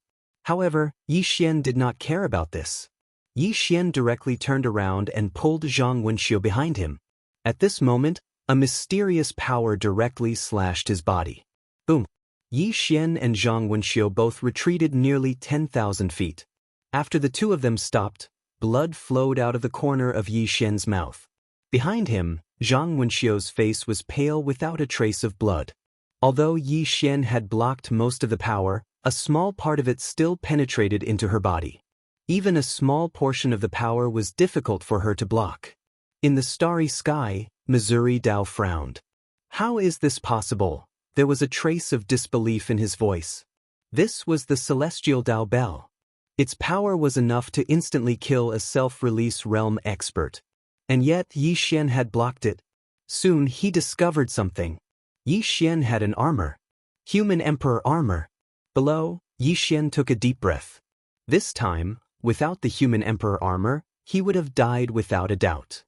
However, Yi Xian did not care about this. Yi Xian directly turned around and pulled Zhang Wenxiu behind him. At this moment, a mysterious power directly slashed his body. Boom! Yi Xian and Zhang Wenxiu both retreated nearly 10,000 feet. After the two of them stopped, blood flowed out of the corner of Yi Xian's mouth. Behind him, Zhang Wenxiu's face was pale without a trace of blood. Although Yi Xian had blocked most of the power, a small part of it still penetrated into her body. Even a small portion of the power was difficult for her to block. In the starry sky, Missouri Dao frowned. How is this possible? There was a trace of disbelief in his voice. This was the Celestial Dao Bell. Its power was enough to instantly kill a self-release realm expert. And yet Yi Xian had blocked it. Soon he discovered something. Yi Xian had an armor. Human Emperor armor. Below, Yi Xian took a deep breath. This time, without the Human Emperor armor, he would have died without a doubt.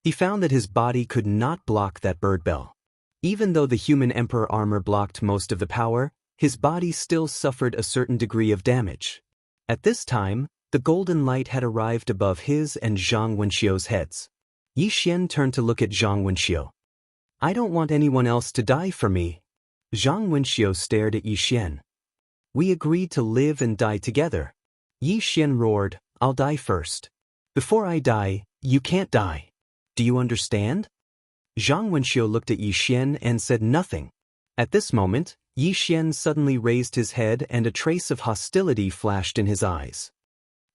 He found that his body could not block that bird bell. Even though the Human Emperor armor blocked most of the power, his body still suffered a certain degree of damage. At this time, the golden light had arrived above his and Zhang Wenxiu's heads. Yi Xian turned to look at Zhang Wenxiu. I don't want anyone else to die for me. Zhang Wenxiu stared at Yi Xian. We agreed to live and die together. Yi Xian roared, I'll die first. Before I die, you can't die. Do you understand? Zhang Wenxiu looked at Yi Xian and said nothing. At this moment, Yi Xian suddenly raised his head and a trace of hostility flashed in his eyes.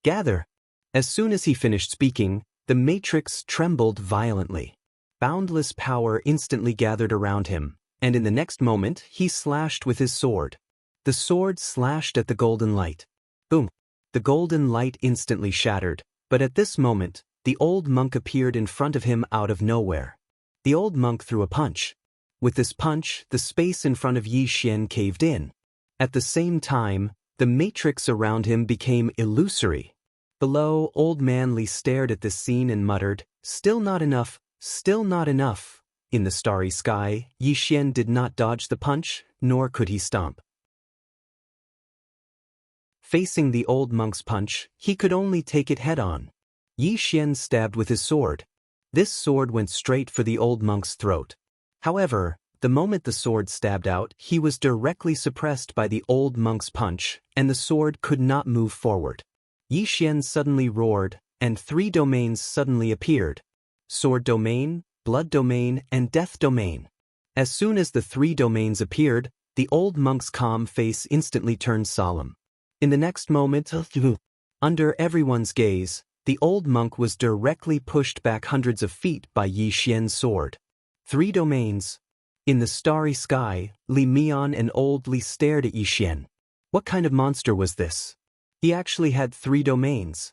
Gather. As soon as he finished speaking, the matrix trembled violently. Boundless power instantly gathered around him, and in the next moment he slashed with his sword. The sword slashed at the golden light. Boom! The golden light instantly shattered, but at this moment, the old monk appeared in front of him out of nowhere. The old monk threw a punch. With this punch, the space in front of Yi Xian caved in. At the same time, the matrix around him became illusory. Below, Old Man Li stared at this scene and muttered, Still not enough, still not enough. In the starry sky, Yi Xian did not dodge the punch, nor could he stomp. Facing the old monk's punch, he could only take it head-on. Yi Xian stabbed with his sword. This sword went straight for the old monk's throat. However, the moment the sword stabbed out, he was directly suppressed by the old monk's punch, and the sword could not move forward. Yi Xian suddenly roared, and 3 domains suddenly appeared. Sword domain, blood domain, and death domain. As soon as the 3 domains appeared, the old monk's calm face instantly turned solemn. In the next moment, under everyone's gaze, the old monk was directly pushed back hundreds of feet by Yi Xian's sword. 3 domains. In the starry sky, Li Mian and Old Li stared at Yi Xian. What kind of monster was this? He actually had 3 domains.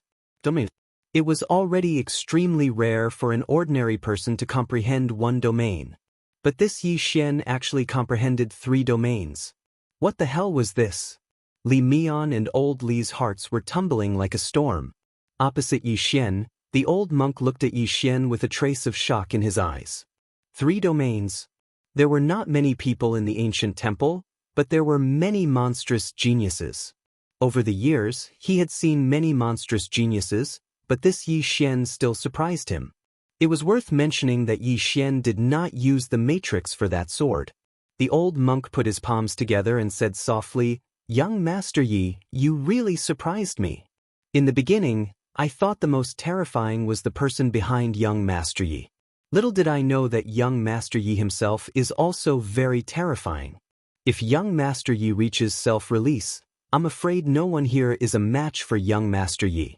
It was already extremely rare for an ordinary person to comprehend 1 domain. But this Yi Xian actually comprehended 3 domains. What the hell was this? Li Mian and Old Li's hearts were tumbling like a storm. Opposite Yi Xian, the old monk looked at Yi Xian with a trace of shock in his eyes. 3 domains. There were not many people in the ancient temple, but there were many monstrous geniuses. Over the years, he had seen many monstrous geniuses, but this Yi Xian still surprised him. It was worth mentioning that Yi Xian did not use the matrix for that sword. The old monk put his palms together and said softly, Young Master Yi, you really surprised me. In the beginning, I thought the most terrifying was the person behind young Master Yi. Little did I know that young Master Yi himself is also very terrifying. If young Master Yi reaches self-release, I'm afraid no one here is a match for young Master Yi.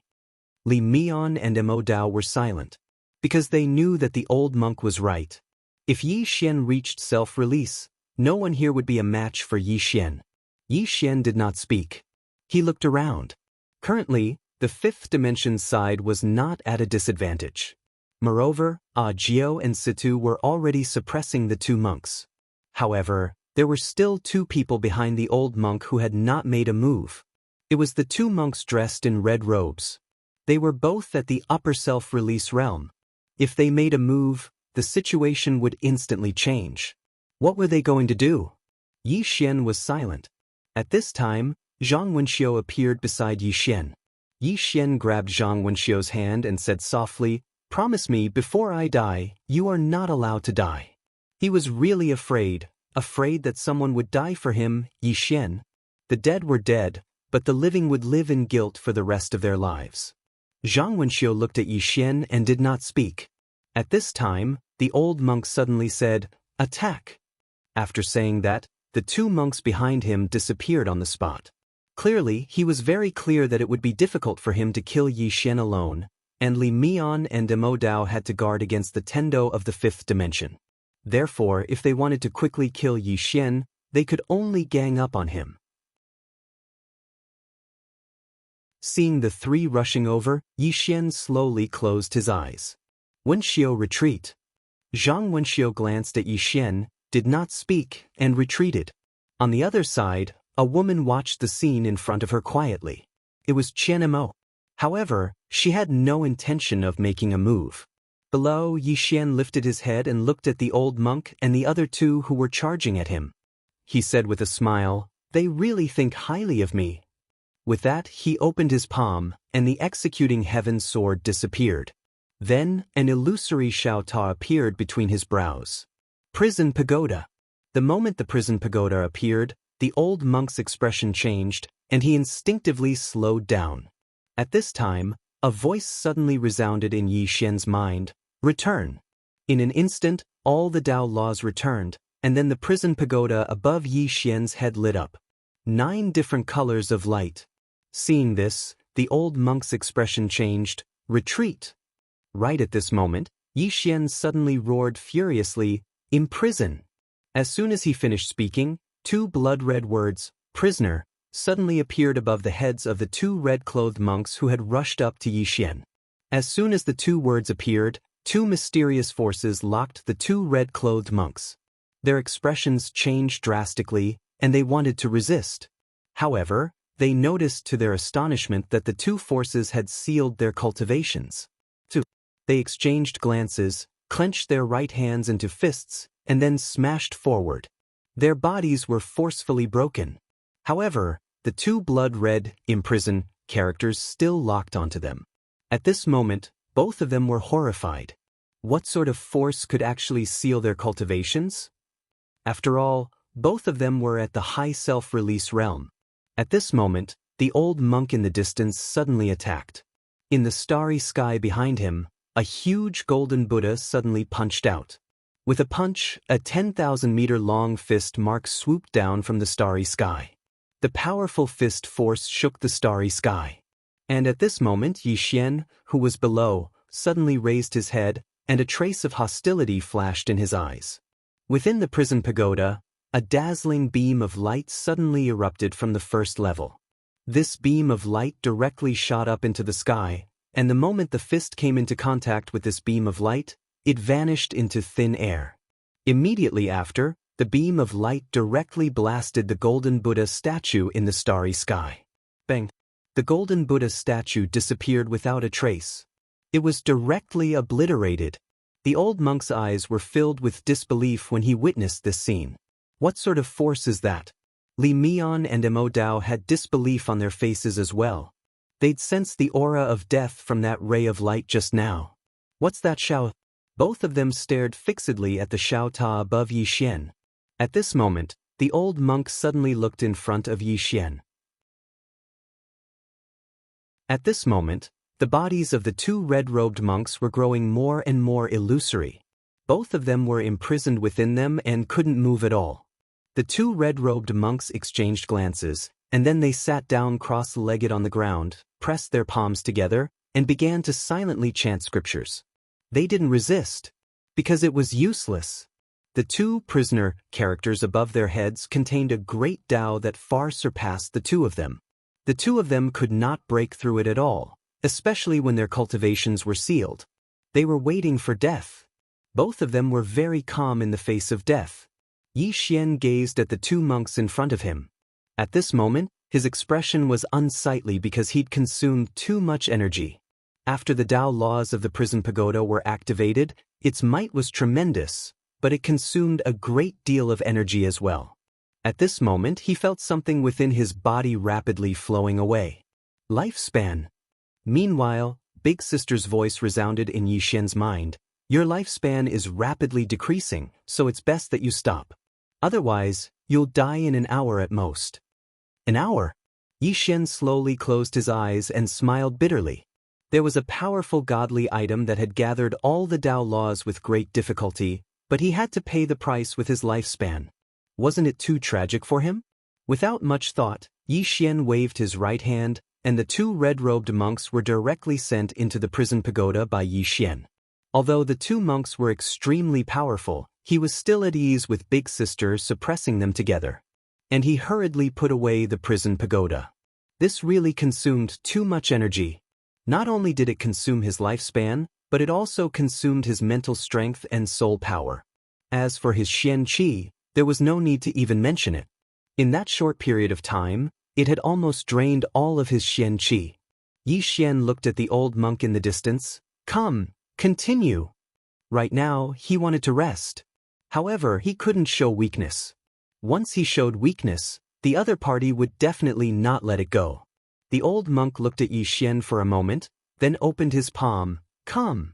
Li Mian and Mo Dao were silent, because they knew that the old monk was right. If Yi Xian reached self-release, no one here would be a match for Yi Xian. Yi Xian did not speak. He looked around. Currently, the fifth dimension side was not at a disadvantage. Moreover, Jiao and Situ were already suppressing the two monks. However, there were still two people behind the old monk who had not made a move. It was the two monks dressed in red robes. They were both at the upper self-release realm. If they made a move, the situation would instantly change. What were they going to do? Yi Xian was silent. At this time, Zhang Wenxiu appeared beside Yi Xian. Yi Xian grabbed Zhang Wenxiu's hand and said softly, "Promise me before I die, you are not allowed to die." He was really afraid that someone would die for him, Yi Xian. The dead were dead, but the living would live in guilt for the rest of their lives. Zhang Wenxiu looked at Yi Xian and did not speak. At this time, the old monk suddenly said, "Attack." After saying that, the two monks behind him disappeared on the spot. Clearly, he was very clear that it would be difficult for him to kill Yi Xian alone, and Li Mian and Mo Dao had to guard against the Tendo of the fifth dimension. Therefore, if they wanted to quickly kill Yi Xian, they could only gang up on him. Seeing the three rushing over, Yi Xian slowly closed his eyes. Wenxiu retreat. Zhang Wenxiu glanced at Yi Xian, did not speak, and retreated. On the other side, a woman watched the scene in front of her quietly. It was Qian Mo. However, she had no intention of making a move. Below, Yi Xian lifted his head and looked at the old monk and the other two who were charging at him. He said with a smile, "They really think highly of me." With that, he opened his palm, and the executing heaven sword disappeared. Then, an illusory Xiao Ta appeared between his brows. Prison pagoda. The moment the prison pagoda appeared, the old monk's expression changed, and he instinctively slowed down. At this time, a voice suddenly resounded in Yi Xian's mind, "Return." In an instant, all the Dao laws returned, and then the prison pagoda above Yi Xian's head lit up. 9 different colors of light. Seeing this, the old monk's expression changed, "Retreat." Right at this moment, Yi Xian suddenly roared furiously, "Imprison." As soon as he finished speaking, 2 blood-red words, "prisoner," suddenly appeared above the heads of the 2 red-clothed monks who had rushed up to Yi Xian. As soon as the 2 words appeared, 2 mysterious forces locked the 2 red-clothed monks. Their expressions changed drastically, and they wanted to resist. However, they noticed to their astonishment that the 2 forces had sealed their cultivations. They exchanged glances, clenched their right hands into fists, and then smashed forward. Their bodies were forcefully broken. However, the 2 blood-red, imprison, characters still locked onto them. At this moment, both of them were horrified. What sort of force could actually seal their cultivations? After all, both of them were at the high self-release realm. At this moment, the old monk in the distance suddenly attacked. In the starry sky behind him, a huge golden Buddha suddenly punched out. With a punch, a 10,000-meter-long fist mark swooped down from the starry sky. The powerful fist force shook the starry sky. And at this moment, Yi Xian, who was below, suddenly raised his head, and a trace of hostility flashed in his eyes. Within the prison pagoda, a dazzling beam of light suddenly erupted from the first level. This beam of light directly shot up into the sky, and the moment the fist came into contact with this beam of light, it vanished into thin air. Immediately after, the beam of light directly blasted the golden Buddha statue in the starry sky. Bang! The golden Buddha statue disappeared without a trace. It was directly obliterated. The old monk's eyes were filled with disbelief when he witnessed this scene. What sort of force is that? Li Mian and Mo Dao had disbelief on their faces as well. They'd sensed the aura of death from that ray of light just now. What's that Xiao? Both of them stared fixedly at the Xiao Ta above Yi Xian. At this moment, the old monk suddenly looked in front of Yi Xian. At this moment, the bodies of the 2 red-robed monks were growing more and more illusory. Both of them were imprisoned within them and couldn't move at all. The two red-robed monks exchanged glances, and then they sat down cross-legged on the ground, pressed their palms together, and began to silently chant scriptures. They didn't resist, because it was useless. The two prisoner characters above their heads contained a great Tao that far surpassed the two of them. The two of them could not break through it at all, especially when their cultivations were sealed. They were waiting for death. Both of them were very calm in the face of death. Yi Xian gazed at the two monks in front of him. At this moment, his expression was unsightly because he'd consumed too much energy. After the Tao laws of the prison pagoda were activated, its might was tremendous, but it consumed a great deal of energy as well. At this moment, he felt something within his body rapidly flowing away. Lifespan. Meanwhile, Big Sister's voice resounded in Yi Xian's mind. Your lifespan is rapidly decreasing, so it's best that you stop. Otherwise, you'll die in an hour at most. An hour? Yi Xian slowly closed his eyes and smiled bitterly. There was a powerful godly item that had gathered all the Tao laws with great difficulty, but he had to pay the price with his lifespan. Wasn't it too tragic for him? Without much thought, Yi Xian waved his right hand, and the two red-robed monks were directly sent into the prison pagoda by Yi Xian. Although the two monks were extremely powerful, he was still at ease with Big Sister suppressing them together. And he hurriedly put away the prison pagoda. This really consumed too much energy. Not only did it consume his lifespan, but it also consumed his mental strength and soul power. As for his Xian Qi, there was no need to even mention it. In that short period of time, it had almost drained all of his Xian Qi. Yi Xian looked at the old monk in the distance. Come, continue. Right now, he wanted to rest. However, he couldn't show weakness. Once he showed weakness, the other party would definitely not let it go. The old monk looked at Yi Xian for a moment, then opened his palm. Come.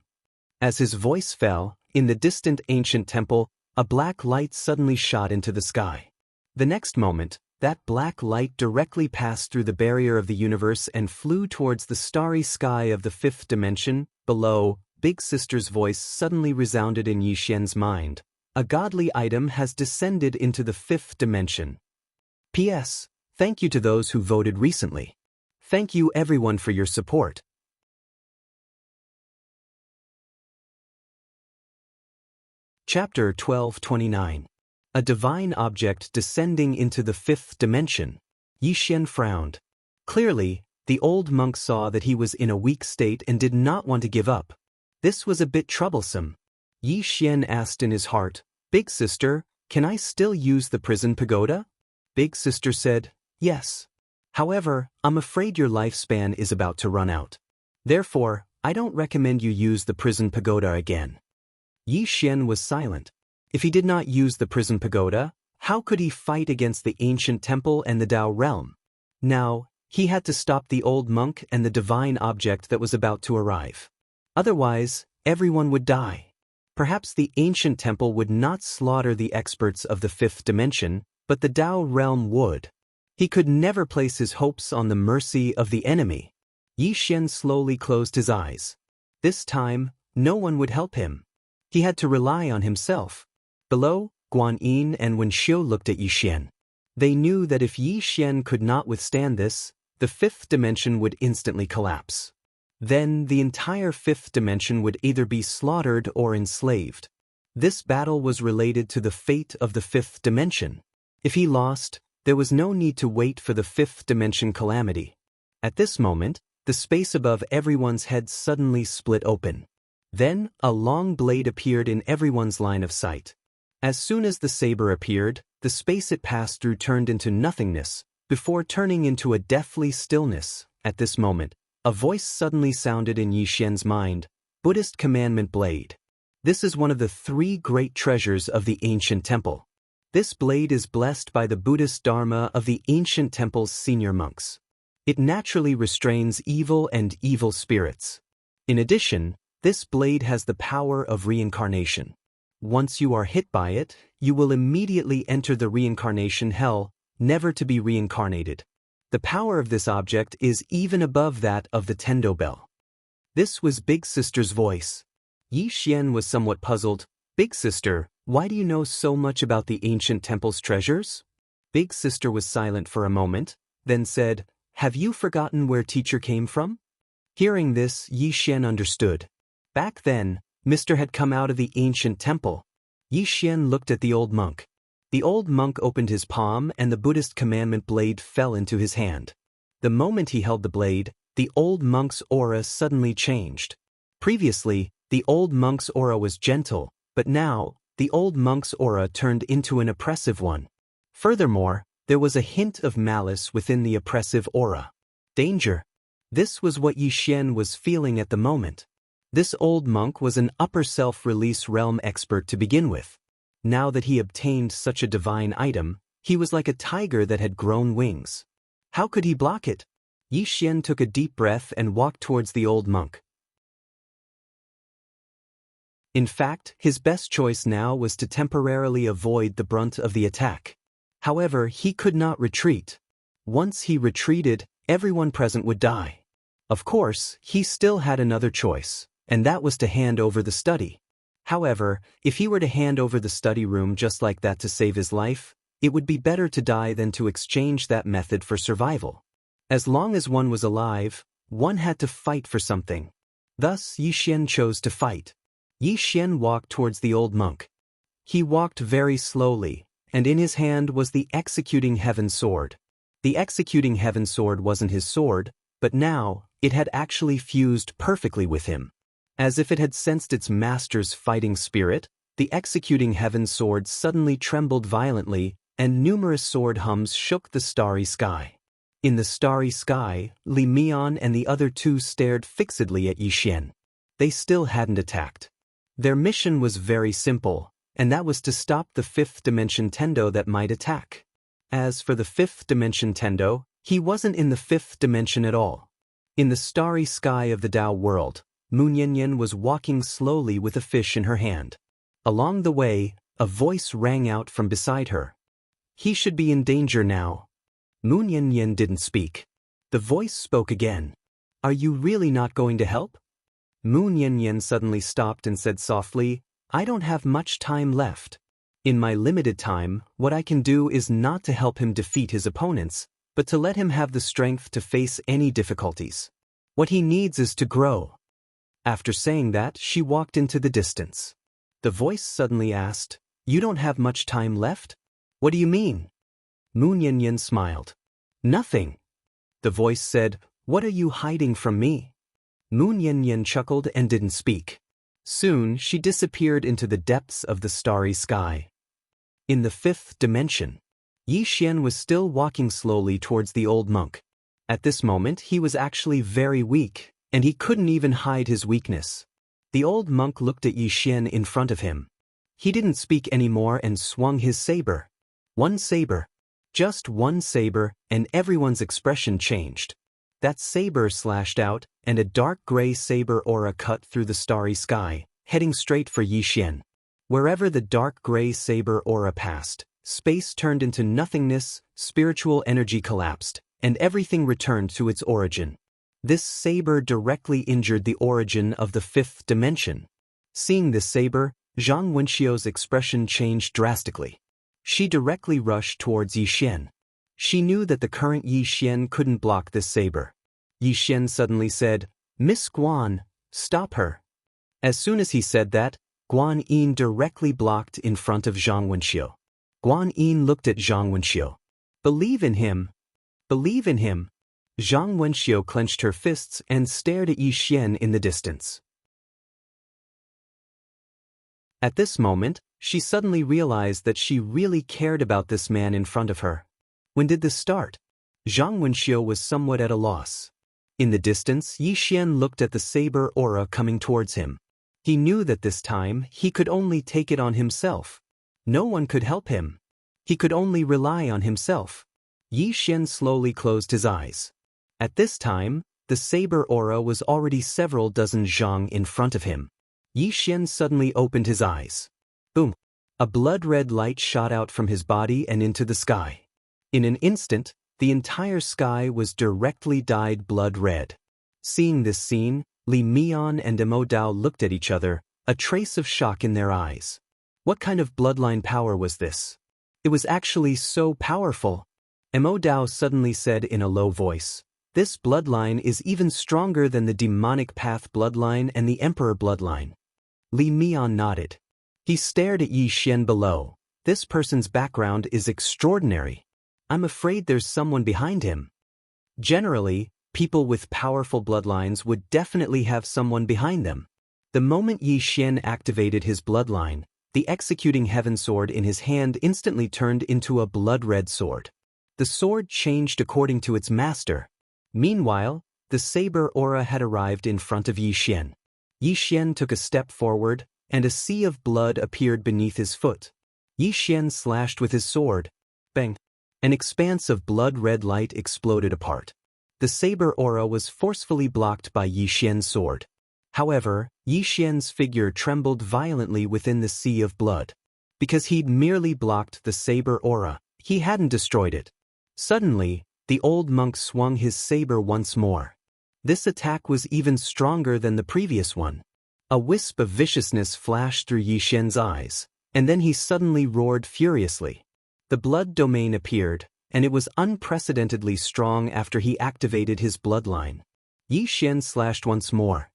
As his voice fell, in the distant ancient temple, a black light suddenly shot into the sky. The next moment, that black light directly passed through the barrier of the universe and flew towards the starry sky of the fifth dimension. Below, Big Sister's voice suddenly resounded in Yi Xian's mind. A godly item has descended into the fifth dimension. P.S. Thank you to those who voted recently. Thank you everyone for your support. Chapter 1229. A divine object descending into the fifth dimension. Yi Xian frowned. Clearly, the old monk saw that he was in a weak state and did not want to give up. This was a bit troublesome. Yi Xian asked in his heart, Big Sister, can I still use the prison pagoda? Big Sister said, yes. However, I'm afraid your lifespan is about to run out. Therefore, I don't recommend you use the prison pagoda again. Yi Xian was silent. If he did not use the prison pagoda, how could he fight against the ancient temple and the Tao realm? Now, he had to stop the old monk and the divine object that was about to arrive. Otherwise, everyone would die. Perhaps the ancient temple would not slaughter the experts of the fifth dimension, but the Tao realm would. He could never place his hopes on the mercy of the enemy. Yi Xian slowly closed his eyes. This time, no one would help him. He had to rely on himself. Below, Guan Yin and Wen Xiu looked at Yi Xian. They knew that if Yi Xian could not withstand this, the fifth dimension would instantly collapse. Then the entire fifth dimension would either be slaughtered or enslaved. This battle was related to the fate of the fifth dimension. If he lost, there was no need to wait for the fifth dimension calamity. At this moment, the space above everyone's head suddenly split open. Then, a long blade appeared in everyone's line of sight. As soon as the saber appeared, the space it passed through turned into nothingness, before turning into a deathly stillness. At this moment, a voice suddenly sounded in Yi Xian's mind, Buddhist Commandment Blade. This is one of the 3 great treasures of the ancient temple. This blade is blessed by the Buddhist Dharma of the ancient temple's senior monks. It naturally restrains evil and evil spirits. In addition, this blade has the power of reincarnation. Once you are hit by it, you will immediately enter the reincarnation hell, never to be reincarnated. The power of this object is even above that of the Tendo bell. This was Big Sister's voice. Yi Xian was somewhat puzzled. Big Sister, Why do you know so much about the ancient temple's treasures? Big sister was silent for a moment, then said, Have you forgotten where teacher came from? Hearing this, Yi Xian understood. Back then, Mr. had come out of the ancient temple. Yi Xian looked at the old monk. The old monk opened his palm and the Buddhist commandment blade fell into his hand. The moment he held the blade, the old monk's aura suddenly changed. Previously, the old monk's aura was gentle, but now, the old monk's aura turned into an oppressive one. Furthermore, there was a hint of malice within the oppressive aura. Danger. This was what Yi Xian was feeling at the moment. This old monk was an upper self-release realm expert to begin with. Now that he obtained such a divine item, he was like a tiger that had grown wings. How could he block it? Yi Xian took a deep breath and walked towards the old monk. In fact, his best choice now was to temporarily avoid the brunt of the attack. However, he could not retreat. Once he retreated, everyone present would die. Of course, he still had another choice, and that was to hand over the study. However, if he were to hand over the study room just like that to save his life, it would be better to die than to exchange that method for survival. As long as one was alive, one had to fight for something. Thus, Yi Xian chose to fight. Yi Xian walked towards the old monk. He walked very slowly, and in his hand was the Executing Heaven sword. The Executing Heaven sword wasn't his sword, but now, it had actually fused perfectly with him. As if it had sensed its master's fighting spirit, the Executing Heaven sword suddenly trembled violently, and numerous sword hums shook the starry sky. In the starry sky, Li Mian and the other two stared fixedly at Yi Xian. They still hadn't attacked. Their mission was very simple, and that was to stop the fifth dimension Tendo that might attack. As for the fifth dimension Tendo, he wasn't in the fifth dimension at all. In the starry sky of the Dao world, Mu Yanyan was walking slowly with a fish in her hand. Along the way, a voice rang out from beside her. He should be in danger now. Mu Yanyan didn't speak. The voice spoke again. Are you really not going to help? Mu Yanyan suddenly stopped and said softly, I don't have much time left. In my limited time, what I can do is not to help him defeat his opponents, but to let him have the strength to face any difficulties. What he needs is to grow. After saying that, she walked into the distance. The voice suddenly asked, You don't have much time left? What do you mean? Mu Yanyan smiled. Nothing. The voice said, What are you hiding from me? Mu Yanyan chuckled and didn't speak. Soon, she disappeared into the depths of the starry sky. In the fifth dimension, Yi Xian was still walking slowly towards the old monk. At this moment, he was actually very weak, and he couldn't even hide his weakness. The old monk looked at Yi Xian in front of him. He didn't speak anymore and swung his saber. One saber. Just one saber, and everyone's expression changed. That saber slashed out, and a dark gray saber aura cut through the starry sky, heading straight for Yi Xian. Wherever the dark gray saber aura passed, space turned into nothingness, spiritual energy collapsed, and everything returned to its origin. This saber directly injured the origin of the fifth dimension. Seeing this saber, Zhang Wenxiu's expression changed drastically. She directly rushed towards Yi Xian. She knew that the current Yi Xian couldn't block this saber. Yi Xian suddenly said, Miss Guan, stop her. As soon as he said that, Guan Yin directly blocked in front of Zhang Wenxiu. Guan Yin looked at Zhang Wenxiu. Believe in him. Believe in him. Zhang Wenxiu clenched her fists and stared at Yi Xian in the distance. At this moment, she suddenly realized that she really cared about this man in front of her. When did this start? Zhang Wenxiu was somewhat at a loss. In the distance, Yi Xian looked at the saber aura coming towards him. He knew that this time, he could only take it on himself. No one could help him. He could only rely on himself. Yi Xian slowly closed his eyes. At this time, the saber aura was already several dozen zhang in front of him. Yi Xian suddenly opened his eyes. Boom! A blood-red light shot out from his body and into the sky. In an instant, the entire sky was directly dyed blood red. Seeing this scene, Li Mian and Immortal looked at each other, a trace of shock in their eyes. What kind of bloodline power was this? It was actually so powerful. Dao suddenly said in a low voice, "This bloodline is even stronger than the demonic path bloodline and the emperor bloodline." Li Mian nodded. He stared at Yi Xian below. This person's background is extraordinary. I'm afraid there's someone behind him. Generally, people with powerful bloodlines would definitely have someone behind them. The moment Yi Xian activated his bloodline, the executing heaven sword in his hand instantly turned into a blood-red sword. The sword changed according to its master. Meanwhile, the saber aura had arrived in front of Yi Xian. Yi Xian took a step forward, and a sea of blood appeared beneath his foot. Yi Xian slashed with his sword. Bang! An expanse of blood-red light exploded apart. The saber aura was forcefully blocked by Yi Xian's sword. However, Yi Xian's figure trembled violently within the sea of blood. Because he'd merely blocked the saber aura, he hadn't destroyed it. Suddenly, the old monk swung his saber once more. This attack was even stronger than the previous one. A wisp of viciousness flashed through Yi Xian's eyes, and then he suddenly roared furiously. The blood domain appeared, and it was unprecedentedly strong after he activated his bloodline. Yi Xian slashed once more.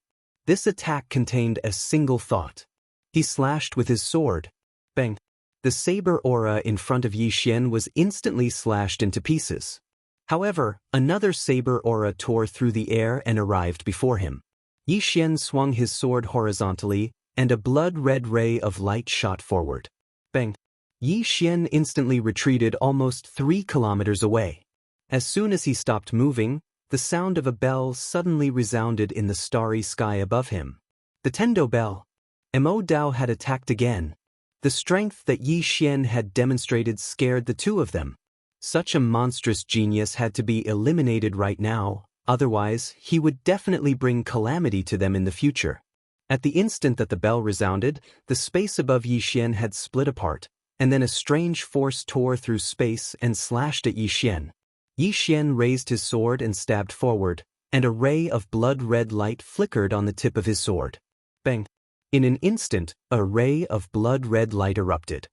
This attack contained a single thought. He slashed with his sword. Bang! The saber aura in front of Yi Xian was instantly slashed into pieces. However, another saber aura tore through the air and arrived before him. Yi Xian swung his sword horizontally, and a blood-red ray of light shot forward. Bang! Yi Xian instantly retreated almost 3 kilometers away. As soon as he stopped moving, the sound of a bell suddenly resounded in the starry sky above him. The Tendo bell. Dao had attacked again. The strength that Yi Xian had demonstrated scared the two of them. Such a monstrous genius had to be eliminated right now, otherwise he would definitely bring calamity to them in the future. At the instant that the bell resounded, the space above Yi Xian had split apart, and then a strange force tore through space and slashed at Yi Xian. Yi Xian raised his sword and stabbed forward, and a ray of blood-red light flickered on the tip of his sword. Bang! In an instant, a ray of blood-red light erupted.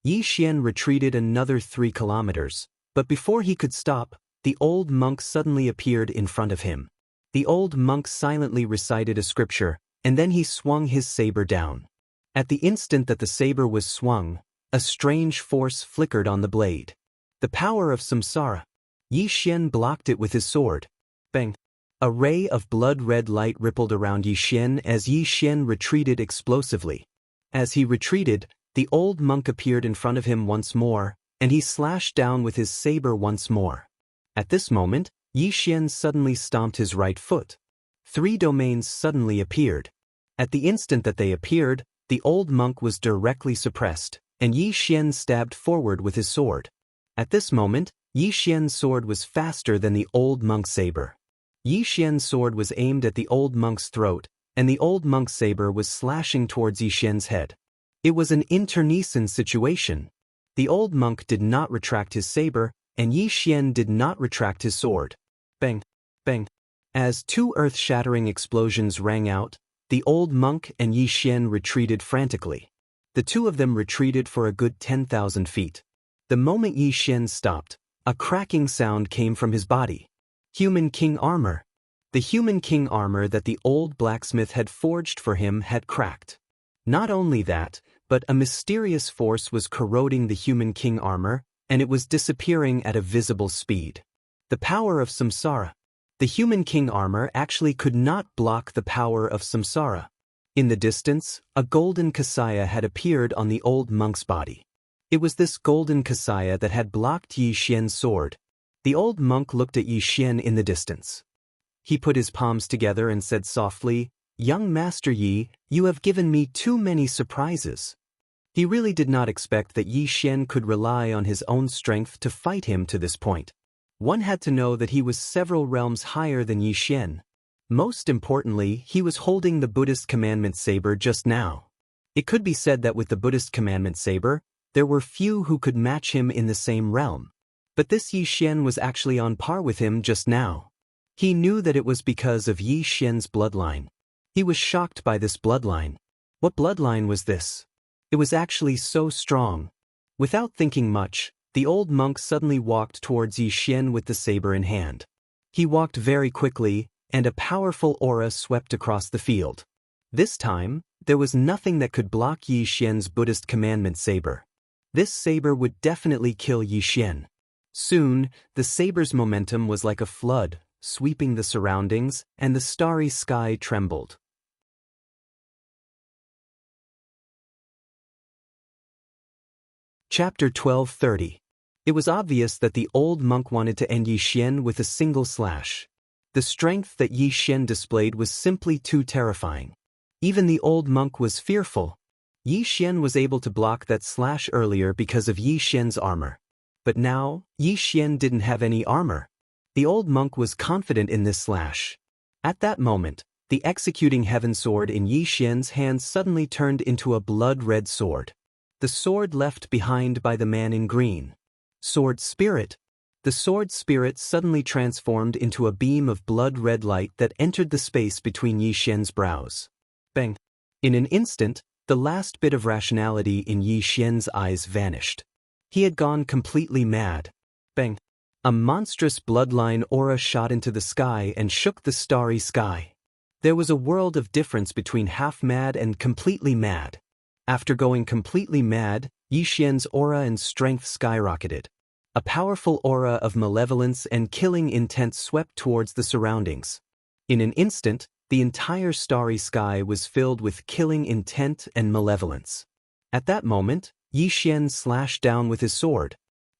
Yi Xian retreated another 3 kilometers, but before he could stop, the old monk suddenly appeared in front of him. The old monk silently recited a scripture, and then he swung his saber down. At the instant that the saber was swung, a strange force flickered on the blade. The power of samsara. Yi Xian blocked it with his sword. Bang! A ray of blood-red light rippled around Yi Xian as Yi Xian retreated explosively. As he retreated, the old monk appeared in front of him once more, and he slashed down with his saber once more. At this moment, Yi Xian suddenly stomped his right foot. 3 domains suddenly appeared. At the instant that they appeared, the old monk was directly suppressed, and Yi Xian stabbed forward with his sword. At this moment, Yi Xian's sword was faster than the old monk's saber. Yi Xian's sword was aimed at the old monk's throat, and the old monk's saber was slashing towards Yi Xian's head. It was an internecine situation. The old monk did not retract his saber, and Yi Xian did not retract his sword. Bang! Bang! As 2 earth-shattering explosions rang out, the old monk and Yi Xian retreated frantically. The two of them retreated for a good 10,000 feet. The moment Yi Xian stopped, a cracking sound came from his body. Human king armor. The human king armor that the old blacksmith had forged for him had cracked. Not only that, but a mysterious force was corroding the human king armor, and it was disappearing at a visible speed. The power of samsara. The human king armor actually could not block the power of samsara. In the distance, a golden kasaya had appeared on the old monk's body. It was this golden kasaya that had blocked Yi Xian's sword. The old monk looked at Yi Xian in the distance. He put his palms together and said softly, "Young Master Yi, you have given me too many surprises." He really did not expect that Yi Xian could rely on his own strength to fight him to this point. One had to know that he was several realms higher than Yi Xian. Most importantly, he was holding the Buddhist commandment saber just now. It could be said that with the Buddhist commandment saber, there were few who could match him in the same realm. But this Yi Xian was actually on par with him just now. He knew that it was because of Yi Xian's bloodline. He was shocked by this bloodline. What bloodline was this? It was actually so strong. Without thinking much, the old monk suddenly walked towards Yi Xian with the saber in hand. He walked very quickly, and a powerful aura swept across the field. This time, there was nothing that could block Yi Xian's Buddhist commandment saber. This saber would definitely kill Yi Xian. Soon, the saber's momentum was like a flood, sweeping the surroundings, and the starry sky trembled. Chapter 1230. It was obvious that the old monk wanted to end Yi Xian with a single slash. The strength that Yi Xian displayed was simply too terrifying. Even the old monk was fearful. Yi Xian was able to block that slash earlier because of Yi Xian's armor. But now, Yi Xian didn't have any armor. The old monk was confident in this slash. At that moment, the executing heaven sword in Yi Xian's hand suddenly turned into a blood-red sword. The sword left behind by the man in green. Sword spirit. The sword spirit suddenly transformed into a beam of blood-red light that entered the space between Yi Xian's brows. Bang! In an instant, the last bit of rationality in Yi Xian's eyes vanished. He had gone completely mad. Bang! A monstrous bloodline aura shot into the sky and shook the starry sky. There was a world of difference between half-mad and completely mad. After going completely mad, Yi Xian's aura and strength skyrocketed. A powerful aura of malevolence and killing intent swept towards the surroundings. In an instant, the entire starry sky was filled with killing intent and malevolence. At that moment, Yi Xian slashed down with his sword.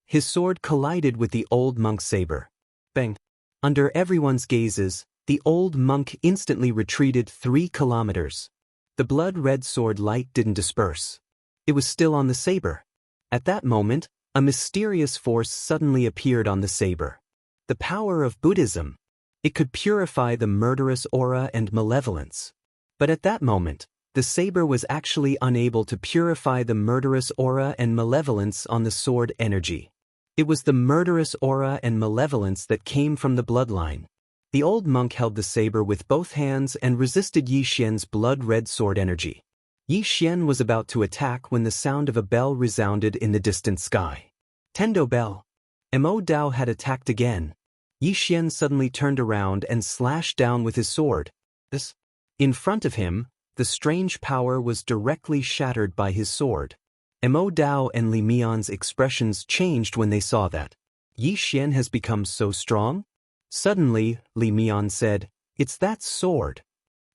His sword collided with the old monk's saber. Bang! Under everyone's gazes, the old monk instantly retreated 3 kilometers. The blood-red sword light didn't disperse. It was still on the saber. At that moment, a mysterious force suddenly appeared on the saber. The power of Buddhism. It could purify the murderous aura and malevolence. But at that moment, the saber was actually unable to purify the murderous aura and malevolence on the sword energy. It was the murderous aura and malevolence that came from the bloodline. The old monk held the saber with both hands and resisted Yi Xian's blood-red sword energy. Yi Xian was about to attack when the sound of a bell resounded in the distant sky. Tendo bell. Immortal had attacked again. Yi Xian suddenly turned around and slashed down with his sword. In front of him, the strange power was directly shattered by his sword. Immortal and Li Mian's expressions changed when they saw that. Yi Xian has become so strong? Suddenly, Li Mian said, "It's that sword."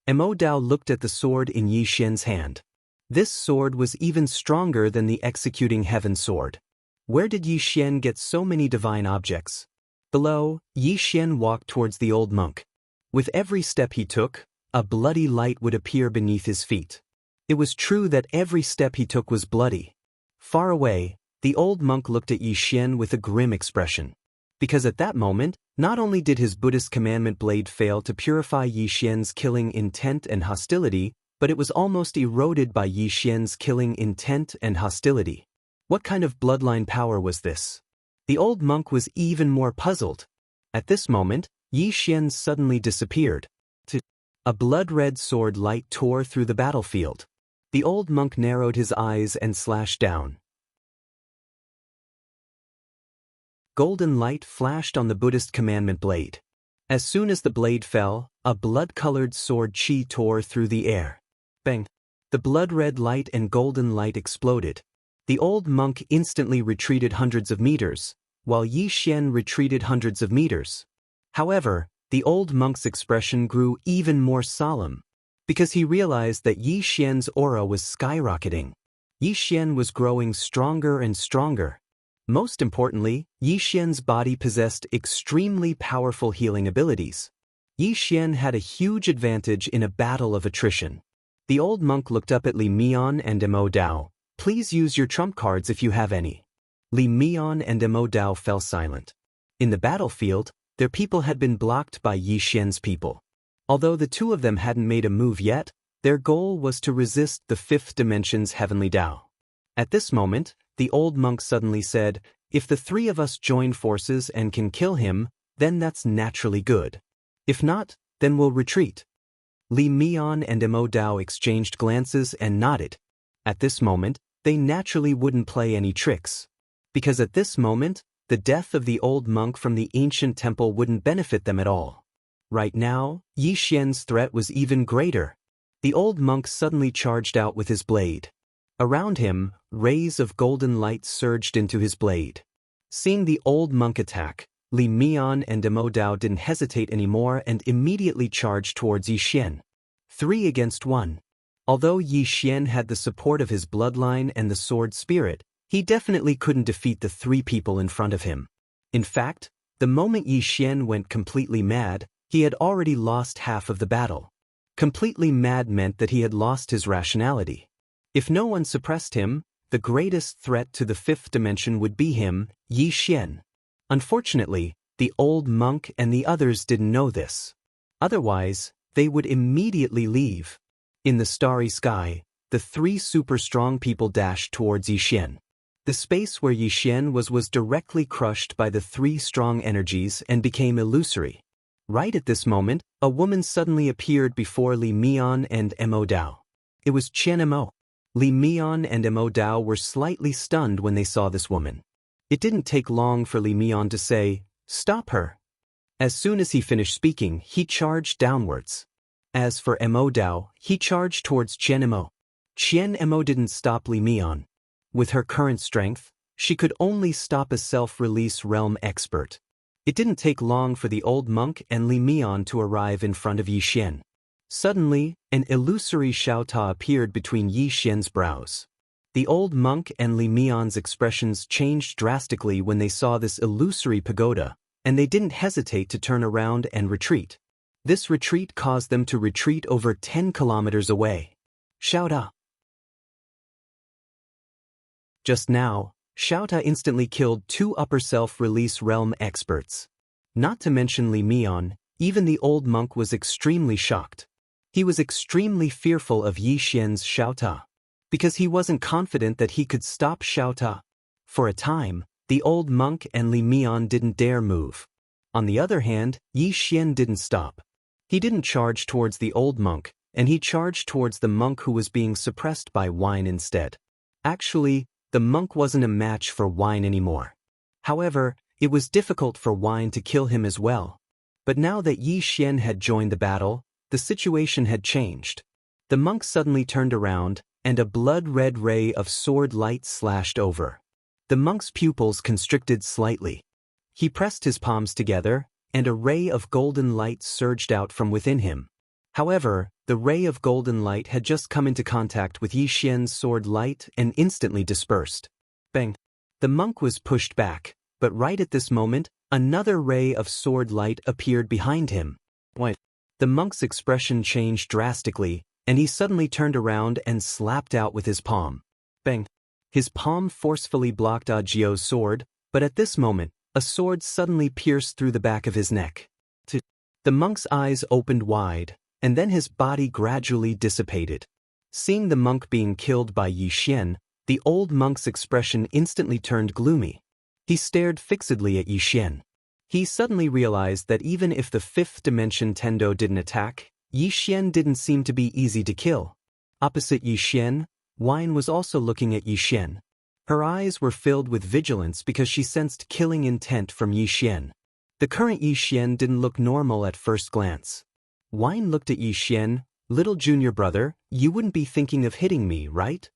Immortal looked at the sword in Yi Xian's hand. This sword was even stronger than the executing heaven sword. Where did Yi Xian get so many divine objects? Below, Yi Xian walked towards the old monk. With every step he took, a bloody light would appear beneath his feet. It was true that every step he took was bloody. Far away, the old monk looked at Yi Xian with a grim expression. Because at that moment, not only did his Buddhist commandment blade fail to purify Yi Xian's killing intent and hostility, but it was almost eroded by Yi Xian's killing intent and hostility. What kind of bloodline power was this? The old monk was even more puzzled. At this moment, Yi Xian suddenly disappeared. A blood-red sword light tore through the battlefield. The old monk narrowed his eyes and slashed down. Golden light flashed on the Buddhist commandment blade. As soon as the blade fell, a blood-colored sword chi tore through the air. Bang! The blood-red light and golden light exploded. The old monk instantly retreated hundreds of meters, while Yi Xian retreated hundreds of meters. However, the old monk's expression grew even more solemn, because he realized that Yi Xian's aura was skyrocketing. Yi Xian was growing stronger and stronger. Most importantly, Yi Xian's body possessed extremely powerful healing abilities. Yi Xian had a huge advantage in a battle of attrition. The old monk looked up at Li Mian and Immortal. "Please use your trump cards if you have any." Li Mian and Immortal fell silent. In the battlefield, their people had been blocked by Yi Xian's people. Although the two of them hadn't made a move yet, their goal was to resist the fifth dimension's heavenly Tao. At this moment, the old monk suddenly said, "If the 3 of us join forces and can kill him, then that's naturally good. If not, then we'll retreat." Li Mian and Mo Dao exchanged glances and nodded. At this moment, they naturally wouldn't play any tricks. Because at this moment, the death of the old monk from the ancient temple wouldn't benefit them at all. Right now, Yi Xian's threat was even greater. The old monk suddenly charged out with his blade. Around him, rays of golden light surged into his blade. Seeing the old monk attack, Li Mian and Mo Dao didn't hesitate anymore and immediately charged towards Yi Xian. 3 against 1. Although Yi Xian had the support of his bloodline and the sword spirit, he definitely couldn't defeat the 3 people in front of him. In fact, the moment Yi Xian went completely mad, he had already lost half of the battle. Completely mad meant that he had lost his rationality. If no one suppressed him, the greatest threat to the 5th dimension would be him, Yi Xian. Unfortunately, the old monk and the others didn't know this. Otherwise, they would immediately leave. In the starry sky, the 3 super strong people dashed towards Yi Xian. The space where Yi Xian was directly crushed by the 3 strong energies and became illusory. Right at this moment, a woman suddenly appeared before Li Mian and Mo Dao. It was Qian Mo. Li Mian and Mo Dao were slightly stunned when they saw this woman. It didn't take long for Li Mian to say, "Stop her." As soon as he finished speaking, he charged downwards. As for Mo Dao, he charged towards Qian Mo. Qian Mo didn't stop Li Mian. With her current strength, she could only stop a self-release realm expert. It didn't take long for the old monk and Li Mian to arrive in front of Yi Xian. Suddenly, an illusory Xiaota appeared between Yi Xian's brows. The old monk and Li Mian's expressions changed drastically when they saw this illusory pagoda, and they didn't hesitate to turn around and retreat. This retreat caused them to retreat over 10 kilometers away. Xiaota. Just now, Xiaota instantly killed 2 upper self-release realm experts. Not to mention Li Mian, even the old monk was extremely shocked. He was extremely fearful of Yi Xian's Xiaota, because he wasn't confident that he could stop Xiaota. For a time, the old monk and Li Mian didn't dare move. On the other hand, Yi Xian didn't stop. He didn't charge towards the old monk, and he charged towards the monk who was being suppressed by wine instead. Actually, the monk wasn't a match for wine anymore. However, it was difficult for wine to kill him as well. But now that Yi Xian had joined the battle, the situation had changed. The monk suddenly turned around, and a blood-red ray of sword light slashed over. The monk's pupils constricted slightly. He pressed his palms together, and a ray of golden light surged out from within him. However, the ray of golden light had just come into contact with Yi Xian's sword light and instantly dispersed. Bang! The monk was pushed back, but right at this moment, another ray of sword light appeared behind him. What? The monk's expression changed drastically, and he suddenly turned around and slapped out with his palm. Bang! His palm forcefully blocked Jiao's sword, but at this moment, a sword suddenly pierced through the back of his neck. The monk's eyes opened wide, and then his body gradually dissipated. Seeing the monk being killed by Yi Xian, the old monk's expression instantly turned gloomy. He stared fixedly at Yi Xian. He suddenly realized that even if the 5th dimension Tendo didn't attack, Yi Xian didn't seem to be easy to kill. Opposite Yi Xian, Wine was also looking at Yi Xian. Her eyes were filled with vigilance because she sensed killing intent from Yi Xian. The current Yi Xian didn't look normal at first glance. Wine looked at Yi Xian. "Little junior brother, you wouldn't be thinking of hitting me, right?"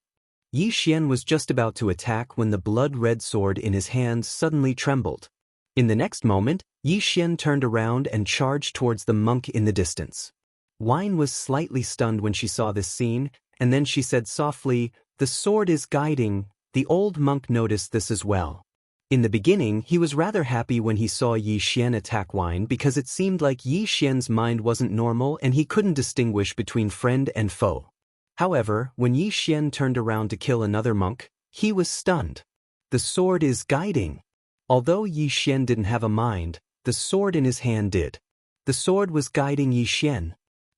Yi Xian was just about to attack when the blood-red sword in his hand suddenly trembled. In the next moment, Yi Xian turned around and charged towards the monk in the distance. Wine was slightly stunned when she saw this scene, and then she said softly, "The sword is guiding." The old monk noticed this as well. In the beginning, he was rather happy when he saw Yi Xian attack Wine because it seemed like Yi Xian's mind wasn't normal and he couldn't distinguish between friend and foe. However, when Yi Xian turned around to kill another monk, he was stunned. The sword is guiding. Although Yi Xian didn't have a mind, the sword in his hand did. The sword was guiding Yi Xian.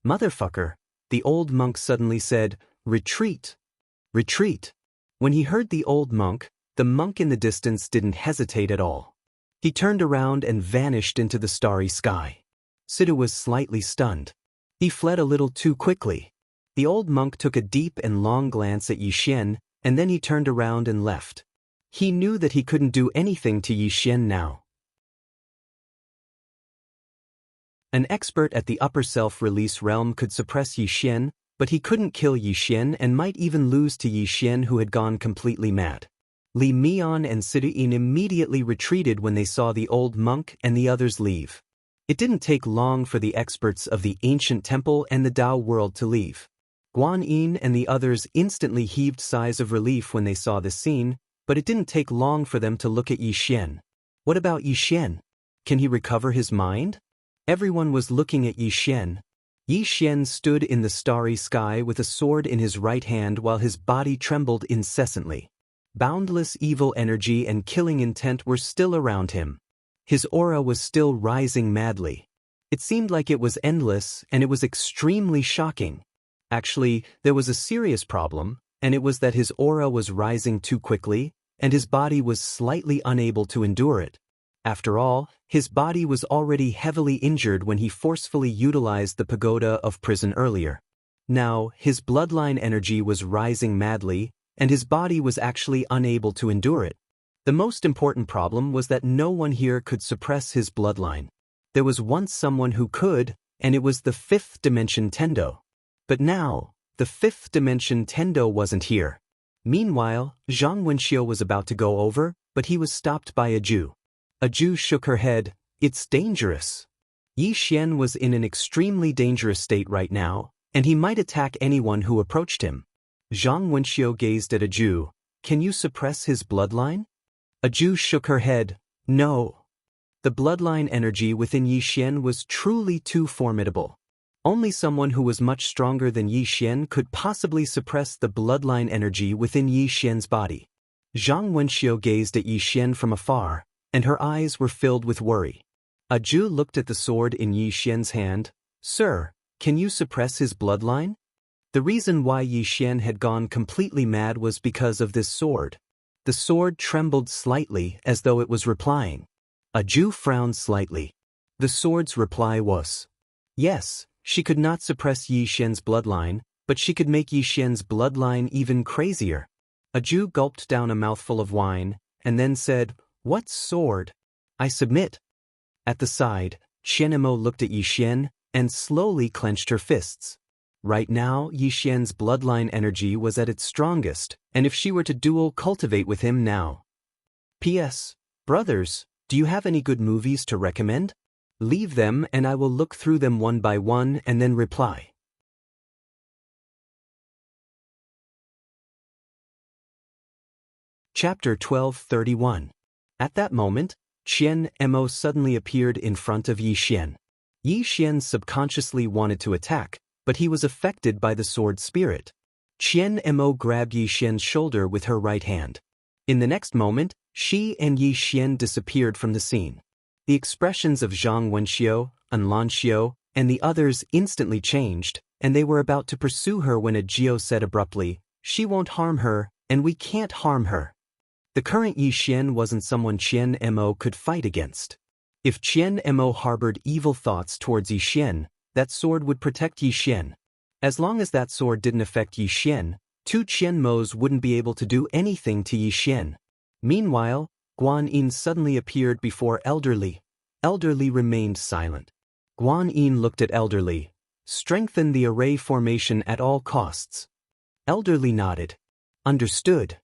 "Motherfucker," the old monk suddenly said, "Retreat! Retreat!" When he heard the old monk, the monk in the distance didn't hesitate at all. He turned around and vanished into the starry sky. Siddha was slightly stunned. He fled a little too quickly. The old monk took a deep and long glance at Yixin, and then he turned around and left. He knew that he couldn't do anything to Yixin now. An expert at the upper self-release realm could suppress Yixin, but he couldn't kill Yixin and might even lose to Yixin, who had gone completely mad. Li Mian and Siduyin immediately retreated when they saw the old monk and the others leave. It didn't take long for the experts of the ancient temple and the Dao world to leave. Guan Yin and the others instantly heaved sighs of relief when they saw this scene, but it didn't take long for them to look at Yixin. What about Yixin? Can he recover his mind? Everyone was looking at Yixin. Yixin stood in the starry sky with a sword in his right hand while his body trembled incessantly. Boundless evil energy and killing intent were still around him. His aura was still rising madly. It seemed like it was endless, and it was extremely shocking. Actually, there was a serious problem, and it was that his aura was rising too quickly, and his body was slightly unable to endure it. After all, his body was already heavily injured when he forcefully utilized the pagoda of prison earlier. Now, his bloodline energy was rising madly, and his body was actually unable to endure it. The most important problem was that no one here could suppress his bloodline. There was once someone who could, and it was the fifth dimension Tendo. But now, the fifth dimension Tendo wasn't here. Meanwhile, Zhang Wenxiu was about to go over, but he was stopped by a Jew. A Jew shook her head. It's dangerous. Yixin was in an extremely dangerous state right now, and he might attack anyone who approached him. Zhang Wenxiu gazed at a Jew. Can you suppress his bloodline? A Jew shook her head. No. The bloodline energy within Yixin was truly too formidable. Only someone who was much stronger than Yixin could possibly suppress the bloodline energy within Yixin's body. Zhang Wenxiu gazed at Yixin from afar, and her eyes were filled with worry. A Jew looked at the sword in Yixin's hand. Sir, can you suppress his bloodline? The reason why Yixin had gone completely mad was because of this sword. The sword trembled slightly as though it was replying. A Jew frowned slightly. The sword's reply was, yes, she could not suppress Yixin's bloodline, but she could make Yixin's bloodline even crazier. A Jew gulped down a mouthful of wine, and then said, What sword? I submit. At the side, Qianemo looked at Yixin, and slowly clenched her fists. Right now, Yixin's bloodline energy was at its strongest, and if she were to duel cultivate with him now. P.S. Brothers, do you have any good movies to recommend? Leave them and I will look through them one by one and then reply. Chapter 12:31. At that moment, Qianemo suddenly appeared in front of Yixin. Yixin subconsciously wanted to attack, but he was affected by the sword spirit. Qianemo grabbed Yixin's shoulder with her right hand. In the next moment, she and Yixin disappeared from the scene. The expressions of Zhang Wenxiu, Anlanxiu, and the others instantly changed, and they were about to pursue her when a Geo said abruptly, She won't harm her, and we can't harm her. The current Yixin wasn't someone Qianemo could fight against. If Qianemo harbored evil thoughts towards Yixin, that sword would protect Yixin. As long as that sword didn't affect Yixin, two Qianmos wouldn't be able to do anything to Yixin. Meanwhile, Guan Yin suddenly appeared before Elderly. Elderly remained silent. Guan Yin looked at Elderly. Strengthen the array formation at all costs. Elderly nodded. Understood.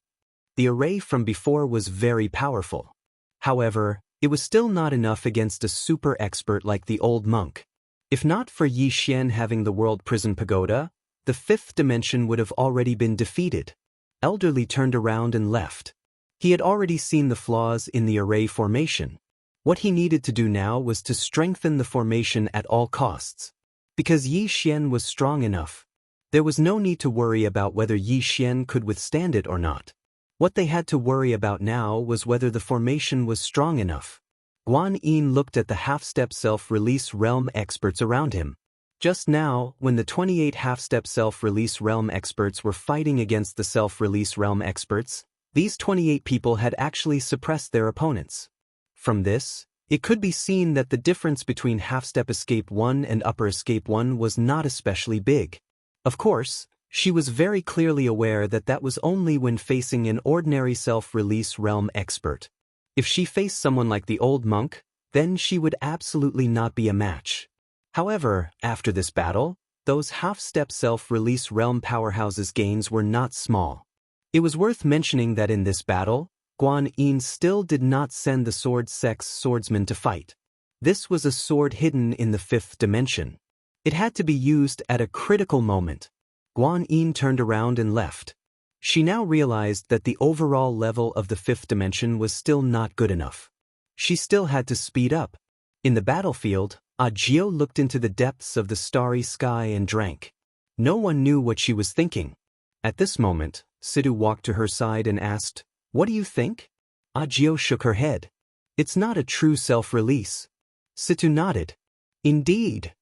The array from before was very powerful. However, it was still not enough against a super expert like the old monk. If not for Yixin having the world prison pagoda, the fifth dimension would have already been defeated. Elderly turned around and left. He had already seen the flaws in the array formation. What he needed to do now was to strengthen the formation at all costs. Because Yixin was strong enough, there was no need to worry about whether Yixin could withstand it or not. What they had to worry about now was whether the formation was strong enough. Guan Yin looked at the half-step self-release realm experts around him. Just now, when the 28 half-step self-release realm experts were fighting against the self-release realm experts, these 28 people had actually suppressed their opponents. From this, It could be seen that the difference between half-step escape 1 and upper escape 1 was not especially big. Of course, she was very clearly aware that that was only when facing an ordinary self-release realm expert. If she faced someone like the old monk, then she would absolutely not be a match. However, after this battle, those half-step self-release realm powerhouses' gains were not small. It was worth mentioning that in this battle, Wang Lin still did not send the sword sex swordsman to fight. This was a sword hidden in the 5th dimension. It had to be used at a critical moment. Wang Lin turned around and left. She now realized that the overall level of the 5th dimension was still not good enough. She still had to speed up. In the battlefield, Audiobook looked into the depths of the starry sky and drank. No one knew what she was thinking. At this moment, Sidhu walked to her side and asked, "What do you think?" Audiobook shook her head. "It's not a true self-release." Sidhu nodded. "Indeed.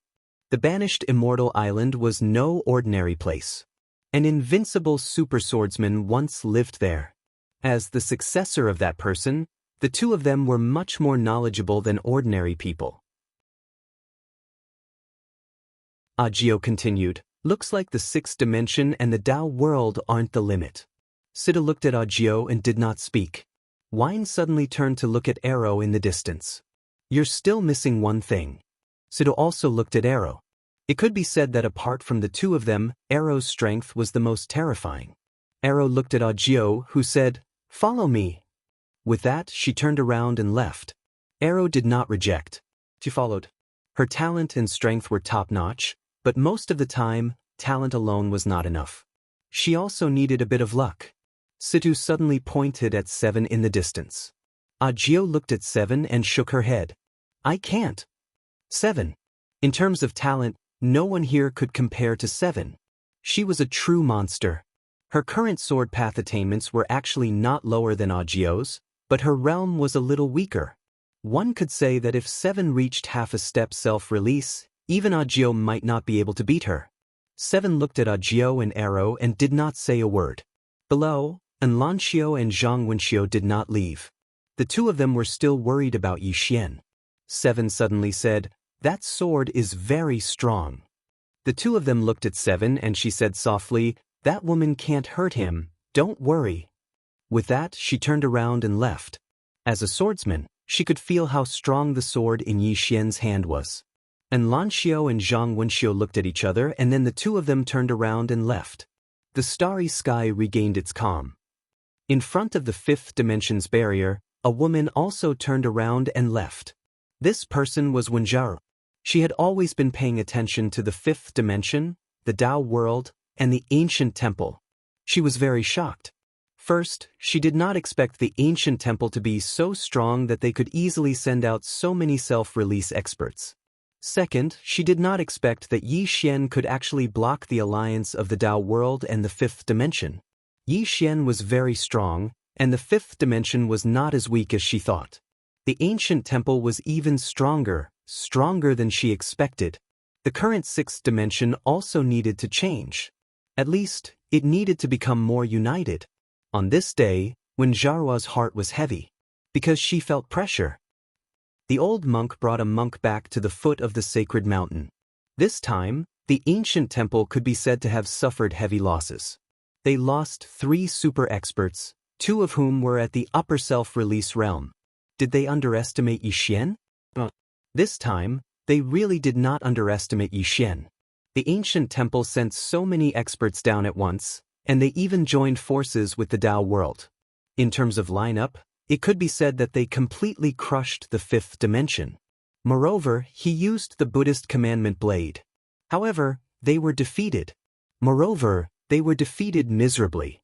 The banished Immortal Island was no ordinary place. An invincible super swordsman once lived there. As the successor of that person, the two of them were much more knowledgeable than ordinary people." Audiobook continued, "Looks like the 6th dimension and the Dao world aren't the limit." Sidhu looked at Audiobook and did not speak. Wine suddenly turned to look at Arrow in the distance. "You're still missing one thing." Sidhu also looked at Arrow. It could be said that apart from the two of them, Arrow's strength was the most terrifying. Arrow looked at Audiobook, who said, "Follow me." With that, she turned around and left. Arrow did not reject. She followed. Her talent and strength were top-notch, but most of the time, talent alone was not enough. She also needed a bit of luck. Sidhu suddenly pointed at 7 in the distance. Audiobook looked at 7 and shook her head. "I can't." 7. In terms of talent, no one here could compare to 7. She was a true monster. Her current sword path attainments were actually not lower than Audiobook's, but her realm was a little weaker. One could say that if 7 reached half a step self-release, even Audiobook might not be able to beat her. 7 looked at Audiobook and Arrow and did not say a word. Below, Xianxia and Xianxia did not leave. The two of them were still worried about Yixian. 7 suddenly said, "That sword is very strong." The two of them looked at 7 and she said softly, "That woman can't hurt him, don't worry." With that, she turned around and left. As a swordsman, she could feel how strong the sword in Yixian's hand was. Xianxia and Xianxia looked at each other and then the two of them turned around and left. The starry sky regained its calm. In front of the 5th dimension's barrier, a woman also turned around and left. This person was Wenjaro. She had always been paying attention to the 5th dimension, the Dao world, and the ancient temple. She was very shocked. First, she did not expect the ancient temple to be so strong that they could easily send out so many self-release experts. Second, she did not expect that Yixian could actually block the alliance of the Dao world and the 5th dimension. Yixian was very strong, and the 5th dimension was not as weak as she thought. The ancient temple was even stronger than she expected. The current 6th dimension also needed to change. At least, it needed to become more united. On this day, Wenjaro's heart was heavy, because she felt pressure. The old monk brought a monk back to the foot of the sacred mountain. This time, the ancient temple could be said to have suffered heavy losses. They lost 3 super experts, 2 of whom were at the upper self-release realm. Did they underestimate Yixian? This time, they really did not underestimate Yixian. The ancient temple sent so many experts down at once, and they even joined forces with the Dao world. In terms of lineup, it could be said that they completely crushed the 5th dimension. Moreover, he used the Buddhist commandment blade. However, they were defeated. They were defeated miserably.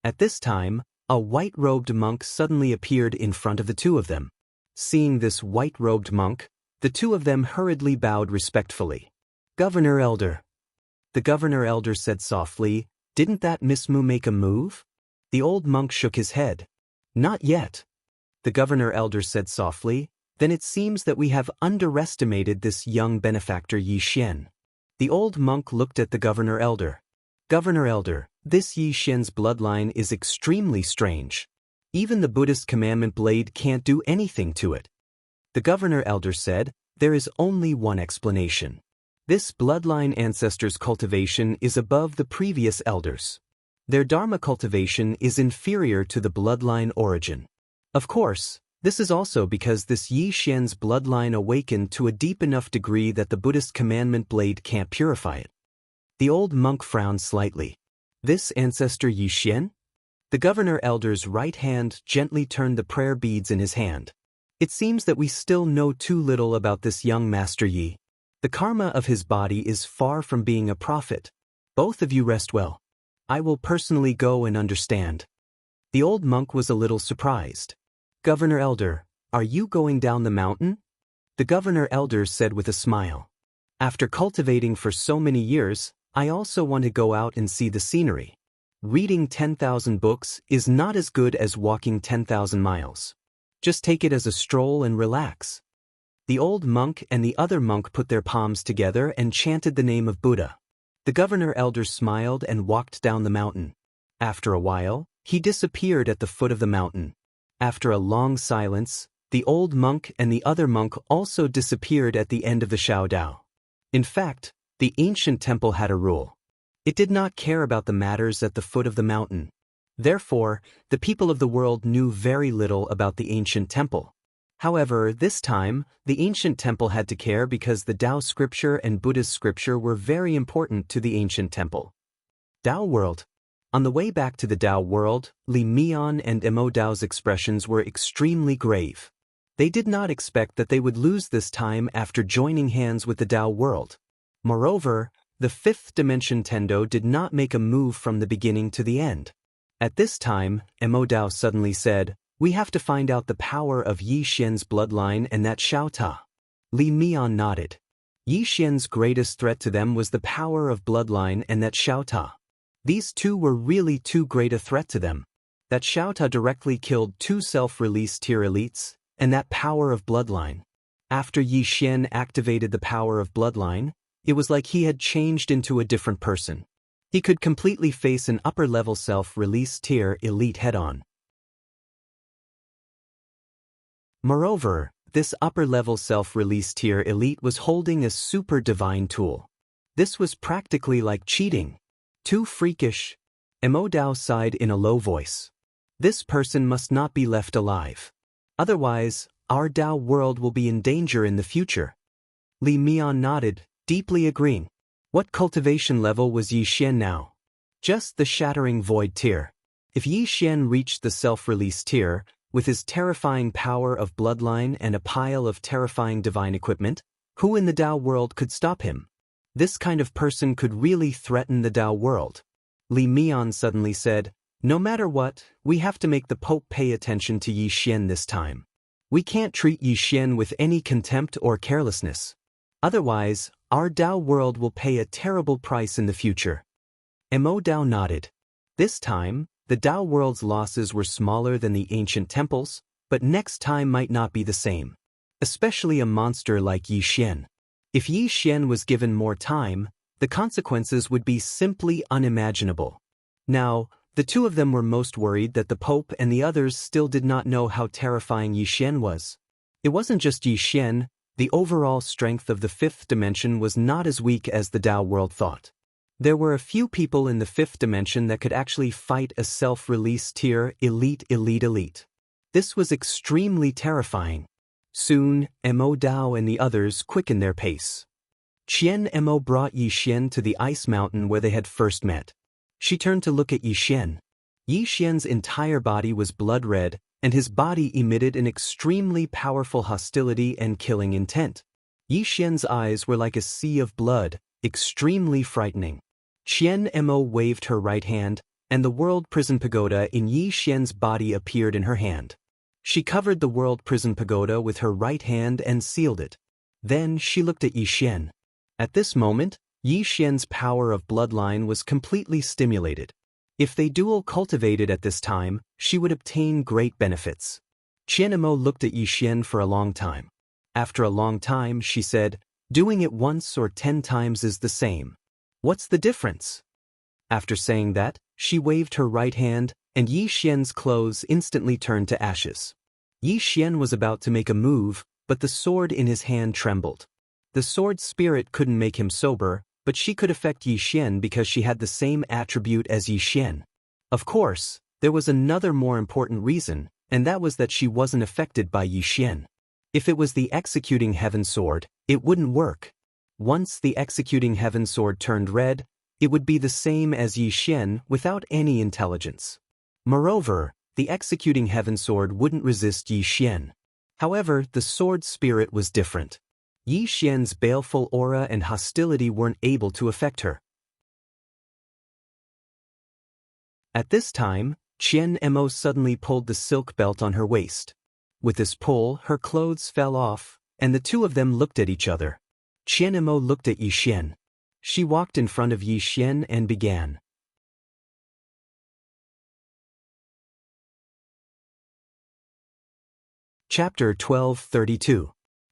At this time, a white-robed monk suddenly appeared in front of the two of them. Seeing this white-robed monk, the two of them hurriedly bowed respectfully. "Governor Elder." The Governor Elder said softly, "Didn't that Miss Mu make a move?" The old monk shook his head. "Not yet." The Governor Elder said softly, "Then it seems that we have underestimated this young benefactor Yixian." The old monk looked at the Governor Elder. "Governor Elder, this Yixian's bloodline is extremely strange. Even the Buddhist commandment blade can't do anything to it. The governor elder said, there is only one explanation. This bloodline ancestor's cultivation is above the previous elders. Their dharma cultivation is inferior to the bloodline origin. Of course, this is also because this Yi Xian's bloodline awakened to a deep enough degree that the Buddhist commandment blade can't purify it. The old monk frowned slightly. This ancestor Yi Xian? The governor elder's right hand gently turned the prayer beads in his hand. It seems that we still know too little about this young Master Yi. The karma of his body is far from being a prophet. Both of you rest well. I will personally go and understand. The old monk was a little surprised. Governor elder, are you going down the mountain? The governor elder said with a smile. After cultivating for so many years, I also want to go out and see the scenery. Reading 10,000 books is not as good as walking 10,000 miles. Just take it as a stroll and relax. The old monk and the other monk put their palms together and chanted the name of Buddha. The governor elder smiled and walked down the mountain. After a while, he disappeared at the foot of the mountain. After a long silence, the old monk and the other monk also disappeared at the end of the Shao Dao. In fact, the ancient temple had a rule. It did not care about the matters at the foot of the mountain. Therefore, the people of the world knew very little about the ancient temple. However, this time, the ancient temple had to care because the Tao scripture and Buddhist scripture were very important to the ancient temple. Tao world. On the way back to the Tao world, Li Mian and Mo Dao's expressions were extremely grave. They did not expect that they would lose this time after joining hands with the Tao world. Moreover, the fifth dimension Tendo did not make a move from the beginning to the end. At this time, Mo Dao suddenly said, we have to find out the power of Yi Xian's bloodline and that Xiao Ta. Li Mian nodded. Yi Xian's greatest threat to them was the power of bloodline and that Xiao Ta. These two were really too great a threat to them. That Xiao Ta directly killed two self-released tier elites, and that power of bloodline. After Yi Xian activated the power of bloodline, it was like he had changed into a different person. He could completely face an upper-level self-released tier elite head-on. Moreover, this upper-level self-released tier elite was holding a super divine tool. This was practically like cheating. Too freakish. Mo Dao sighed in a low voice. This person must not be left alive. Otherwise, our Tao world will be in danger in the future. Li Mian nodded, deeply agreeing. What cultivation level was Yi Xian now? Just the shattering void tier. If Yi Xian reached the self-release tier, with his terrifying power of bloodline and a pile of terrifying divine equipment, who in the Tao world could stop him? This kind of person could really threaten the Tao world. Li Mian suddenly said, no matter what, we have to make the Pope pay attention to Yi Xian this time. We can't treat Yi Xian with any contempt or carelessness. Otherwise, our Tao world will pay a terrible price in the future. Mo Dao nodded. This time, the Tao world's losses were smaller than the ancient temples, but next time might not be the same. Especially a monster like Yi Xian. If Yi Xian was given more time, the consequences would be simply unimaginable. Now, the two of them were most worried that the Pope and the others still did not know how terrifying Yi Xian was. It wasn't just Yi Xian, the overall strength of the fifth dimension was not as weak as the Tao world thought. There were a few people in the fifth dimension that could actually fight a self-release tier elite. This was extremely terrifying. Soon, Mo Dao and the others quickened their pace. Qian Mo brought Yi Xian to the ice mountain where they had first met. She turned to look at Yi Xian. Yi Xian's entire body was blood red, and his body emitted an extremely powerful hostility and killing intent. Yi Xian's eyes were like a sea of blood, extremely frightening. Qian Mo waved her right hand, and the World Prison Pagoda in Yi Xian's body appeared in her hand. She covered the World Prison Pagoda with her right hand and sealed it. Then she looked at Yi Xian. At this moment, Yi Xian's power of bloodline was completely stimulated. If they dual cultivated at this time, she would obtain great benefits. Qian Mo looked at Yi Xian for a long time. After a long time, she said, doing it once or 10 times is the same. What's the difference? After saying that, she waved her right hand, and Yi Xian's clothes instantly turned to ashes. Yi Xian was about to make a move, but the sword in his hand trembled. The sword's spirit couldn't make him sober, but she could affect Yi Xian because she had the same attribute as Yi Xian. Of course, there was another more important reason, and that was that she wasn't affected by Yi Xian. If it was the executing heaven sword, it wouldn't work. Once the executing heaven sword turned red, it would be the same as Yi Xian without any intelligence. Moreover, the executing heaven sword wouldn't resist Yi Xian. However, the sword's spirit was different. Yi Xian's baleful aura and hostility weren't able to affect her. At this time, Qian Mo suddenly pulled the silk belt on her waist. With this pull, her clothes fell off, and the two of them looked at each other. Qian Mo looked at Yi Xian. She walked in front of Yi Xian and began. Chapter 1232.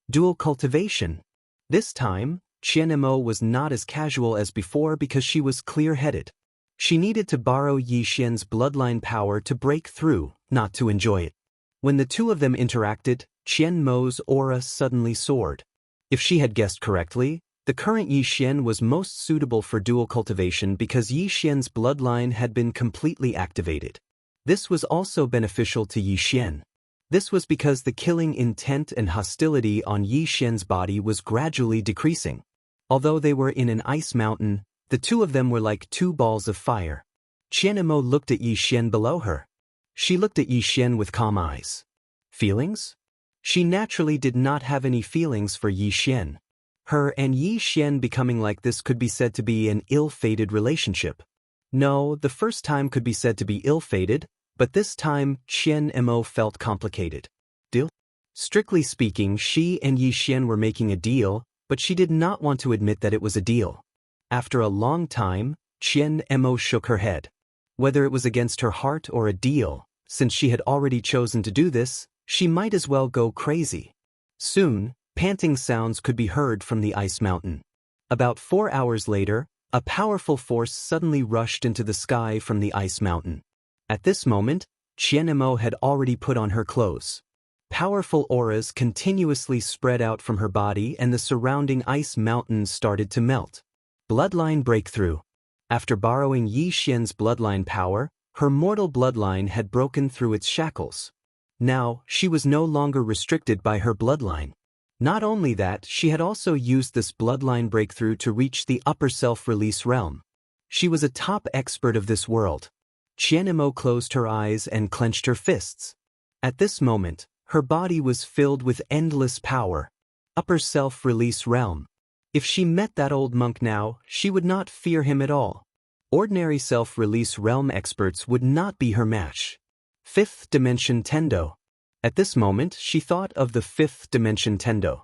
Dual Cultivation. This time, Qian Mo was not as casual as before because she was clear-headed. She needed to borrow Yi Xian's bloodline power to break through, not to enjoy it. When the two of them interacted, Qian Mo's aura suddenly soared. If she had guessed correctly, the current Yi Xian was most suitable for dual cultivation because Yi Xian's bloodline had been completely activated. This was also beneficial to Yi Xian. This was because the killing intent and hostility on Yi Xian's body was gradually decreasing. Although they were in an ice mountain, the two of them were like two balls of fire. Qian Mo looked at Yi Xian below her. She looked at Yi Xian with calm eyes. Feelings? She naturally did not have any feelings for Yi Xian. Her and Yi Xian becoming like this could be said to be an ill-fated relationship. No, the first time could be said to be ill-fated, but this time Qian Mo felt complicated. Deal? Strictly speaking, she and Yi Xian were making a deal, but she did not want to admit that it was a deal. After a long time, Qian Mo shook her head. Whether it was against her heart or a deal, since she had already chosen to do this, she might as well go crazy. Soon, panting sounds could be heard from the ice mountain. About 4 hours later, a powerful force suddenly rushed into the sky from the ice mountain. At this moment, Qian Mo had already put on her clothes. Powerful auras continuously spread out from her body and the surrounding ice mountains started to melt. Bloodline breakthrough. After borrowing Yi Xian's bloodline power, her mortal bloodline had broken through its shackles. Now, she was no longer restricted by her bloodline. Not only that, she had also used this bloodline breakthrough to reach the upper self-release realm. She was a top expert of this world. Qian Mo closed her eyes and clenched her fists. At this moment, her body was filled with endless power. Upper self-release realm. If she met that old monk now, she would not fear him at all. Ordinary self-release realm experts would not be her match. Fifth dimension Tendo. At this moment, she thought of the fifth dimension Tendo.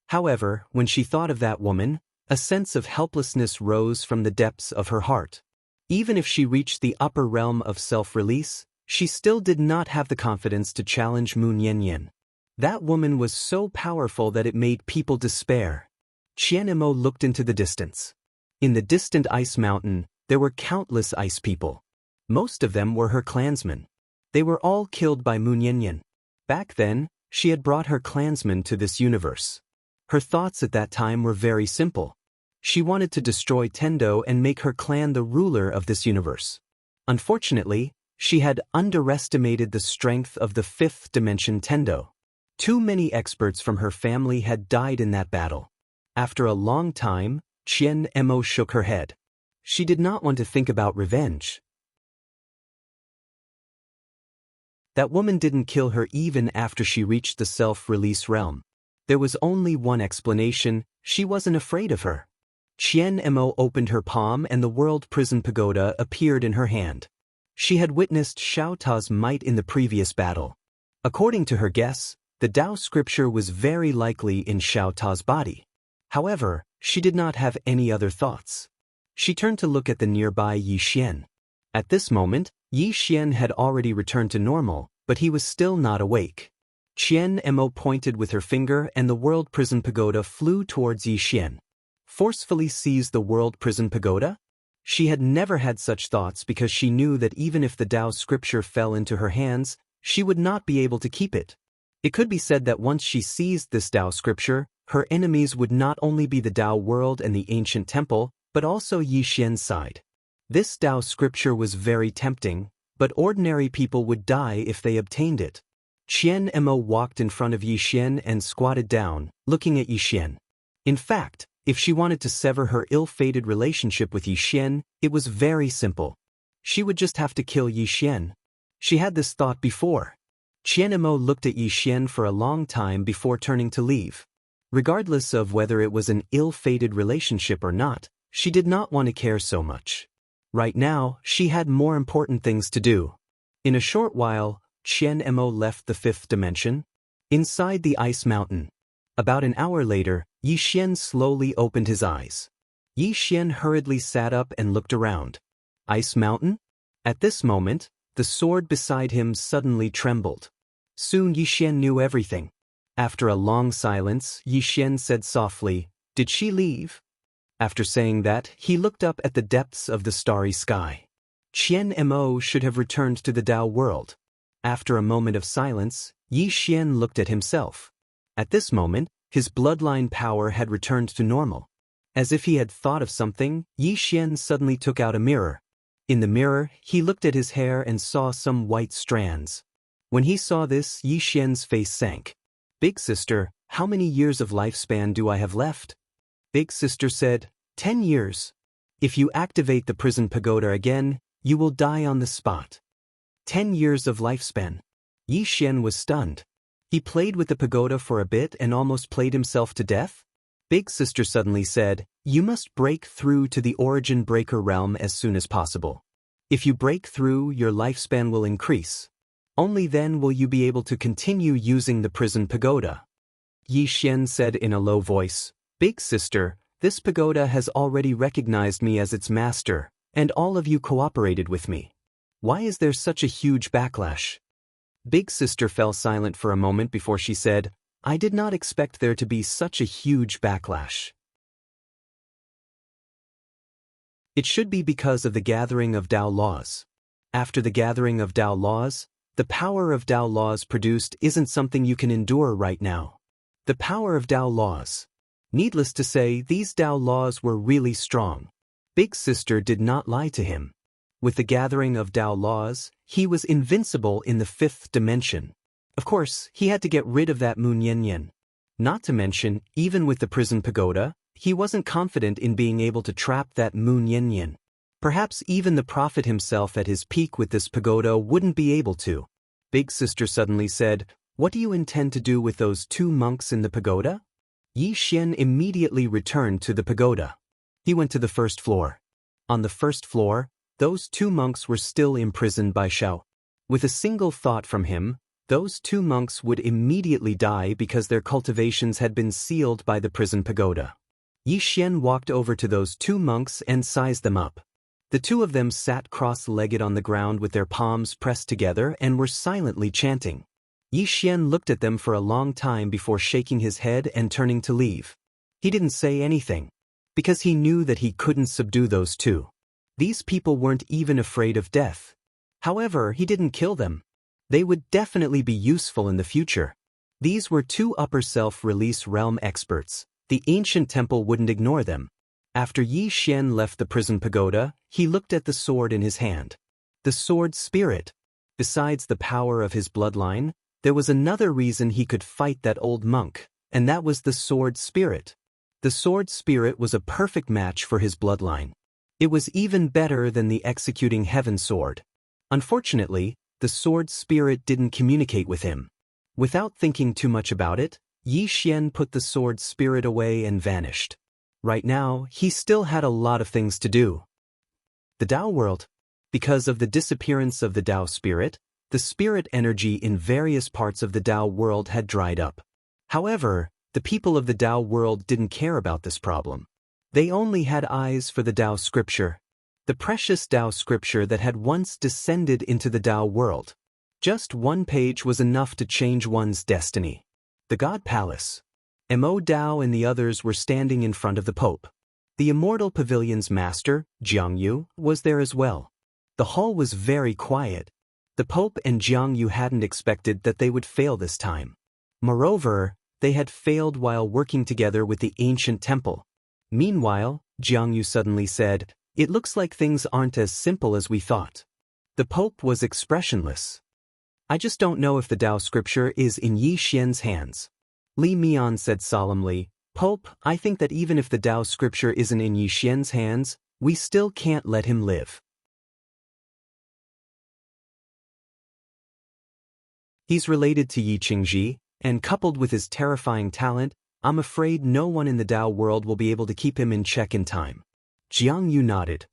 However, when she thought of that woman, a sense of helplessness rose from the depths of her heart. Even if she reached the upper realm of self-release, she still did not have the confidence to challenge Moon Yanyan. That woman was so powerful that it made people despair. Qian Mo looked into the distance. In the distant ice mountain, there were countless ice people. Most of them were her clansmen. They were all killed by Moon Yanyan. Back then, she had brought her clansmen to this universe. Her thoughts at that time were very simple. She wanted to destroy Tendo and make her clan the ruler of this universe. Unfortunately, she had underestimated the strength of the fifth dimension Tendo. Too many experts from her family had died in that battle. After a long time, Qian Mo shook her head. She did not want to think about revenge. That woman didn't kill her even after she reached the self-release realm. There was only one explanation: she wasn't afraid of her. Qian Mo opened her palm and the World Prison Pagoda appeared in her hand. She had witnessed Xiao Ta's might in the previous battle. According to her guess, the Tao scripture was very likely in Xiao Ta's body. However, she did not have any other thoughts. She turned to look at the nearby Yi Xian. At this moment, Yi Xian had already returned to normal, but he was still not awake. Qian Mo pointed with her finger and the World Prison Pagoda flew towards Yi Xian. Forcefully seize the World Prison Pagoda? She had never had such thoughts because she knew that even if the Tao scripture fell into her hands, she would not be able to keep it. It could be said that once she seized this Tao scripture, her enemies would not only be the Tao world and the ancient temple, but also Yi Xian's side. This Tao scripture was very tempting, but ordinary people would die if they obtained it. Qian Mo walked in front of Yi Xian and squatted down, looking at Yi Xian. In fact, if she wanted to sever her ill-fated relationship with Yi Xian, it was very simple. She would just have to kill Yi Xian. She had this thought before. Qian Mo looked at Yi Xian for a long time before turning to leave. Regardless of whether it was an ill-fated relationship or not, she did not want to care so much. Right now, she had more important things to do. In a short while, Qian Mo left the fifth dimension. Inside the ice mountain. About an hour later, Yi Xian slowly opened his eyes. Yi Xian hurriedly sat up and looked around. Ice mountain? At this moment, the sword beside him suddenly trembled. Soon Yi Xian knew everything. After a long silence, Yi Xian said softly, "Did she leave?" After saying that, he looked up at the depths of the starry sky. Qian Mo should have returned to the Tao world. After a moment of silence, Yi Xian looked at himself. At this moment, his bloodline power had returned to normal. As if he had thought of something, Yi Xian suddenly took out a mirror. In the mirror, he looked at his hair and saw some white strands. When he saw this, Yi Xian's face sank. "Big sister, how many years of lifespan do I have left?" Big sister said, 10 years. If you activate the prison pagoda again, you will die on the spot. 10 years of lifespan. Yi Xian was stunned. He played with the pagoda for a bit and almost played himself to death. Big sister suddenly said, "You must break through to the origin breaker realm as soon as possible. If you break through, your lifespan will increase. Only then will you be able to continue using the prison pagoda." Yi Xian said in a low voice, "Big sister, this pagoda has already recognized me as its master, and all of you cooperated with me. Why is there such a huge backlash?" Big sister fell silent for a moment before she said, "I did not expect there to be such a huge backlash. It should be because of the gathering of Tao laws. After the gathering of Tao laws, the power of Tao laws produced isn't something you can endure right now. The power of Tao laws. Needless to say, these Tao laws were really strong. Big sister did not lie to him. With the gathering of Tao laws, he was invincible in the fifth dimension. Of course, he had to get rid of that Moon Yen Yen. Not to mention, even with the prison pagoda, he wasn't confident in being able to trap that Moon Yen Yen. Perhaps even the prophet himself at his peak with this pagoda wouldn't be able to. Big sister suddenly said, "What do you intend to do with those 2 monks in the pagoda?" Yi Xian immediately returned to the pagoda. He went to the first floor. On the first floor, those 2 monks were still imprisoned by Shao. With a single thought from him, those 2 monks would immediately die because their cultivations had been sealed by the prison pagoda. Yi Xian walked over to those 2 monks and sized them up. The 2 of them sat cross-legged on the ground with their palms pressed together and were silently chanting. Yi Xian looked at them for a long time before shaking his head and turning to leave. He didn't say anything, because he knew that he couldn't subdue those 2. These people weren't even afraid of death. However, he didn't kill them. They would definitely be useful in the future. These were 2 upper self-release realm experts. The ancient temple wouldn't ignore them. After Yi Xian left the prison pagoda, he looked at the sword in his hand. The sword spirit. Besides the power of his bloodline, there was another reason he could fight that old monk, and that was the sword spirit. The sword spirit was a perfect match for his bloodline. It was even better than the executing heaven sword. Unfortunately, the sword spirit didn't communicate with him. Without thinking too much about it, Yi Xian put the sword spirit away and vanished. Right now, he still had a lot of things to do. The Tao world. Because of the disappearance of the Tao spirit, the spirit energy in various parts of the Tao world had dried up. However, the people of the Tao world didn't care about this problem. They only had eyes for the Tao scripture. The precious Tao scripture that had once descended into the Tao world. Just 1 page was enough to change one's destiny. The God Palace. Mo Dao and the others were standing in front of the Pope. The Immortal Pavilion's master, Jiang Yu, was there as well. The hall was very quiet. The Pope and Jiang Yu hadn't expected that they would fail this time. Moreover, they had failed while working together with the ancient temple. Meanwhile, Jiang Yu suddenly said, "It looks like things aren't as simple as we thought." The Pope was expressionless. "I just don't know if the Tao scripture is in Yi Xian's hands." Li Mian said solemnly, "Pope, I think that even if the Tao scripture isn't in Yi Xian's hands, we still can't let him live. He's related to Yi Qingji, and coupled with his terrifying talent, I'm afraid no one in the Tao world will be able to keep him in check in time." Jiang Yu nodded.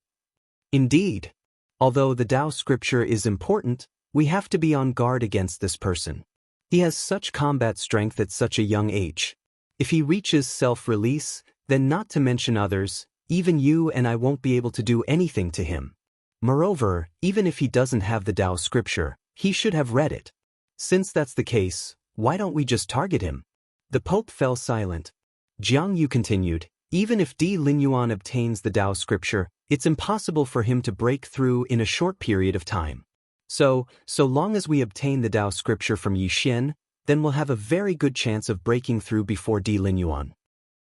"Indeed. Although the Tao scripture is important, we have to be on guard against this person. He has such combat strength at such a young age. If he reaches self-release, then not to mention others, even you and I won't be able to do anything to him. Moreover, even if he doesn't have the Tao scripture, he should have read it. Since that's the case, why don't we just target him?" The Pope fell silent. Jiang Yu continued, "Even if Di Linyuan obtains the Tao scripture, it's impossible for him to break through in a short period of time. So long as we obtain the Tao scripture from Yi Xian, then we'll have a very good chance of breaking through before Di Linyuan."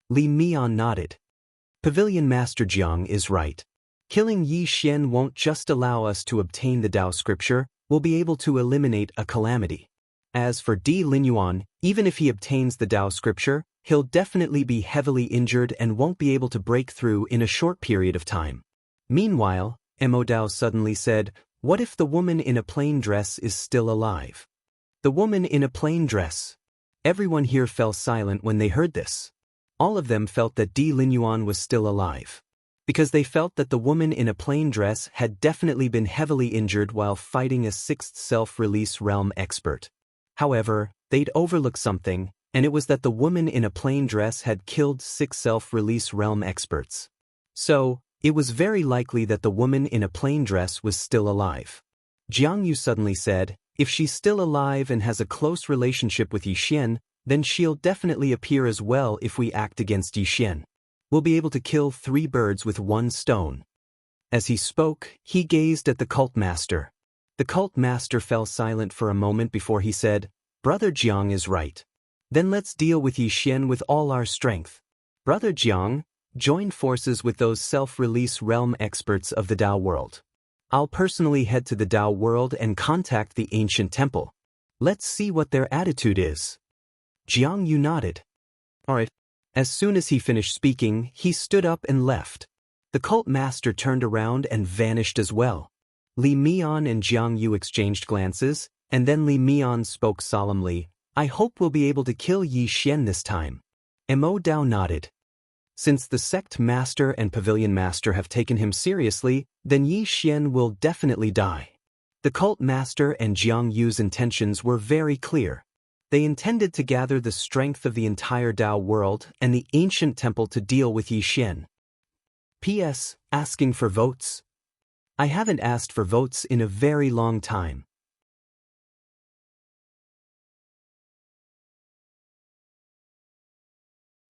Li Mian nodded. Pavilion Master Jiang is right. Killing Yi Xian won't just allow us to obtain the Tao scripture, we'll be able to eliminate a calamity. As for Di Linyuan, even if he obtains the Tao scripture, he'll definitely be heavily injured and won't be able to break through in a short period of time. Meanwhile, Mo Dao suddenly said, "What if the woman in a plain dress is still alive?" The woman in a plain dress. Everyone here fell silent when they heard this. All of them felt that Di Linyuan was still alive. Because they felt that the woman in a plain dress had definitely been heavily injured while fighting a sixth self-release realm expert. However, they'd overlooked something, and it was that the woman in a plain dress had killed 6 self-release realm experts. So, it was very likely that the woman in a plain dress was still alive. Jiang Yu suddenly said, "If she's still alive and has a close relationship with Yi Xian, then she'll definitely appear as well if we act against Yi Xian. We'll be able to kill 3 birds with 1 stone." As he spoke, he gazed at the cult master. The cult master fell silent for a moment before he said, "Brother Jiang is right. Then let's deal with Yi Xian with all our strength. Brother Jiang, join forces with those self-release realm experts of the Tao world. I'll personally head to the Tao world and contact the ancient temple. Let's see what their attitude is." Jiang Yu nodded. "Alright." As soon as he finished speaking, he stood up and left. The cult master turned around and vanished as well. Li Mian and Jiang Yu exchanged glances, and then Li Mian spoke solemnly, "I hope we'll be able to kill Yi Xian this time." Mo Dao nodded. Since the sect master and pavilion master have taken him seriously, then Yi Xian will definitely die. The cult master and Jiang Yu's intentions were very clear. They intended to gather the strength of the entire Tao world and the ancient temple to deal with Yi Xian. P.S. Asking for votes. I haven't asked for votes in a very long time.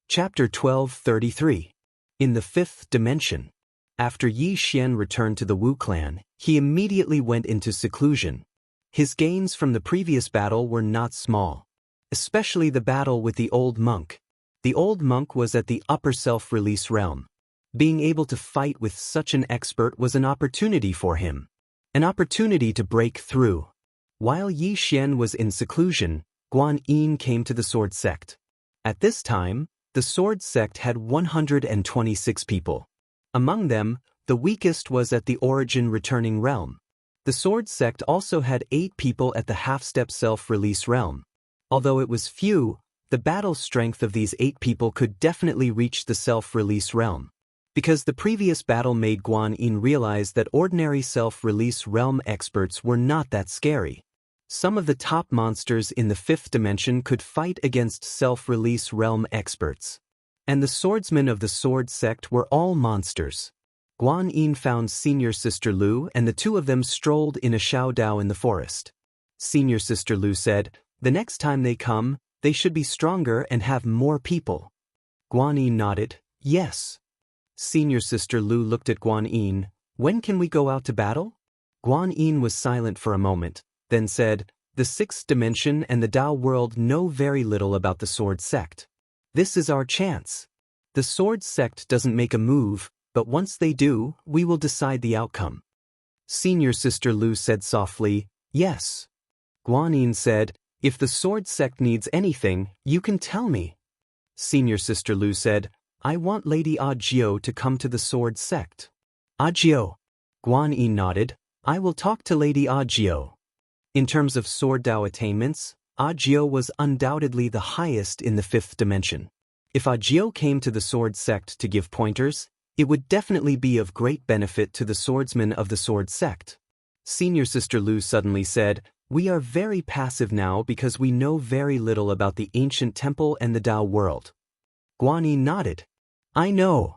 Chapter 1233. In the 5th Dimension. After Yi Xian returned to the Wu clan, he immediately went into seclusion. His gains from the previous battle were not small. Especially the battle with the old monk. The old monk was at the upper self-release realm. Being able to fight with such an expert was an opportunity for him. An opportunity to break through. While Yi Xian was in seclusion, Guan Yin came to the sword sect. At this time, the sword sect had 126 people. Among them, the weakest was at the origin returning realm. The sword sect also had 8 people at the half-step self-release realm. Although it was few, the battle strength of these 8 people could definitely reach the self-release realm. Because the previous battle made Guan Yin realize that ordinary self-release realm experts were not that scary. Some of the top monsters in the 5th dimension could fight against self-release realm experts. And the swordsmen of the sword sect were all monsters. Guan Yin found Senior Sister Lu and the 2 of them strolled in a xiaodao in the forest. Senior Sister Lu said, "The next time they come, they should be stronger and have more people." Guan Yin nodded, "Yes." Senior sister Lu looked at Guan Yin. When can we go out to battle? Guan Yin was silent for a moment, then said, the sixth dimension and the Dao world know very little about the sword sect. This is our chance. The sword sect doesn't make a move, but once they do, we will decide the outcome. Senior sister Lu said softly, yes. Guan Yin said, if the sword sect needs anything, you can tell me. Senior sister Lu said, I want Lady Audiobook to come to the sword sect. Audiobook. Guan Yin nodded, I will talk to Lady Audiobook. In terms of sword Dao attainments, Audiobook was undoubtedly the highest in the fifth dimension. If Audiobook came to the sword sect to give pointers, it would definitely be of great benefit to the swordsmen of the sword sect. Senior sister Lu suddenly said, we are very passive now because we know very little about the ancient temple and the Dao world. Guan Yin nodded. I know.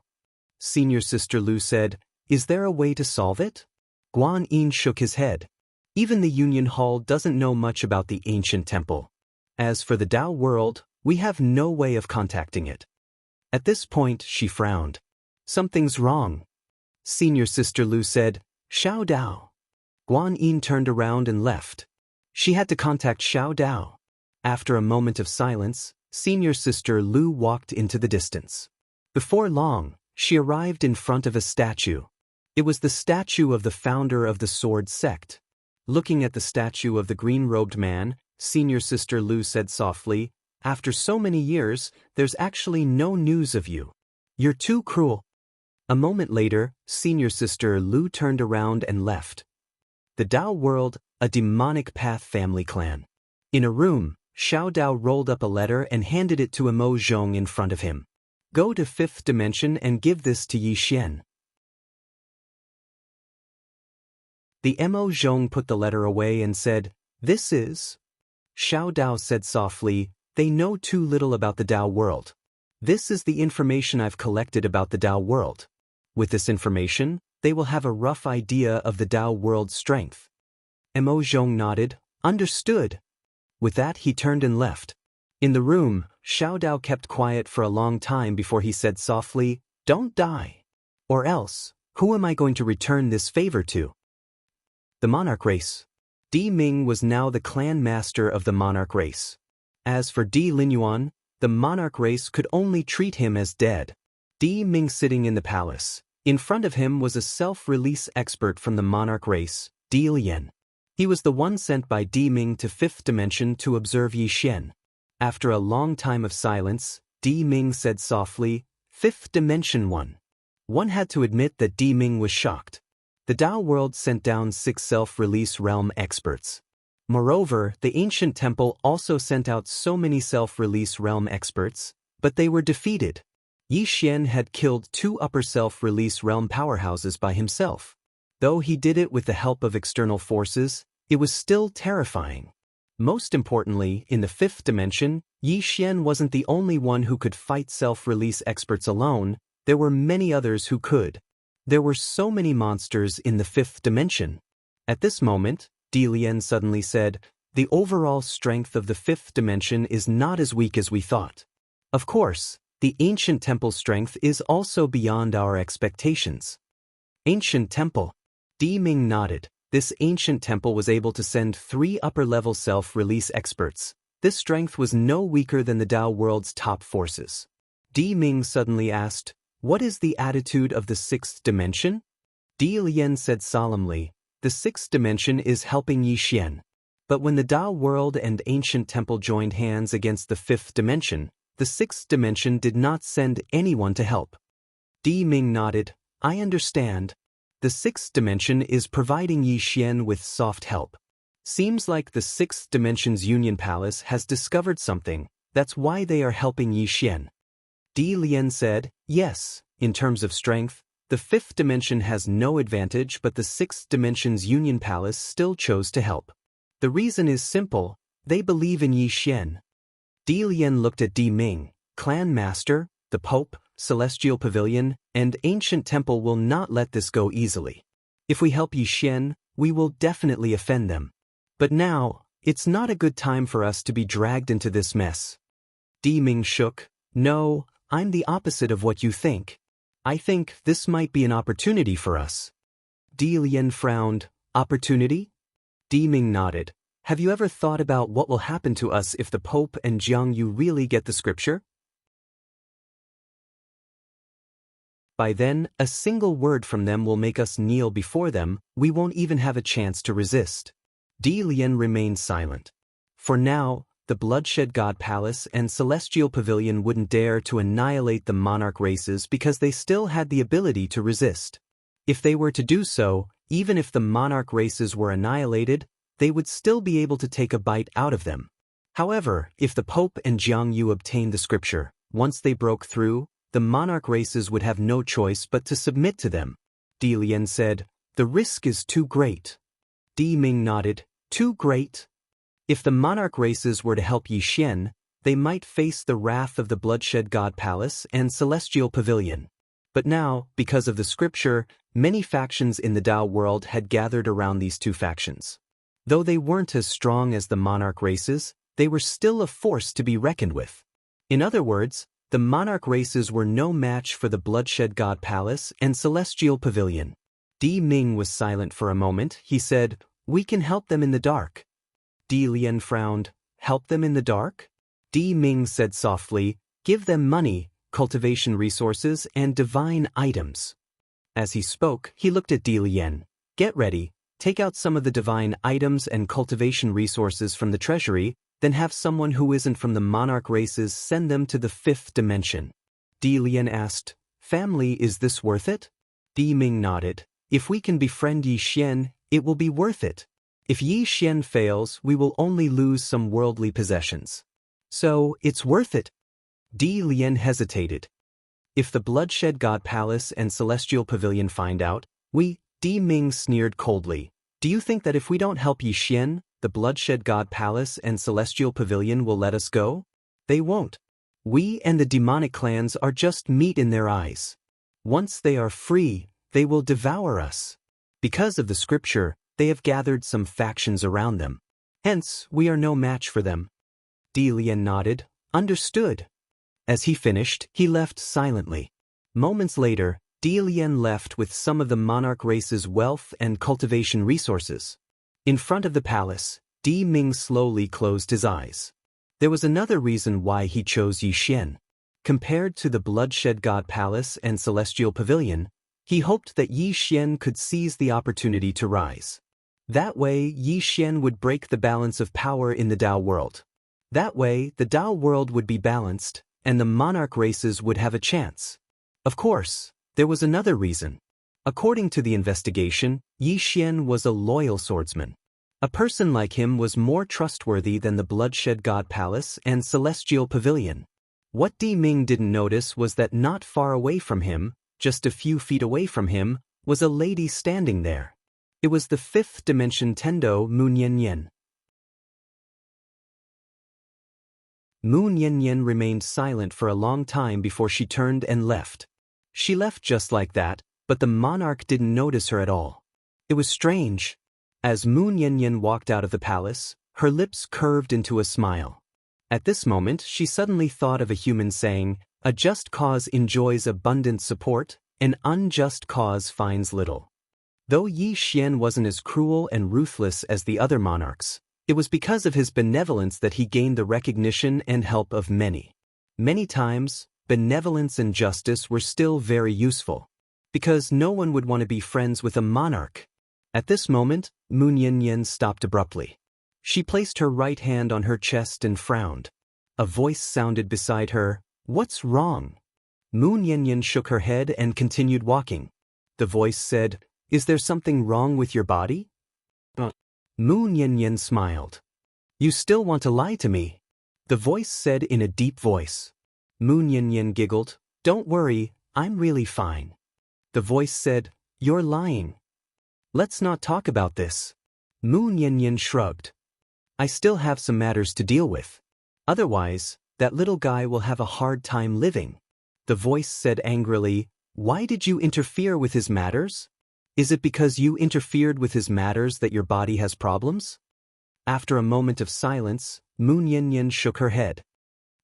Senior sister Lu said, is there a way to solve it? Guan Yin shook his head. Even the Union Hall doesn't know much about the ancient temple. As for the Dao world, we have no way of contacting it. At this point, she frowned. Something's wrong. Senior sister Lu said, Xiao Dao. Guan Yin turned around and left. She had to contact Xiao Dao. After a moment of silence, senior sister Lu walked into the distance. Before long, she arrived in front of a statue. It was the statue of the founder of the sword sect. Looking at the statue of the green-robed man, senior sister Lu said softly, after so many years, there's actually no news of you. You're too cruel. A moment later, senior sister Lu turned around and left. The Dao world, a demonic path family clan. In a room, Xiao Dao rolled up a letter and handed it to Emo Zhong in front of him. Go to fifth dimension and give this to Yi Xian. The Emo Zhong put the letter away and said, this is... Xiao Dao said softly, they know too little about the Dao world. This is the information I've collected about the Dao world. With this information, they will have a rough idea of the Dao world's strength. Emo Zhong nodded, understood. With that he turned and left. In the room, Xiao Dao kept quiet for a long time before he said softly, don't die. Or else, who am I going to return this favor to? The monarch race. Di Ming was now the clan master of the monarch race. As for Di Linyuan, the monarch race could only treat him as dead. Di Ming sitting in the palace. In front of him was a self-release expert from the monarch race, Di Lian. He was the one sent by Di Ming to fifth dimension to observe Yi Xian. After a long time of silence, Di Ming said softly, fifth dimension one. One had to admit that Di Ming was shocked. The Dao world sent down 6 self-release realm experts. Moreover, the ancient temple also sent out so many self-release realm experts, but they were defeated. Yi Xian had killed 2 upper self-release realm powerhouses by himself. Though he did it with the help of external forces, it was still terrifying. Most importantly, in the fifth dimension, Yi Xian wasn't the only one who could fight self-release experts alone, there were many others who could. There were so many monsters in the fifth dimension. At this moment, Di Lian suddenly said, the overall strength of the fifth dimension is not as weak as we thought. Of course, the ancient temple strength is also beyond our expectations. Ancient temple. Di Ming nodded. This ancient temple was able to send 3 upper-level self-release experts. This strength was no weaker than the Dao world's top forces. Di Ming suddenly asked, what is the attitude of the sixth dimension? Di Lian said solemnly, the sixth dimension is helping Yi Xian. But when the Dao world and ancient temple joined hands against the fifth dimension, the sixth dimension did not send anyone to help. Di Ming nodded, I understand. The sixth dimension is providing Yi Xian with soft help. Seems like the sixth dimension's Union Palace has discovered something, that's why they are helping Yi Xian. Di Lian said, yes, in terms of strength, the fifth dimension has no advantage but the sixth dimension's Union Palace still chose to help. The reason is simple, they believe in Yi Xian. Di Lian looked at Di Ming, Clan Master, the Pope, Celestial Pavilion, and Ancient Temple will not let this go easily. If we help Yi Xian, we will definitely offend them. But now, it's not a good time for us to be dragged into this mess. Di Ming shook, no, I'm the opposite of what you think. I think this might be an opportunity for us. Di Lian frowned. Opportunity? Di Ming nodded. Have you ever thought about what will happen to us if the Pope and Jiang Yu really get the scripture? By then, a single word from them will make us kneel before them, we won't even have a chance to resist. Di Lian remained silent. For now, the Bloodshed God Palace and Celestial Pavilion wouldn't dare to annihilate the monarch races because they still had the ability to resist. If they were to do so, even if the monarch races were annihilated, they would still be able to take a bite out of them. However, if the Pope and Jiang Yu obtained the scripture, once they broke through, the monarch races would have no choice but to submit to them. Di Lian said, "The risk is too great." Di Ming nodded. Too great? If the monarch races were to help Yi Xian, they might face the wrath of the Bloodshed God Palace and Celestial Pavilion. But now, because of the scripture, many factions in the Dao world had gathered around these two factions. Though they weren't as strong as the monarch races, they were still a force to be reckoned with. In other words, the monarch races were no match for the Bloodshed God Palace and Celestial Pavilion. Di Ming was silent for a moment. He said, "We can help them in the dark." Di Lian frowned. Help them in the dark? Di Ming said softly, "Give them money, cultivation resources, and divine items." As he spoke, he looked at Di Lian. "Get ready. Take out some of the divine items and cultivation resources from the treasury, then have someone who isn't from the monarch races send them to the 5th dimension." Di Lian asked, "Family, is this worth it?" Di Ming nodded. "If we can befriend Yi Xian, it will be worth it. If Yi Xian fails, we will only lose some worldly possessions. So, it's worth it." Di Lian hesitated. "If the Bloodshed God Palace and Celestial Pavilion find out, Di Ming sneered coldly. "Do you think that if we don't help Yi Xian, the Bloodshed God Palace and Celestial Pavilion will let us go? They won't. We and the demonic clans are just meat in their eyes. Once they are free, they will devour us. Because of the scripture, they have gathered some factions around them. Hence, we are no match for them." Di Lian nodded. "Understood." As he finished, he left silently. Moments later, Di Lian left with some of the monarch race's wealth and cultivation resources. In front of the palace, Di Ming slowly closed his eyes. There was another reason why he chose Yi Xian. Compared to the Bloodshed God Palace and Celestial Pavilion, he hoped that Yi Xian could seize the opportunity to rise. That way, Yi Xian would break the balance of power in the Dao world. That way, the Dao world would be balanced, and the monarch races would have a chance. Of course, there was another reason. According to the investigation, Yi Xian was a loyal swordsman. A person like him was more trustworthy than the Bloodshed God Palace and Celestial Pavilion. What Di Ming didn't notice was that not far away from him, just a few feet away from him, was a lady standing there. It was the 5th dimension Tendo Mu Nian. Mu Nian remained silent for a long time before she turned and left. She left just like that, but the monarch didn't notice her at all. It was strange. As Mu Nian walked out of the palace, her lips curved into a smile. At this moment, she suddenly thought of a human saying, "A just cause enjoys abundant support, an unjust cause finds little." Though Yi Xian wasn't as cruel and ruthless as the other monarchs, it was because of his benevolence that he gained the recognition and help of many. Many times, benevolence and justice were still very useful, because no one would want to be friends with a monarch. At this moment, Mu Nian stopped abruptly. She placed her right hand on her chest and frowned. A voice sounded beside her, "What's wrong?" Mu Nian shook her head and continued walking. The voice said, "Is there something wrong with your body?" Mu Nian smiled. "You still want to lie to me?" The voice said in a deep voice. Mu Nian giggled. "Don't worry, I'm really fine." The voice said, "You're lying. Let's not talk about this." Mu Nian shrugged. "I still have some matters to deal with. Otherwise, that little guy will have a hard time living." The voice said angrily, "Why did you interfere with his matters? Is it because you interfered with his matters that your body has problems?" After a moment of silence, Mu Nian shook her head.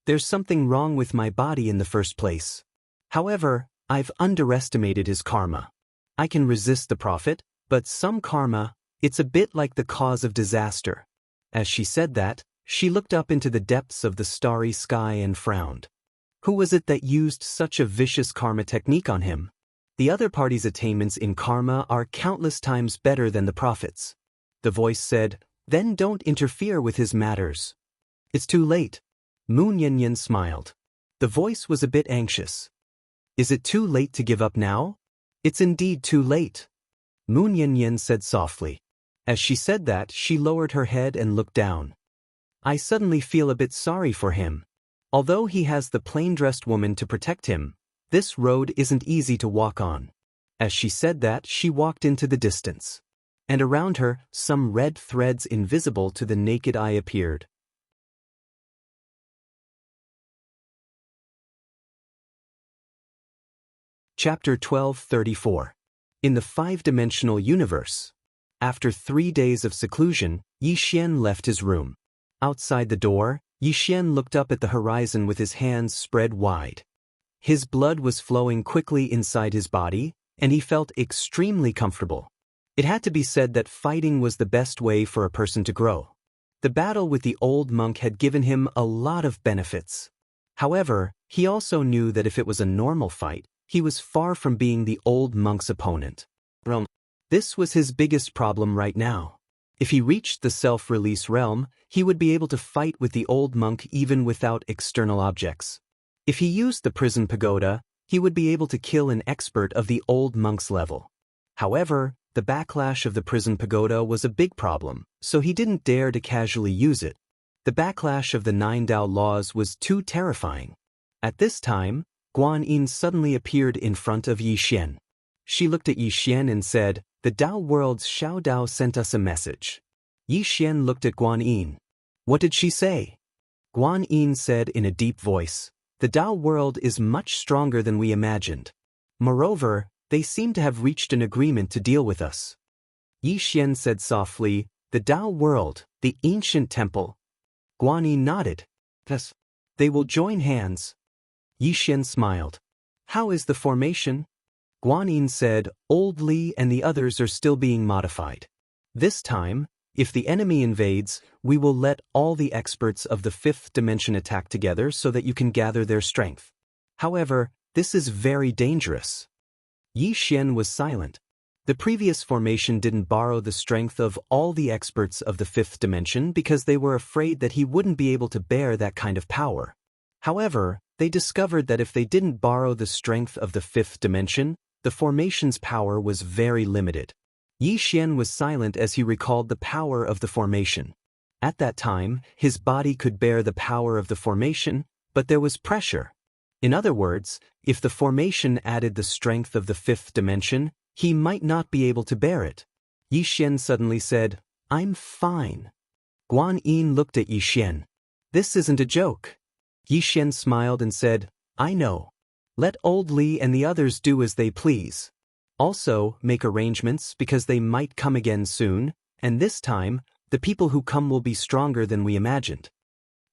"There's something wrong with my body in the first place. However, I've underestimated his karma. I can resist the prophet, but some karma, it's a bit like the cause of disaster. As she said that, she looked up into the depths of the starry sky and frowned. Who was it that used such a vicious karma technique on him? The other party's attainments in karma are countless times better than the prophet's. The voice said, then don't interfere with his matters. It's too late. Mu Yanyan smiled. The voice was a bit anxious. Is it too late to give up now? It's indeed too late. Mu Yanyan said softly. As she said that, she lowered her head and looked down. I suddenly feel a bit sorry for him. Although he has the plain-dressed woman to protect him, this road isn't easy to walk on. As she said that, she walked into the distance. And around her, some red threads invisible to the naked eye appeared. Chapter 1234. In the five-dimensional universe. After 3 days of seclusion, Yi Xian left his room. Outside the door, Yi Xian looked up at the horizon with his hands spread wide. His blood was flowing quickly inside his body, and he felt extremely comfortable. It had to be said that fighting was the best way for a person to grow. The battle with the old monk had given him a lot of benefits. However, he also knew that if it was a normal fight, he was far from being the old monk's opponent. This was his biggest problem right now. If he reached the self-release realm, he would be able to fight with the old monk even without external objects. If he used the prison pagoda, he would be able to kill an expert of the old monk's level. However, the backlash of the prison pagoda was a big problem, so he didn't dare to casually use it. The backlash of the 9 Dao laws was too terrifying. At this time, Guan Yin suddenly appeared in front of Yi Xian. She looked at Yi Xian and said, the Dao world's Xiao Dao sent us a message. Yi Xian looked at Guan Yin. What did she say? Guan Yin said in a deep voice, the Dao world is much stronger than we imagined. Moreover, they seem to have reached an agreement to deal with us. Yi Xian said softly, the Dao world, the ancient temple. Guan Yin nodded. Thus, they will join hands. Yi Xian smiled. How is the formation? Guan Yin said, Old Li and the others are still being modified. This time, if the enemy invades, we will let all the experts of the 5th dimension attack together so that you can gather their strength. However, this is very dangerous. Yi Xian was silent. The previous formation didn't borrow the strength of all the experts of the 5th dimension because they were afraid that he wouldn't be able to bear that kind of power. However, they discovered that if they didn't borrow the strength of the 5th dimension, the formation's power was very limited. Yi Xian was silent as he recalled the power of the formation. At that time, his body could bear the power of the formation, but there was pressure. In other words, if the formation added the strength of the 5th dimension, he might not be able to bear it. Yi Xian suddenly said, I'm fine. Guan Yin looked at Yi Xian. This isn't a joke. Yi Xian smiled and said, I know. Let Old Li and the others do as they please. Also, make arrangements because they might come again soon, and this time, the people who come will be stronger than we imagined.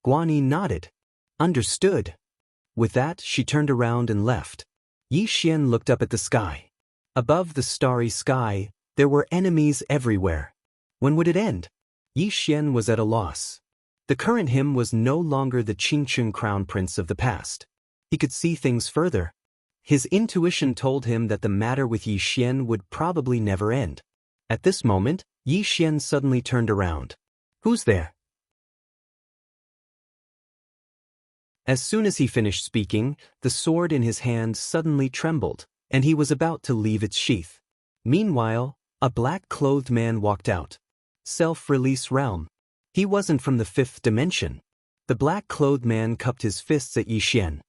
Guan Yin nodded. Understood. With that, she turned around and left. Yi Xian looked up at the sky. Above the starry sky, there were enemies everywhere. When would it end? Yi Xian was at a loss. The current him was no longer the Qingchun crown prince of the past. He could see things further. His intuition told him that the matter with Yi Xian would probably never end. At this moment, Yi Xian suddenly turned around. Who's there? As soon as he finished speaking, the sword in his hand suddenly trembled, and he was about to leave its sheath. Meanwhile, a black-clothed man walked out. Self-release realm. He wasn't from the 5th dimension. The black-clothed man cupped his fists at Yi Xian.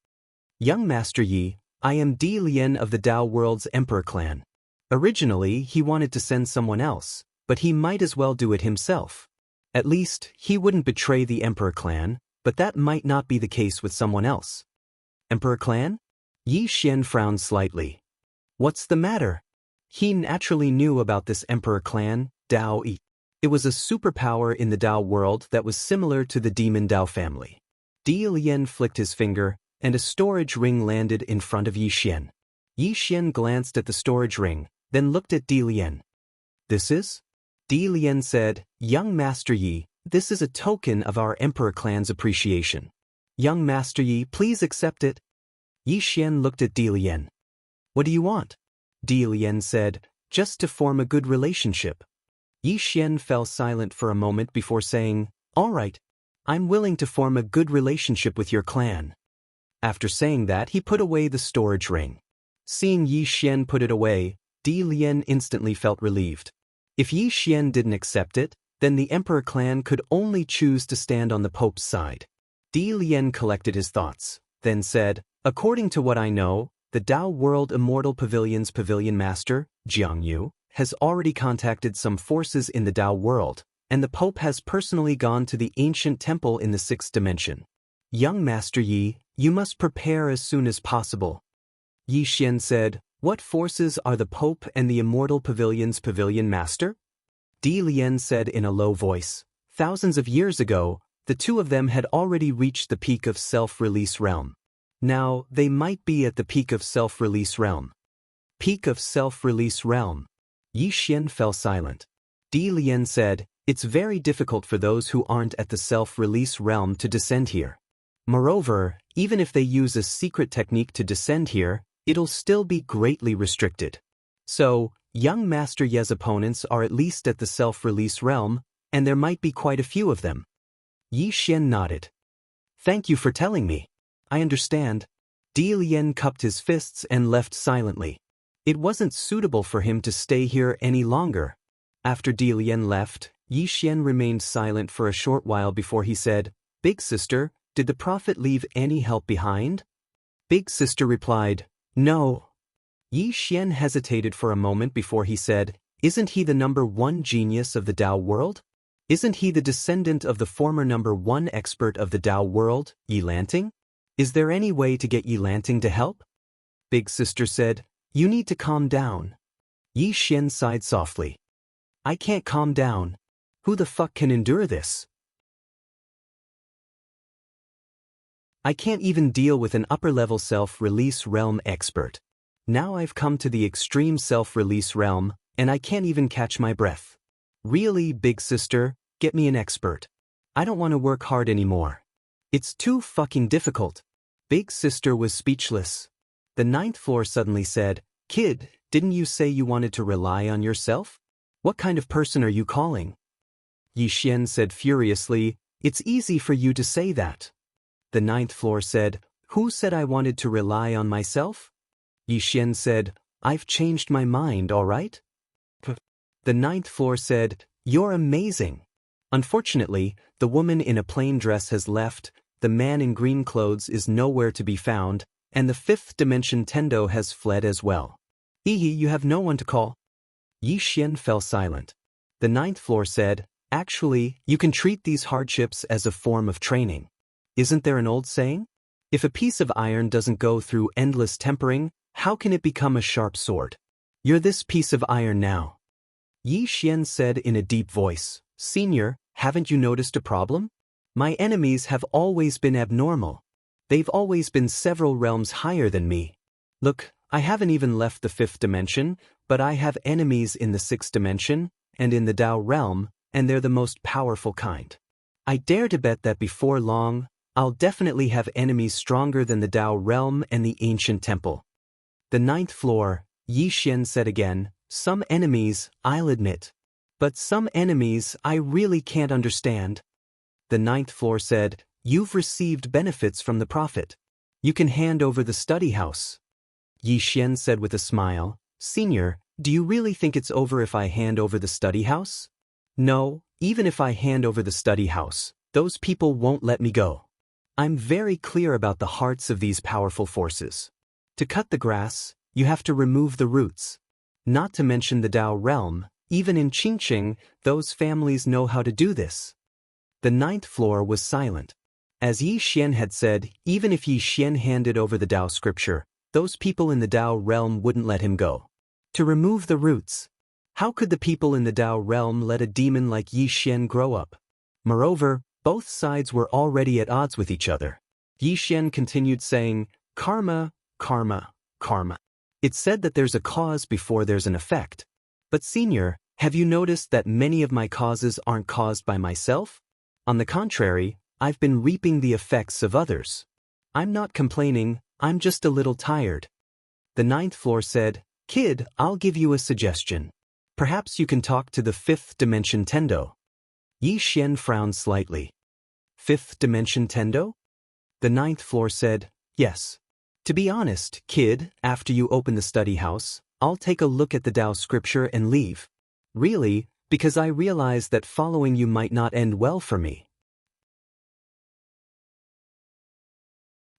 Young Master Yi, I am Di Lian of the Dao World's Emperor clan. Originally, he wanted to send someone else, but he might as well do it himself. At least, he wouldn't betray the Emperor clan, but that might not be the case with someone else. Emperor clan? Yi Xian frowned slightly. What's the matter? He naturally knew about this Emperor clan, Daoist. It was a superpower in the Dao world that was similar to the demon Dao family. Di Lian flicked his finger, and a storage ring landed in front of Yi Xian. Yi Xian glanced at the storage ring, then looked at Di Lian. This is? Di Lian said, Young Master Yi, this is a token of our Emperor clan's appreciation. Young Master Yi, please accept it. Yi Xian looked at Di Lian. What do you want? Di Lian said, just to form a good relationship. Yi Xian fell silent for a moment before saying, all right, I'm willing to form a good relationship with your clan. After saying that, he put away the storage ring. Seeing Yi Xian put it away, Di Lian instantly felt relieved. If Yi Xian didn't accept it, then the Emperor clan could only choose to stand on the Pope's side. Di Lian collected his thoughts, then said, according to what I know, the Dao World Immortal Pavilion's Pavilion Master, Jiang Yu, has already contacted some forces in the Dao world, and the Pope has personally gone to the ancient temple in the 6th dimension. Young Master Yi, you must prepare as soon as possible. Yi Xian said, what forces are the Pope and the Immortal Pavilion's Pavilion Master? Di Lian said in a low voice, thousands of years ago, the two of them had already reached the peak of self-release realm. Now, they might be at the peak of self-release realm. Peak of self-release realm. Yi Xian fell silent. Di Lian said, it's very difficult for those who aren't at the self-release realm to descend here. Moreover, even if they use a secret technique to descend here, it'll still be greatly restricted. So, young Master Ye's opponents are at least at the self-release realm, and there might be quite a few of them. Yi Xian nodded. Thank you for telling me. I understand. Di Lian cupped his fists and left silently. It wasn't suitable for him to stay here any longer. After Di Lian left, Yi Xian remained silent for a short while before he said, Big sister, did the prophet leave any help behind? Big sister replied, no. Yi Xian hesitated for a moment before he said, isn't he the #1 genius of the Dao world? Isn't he the descendant of the former #1 expert of the Dao world, Yi Lanting? Is there any way to get Yi Lanting to help? Big sister said, you need to calm down. Yi Xian sighed softly. I can't calm down. Who the fuck can endure this? I can't even deal with an upper-level self-release realm expert. Now I've come to the extreme self-release realm, and I can't even catch my breath. Really, big sister, get me an expert. I don't want to work hard anymore. It's too fucking difficult. Big sister was speechless. The 9th floor suddenly said, Kid, didn't you say you wanted to rely on yourself? What kind of person are you calling? Yi Xian said furiously, it's easy for you to say that. The 9th floor said, who said I wanted to rely on myself? Yi Xian said, I've changed my mind, all right? The 9th floor said, you're amazing. Unfortunately, the woman in a plain dress has left, the man in green clothes is nowhere to be found, and the 5th dimension Tendo has fled as well. You have no one to call. Yi Xian fell silent. The 9th floor said, actually, you can treat these hardships as a form of training. Isn't there an old saying? If a piece of iron doesn't go through endless tempering, how can it become a sharp sword? You're this piece of iron now. Yi Xian said in a deep voice, Senior, haven't you noticed a problem? My enemies have always been abnormal. They've always been several realms higher than me. Look, I haven't even left the 5th dimension, but I have enemies in the 6th dimension, and in the Dao realm, and they're the most powerful kind. I dare to bet that before long, I'll definitely have enemies stronger than the Dao realm and the ancient temple. The 9th floor, Yi Xian said again, some enemies, I'll admit. But some enemies I really can't understand. The 9th floor said, you've received benefits from the prophet. You can hand over the study house. Yi Xian said with a smile, Senior, do you really think it's over if I hand over the study house? No, even if I hand over the study house, those people won't let me go. I'm very clear about the hearts of these powerful forces. To cut the grass, you have to remove the roots. Not to mention the Dao realm, even in Qingqing, those families know how to do this. The 9th floor was silent. As Yi Xian had said, even if Yi Xian handed over the Dao scripture, those people in the Dao realm wouldn't let him go. To remove the roots. How could the people in the Dao realm let a demon like Yi Xian grow up? Moreover, both sides were already at odds with each other. Yi Xian continued saying, Karma, karma, karma. It said that there's a cause before there's an effect. But senior, have you noticed that many of my causes aren't caused by myself? On the contrary, I've been reaping the effects of others. I'm not complaining, I'm just a little tired. The ninth floor said, Kid, I'll give you a suggestion. Perhaps you can talk to the fifth dimension Tendo. Yi Xian frowned slightly. Fifth dimension Tendo? The ninth floor said, yes. To be honest, kid, after you open the study house, I'll take a look at the Tao scripture and leave. Really, because I realize that following you might not end well for me.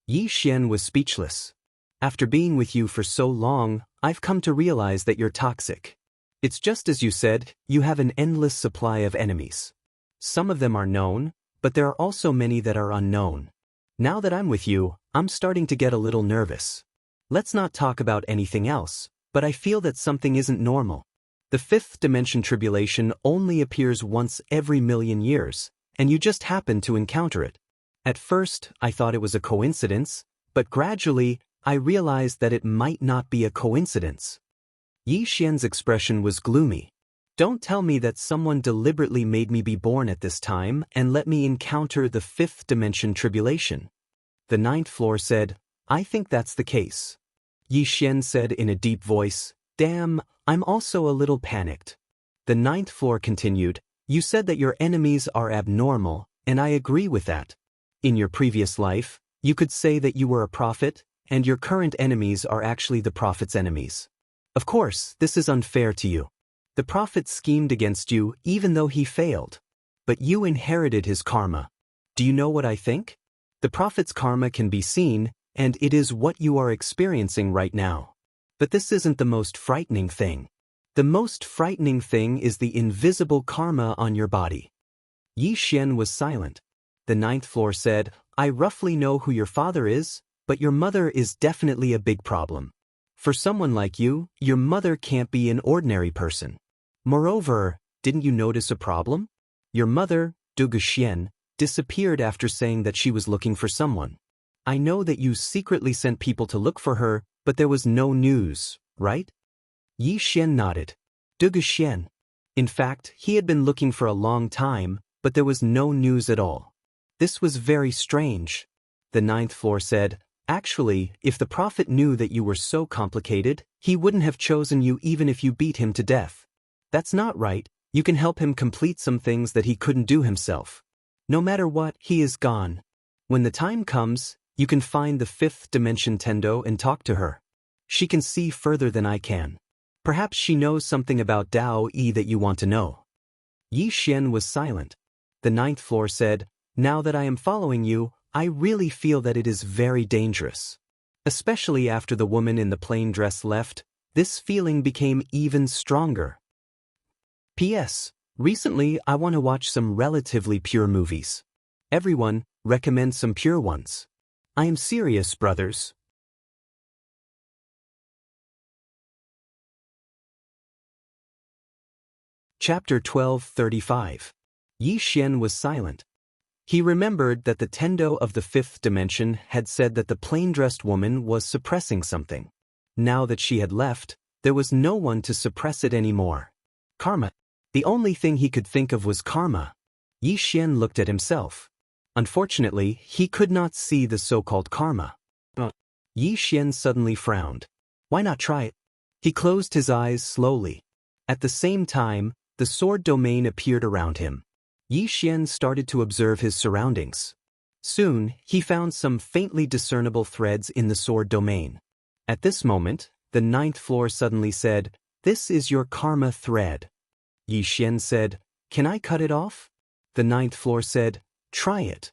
Yi Xian was speechless. After being with you for so long, I've come to realize that you're toxic. It's just as you said, you have an endless supply of enemies. Some of them are known, but there are also many that are unknown. Now that I'm with you, I'm starting to get a little nervous. Let's not talk about anything else, but I feel that something isn't normal. The fifth dimension tribulation only appears once every million years, and you just happen to encounter it. At first, I thought it was a coincidence, but gradually, I realized that it might not be a coincidence. Yi Xian's expression was gloomy. Don't tell me that someone deliberately made me be born at this time and let me encounter the fifth dimension tribulation. The ninth floor said, I think that's the case. Yi Xian said in a deep voice, damn, I'm also a little panicked. The ninth floor continued, you said that your enemies are abnormal, and I agree with that. In your previous life, you could say that you were a prophet, and your current enemies are actually the prophet's enemies. Of course, this is unfair to you. The prophet schemed against you even though he failed. But you inherited his karma. Do you know what I think? The prophet's karma can be seen, and it is what you are experiencing right now. But this isn't the most frightening thing. The most frightening thing is the invisible karma on your body. Yi Xian was silent. The ninth floor said, I roughly know who your father is, but your mother is definitely a big problem. For someone like you, your mother can't be an ordinary person. Moreover, didn't you notice a problem? Your mother, Dugu Xian, disappeared after saying that she was looking for someone. I know that you secretly sent people to look for her, but there was no news, right? Yi Xian nodded. Dugu Xian. In fact, he had been looking for a long time, but there was no news at all. This was very strange. The ninth floor said, actually, if the prophet knew that you were so complicated, he wouldn't have chosen you even if you beat him to death. That's not right. You can help him complete some things that he couldn't do himself. No matter what, he is gone. When the time comes, you can find the fifth dimension Tendo and talk to her. She can see further than I can. Perhaps she knows something about Daoist that you want to know. Yi Xian was silent. The ninth floor said, now that I am following you, I really feel that it is very dangerous. Especially after the woman in the plain dress left, this feeling became even stronger. P.S. Recently, I want to watch some relatively pure movies. Everyone, recommend some pure ones. I am serious, brothers. Chapter 12:35. Yi Xian was silent. He remembered that the Tendo of the fifth dimension had said that the plain-dressed woman was suppressing something. Now that she had left, there was no one to suppress it anymore. Karma. The only thing he could think of was karma. Yi Xian looked at himself. Unfortunately, he could not see the so-called karma. Yi Xian suddenly frowned. Why not try it? He closed his eyes slowly. At the same time, the sword domain appeared around him. Yi Xian started to observe his surroundings. Soon, he found some faintly discernible threads in the sword domain. At this moment, the ninth floor suddenly said, this is your karma thread. Yi Xian said, can I cut it off? The ninth floor said, try it.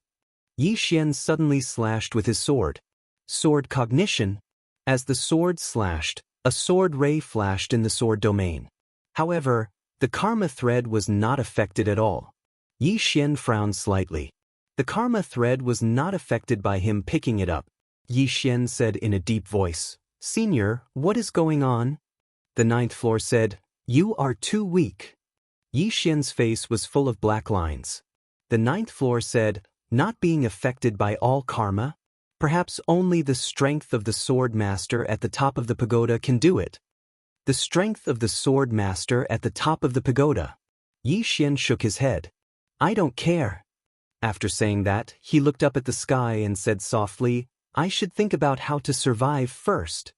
Yi Xian suddenly slashed with his sword. Sword cognition. As the sword slashed, a sword ray flashed in the sword domain. However, the karma thread was not affected at all. Yi Xian frowned slightly. The karma thread was not affected by him picking it up. Yi Xian said in a deep voice, Senior, what is going on? The ninth floor said, you are too weak. Yi Xian's face was full of black lines. The ninth floor said, not being affected by all karma? Perhaps only the strength of the sword master at the top of the pagoda can do it. The strength of the sword master at the top of the pagoda. Yi Xian shook his head. I don't care. After saying that, he looked up at the sky and said softly, I should think about how to survive first.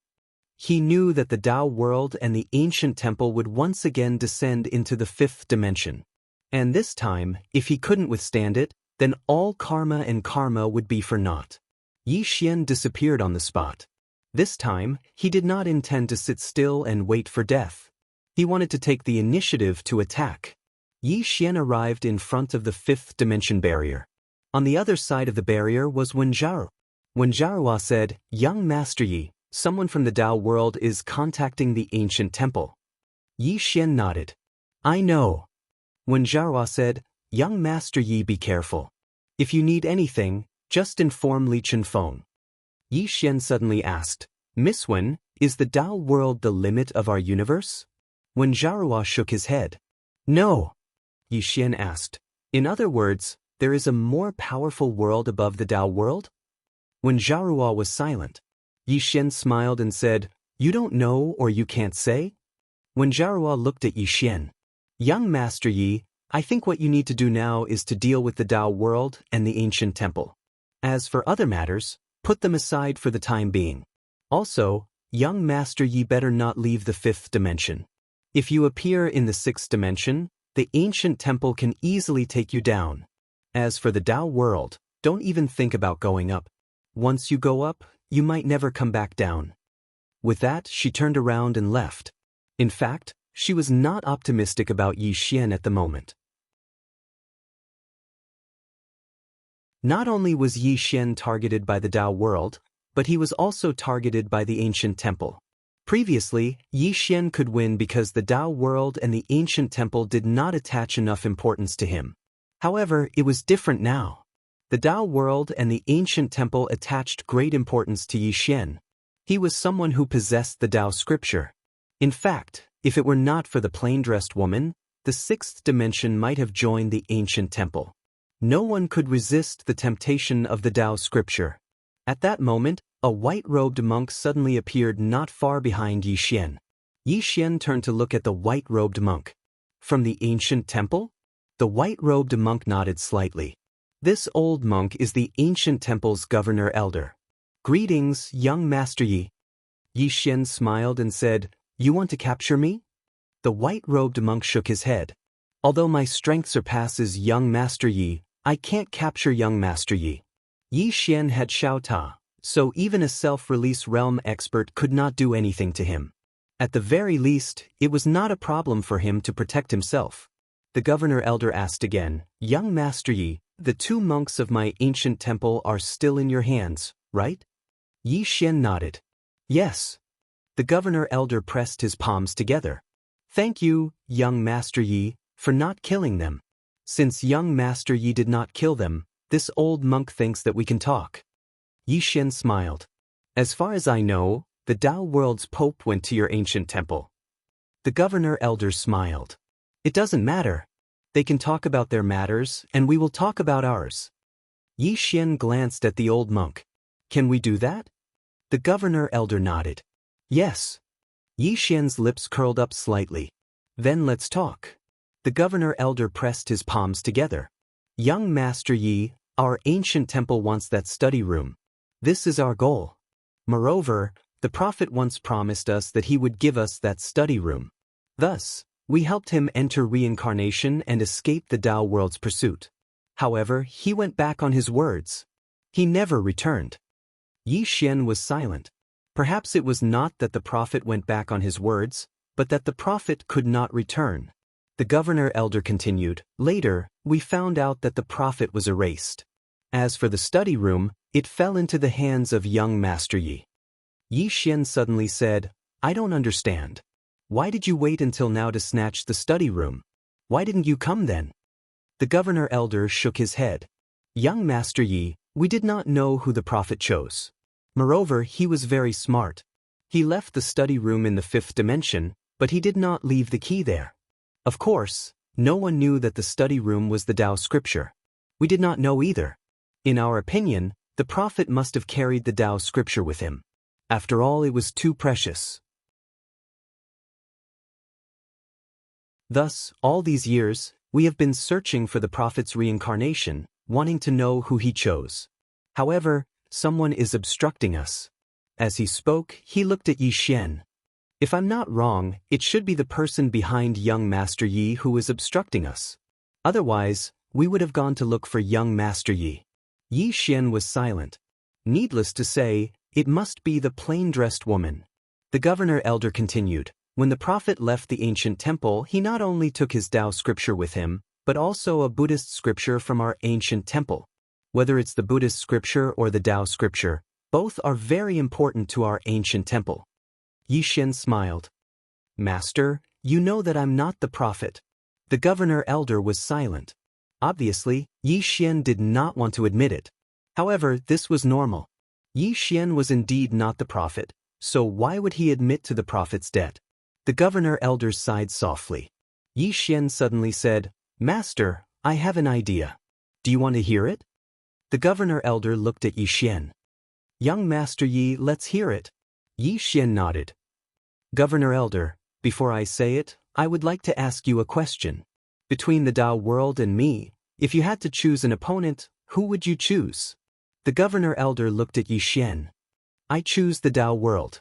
He knew that the Tao world and the ancient temple would once again descend into the fifth dimension. And this time, if he couldn't withstand it, then all karma and karma would be for naught. Yi Xian disappeared on the spot. This time, he did not intend to sit still and wait for death. He wanted to take the initiative to attack. Yi Xian arrived in front of the fifth dimension barrier. On the other side of the barrier was Wen Zhao. Wen Zhao said, Young Master Yi, someone from the Tao world is contacting the ancient temple. Yi Xian nodded. I know. Wen Zhao said, Young Master Yi, be careful. If you need anything, just inform Li Chenfeng. Yi Xian suddenly asked, Miss Wen, is the Tao world the limit of our universe? Wen Zhao shook his head. No. Yi Xian asked, in other words, there is a more powerful world above the Tao world? Wen Zhao was silent. Yi Xian smiled and said, You don't know or you can't say? Wen Zhao looked at Yi Xian. Young Master Yi, I think what you need to do now is to deal with the Tao world and the ancient temple. As for other matters, put them aside for the time being. Also, young Master Yi better not leave the fifth dimension. If you appear in the sixth dimension, the ancient temple can easily take you down. As for the Tao world, don't even think about going up. Once you go up, you might never come back down. With that, she turned around and left. In fact, she was not optimistic about Yi Xian at the moment. Not only was Yi Xian targeted by the Tao world, but he was also targeted by the ancient temple. Previously, Yi Xian could win because the Tao world and the ancient temple did not attach enough importance to him. However, it was different now. The Tao world and the ancient temple attached great importance to Yi Xian. He was someone who possessed the Tao scripture. In fact, if it were not for the plain-dressed woman, the sixth dimension might have joined the ancient temple. No one could resist the temptation of the Tao scripture. At that moment, a white-robed monk suddenly appeared not far behind Yi Xian. Yi Xian turned to look at the white-robed monk. From the ancient temple? The white-robed monk nodded slightly. This old monk is the ancient temple's governor elder. Greetings, young Master Yi. Yi Xian smiled and said, You want to capture me? The white-robed monk shook his head. Although my strength surpasses young Master Yi, I can't capture young Master Yi. Yi Xian had Xiao Ta, so even a self-release realm expert could not do anything to him. At the very least, it was not a problem for him to protect himself. The governor elder asked again, Young Master Yi, the two monks of my ancient temple are still in your hands, right? Yi Xian nodded. Yes. The governor elder pressed his palms together. Thank you, young Master Yi, for not killing them. Since young Master Yi did not kill them, this old monk thinks that we can talk. Yi Xian smiled. As far as I know, the Tao world's pope went to your ancient temple. The governor elder smiled. It doesn't matter. They can talk about their matters, and we will talk about ours. Yi Xian glanced at the old monk. Can we do that? The governor elder nodded. Yes. Yi Xian's lips curled up slightly. Then let's talk. The governor elder pressed his palms together. Young Master Yi, our ancient temple wants that study room. This is our goal. Moreover, the prophet once promised us that he would give us that study room. Thus, we helped him enter reincarnation and escape the Tao world's pursuit. However, he went back on his words. He never returned. Yi Xian was silent. Perhaps it was not that the prophet went back on his words, but that the prophet could not return. The governor elder continued, Later, we found out that the prophet was erased. As for the study room, it fell into the hands of young Master Yi. Yi Xian suddenly said, I don't understand. Why did you wait until now to snatch the study room? Why didn't you come then? The governor elder shook his head. Young Master Yi, we did not know who the prophet chose. Moreover, he was very smart. He left the study room in the fifth dimension, but he did not leave the key there. Of course, no one knew that the study room was the Tao scripture. We did not know either. In our opinion, The prophet must have carried the Tao scripture with him. After all, it was too precious. Thus, all these years, we have been searching for the prophet's reincarnation, wanting to know who he chose. However, someone is obstructing us. As he spoke, he looked at Yi Xian. If I'm not wrong, it should be the person behind young Master Yi who is obstructing us. Otherwise, we would have gone to look for young Master Yi. Yi Xian was silent. Needless to say, it must be the plain-dressed woman. The governor elder continued. When the prophet left the ancient temple, he not only took his Tao scripture with him, but also a Buddhist scripture from our ancient temple. Whether it's the Buddhist scripture or the Tao scripture, both are very important to our ancient temple. Yi Xian smiled. Master, you know that I'm not the prophet. The governor elder was silent. Obviously, Yi Xian did not want to admit it. However, this was normal. Yi Xian was indeed not the prophet, so why would he admit to the prophet's debt? The governor elder sighed softly. Yi Xian suddenly said, Master, I have an idea. Do you want to hear it? The governor elder looked at Yi Xian. Young Master Yi, let's hear it. Yi Xian nodded. Governor elder, before I say it, I would like to ask you a question. Between the Tao world and me, if you had to choose an opponent, who would you choose? The governor elder looked at Yi Xian. I choose the Tao world.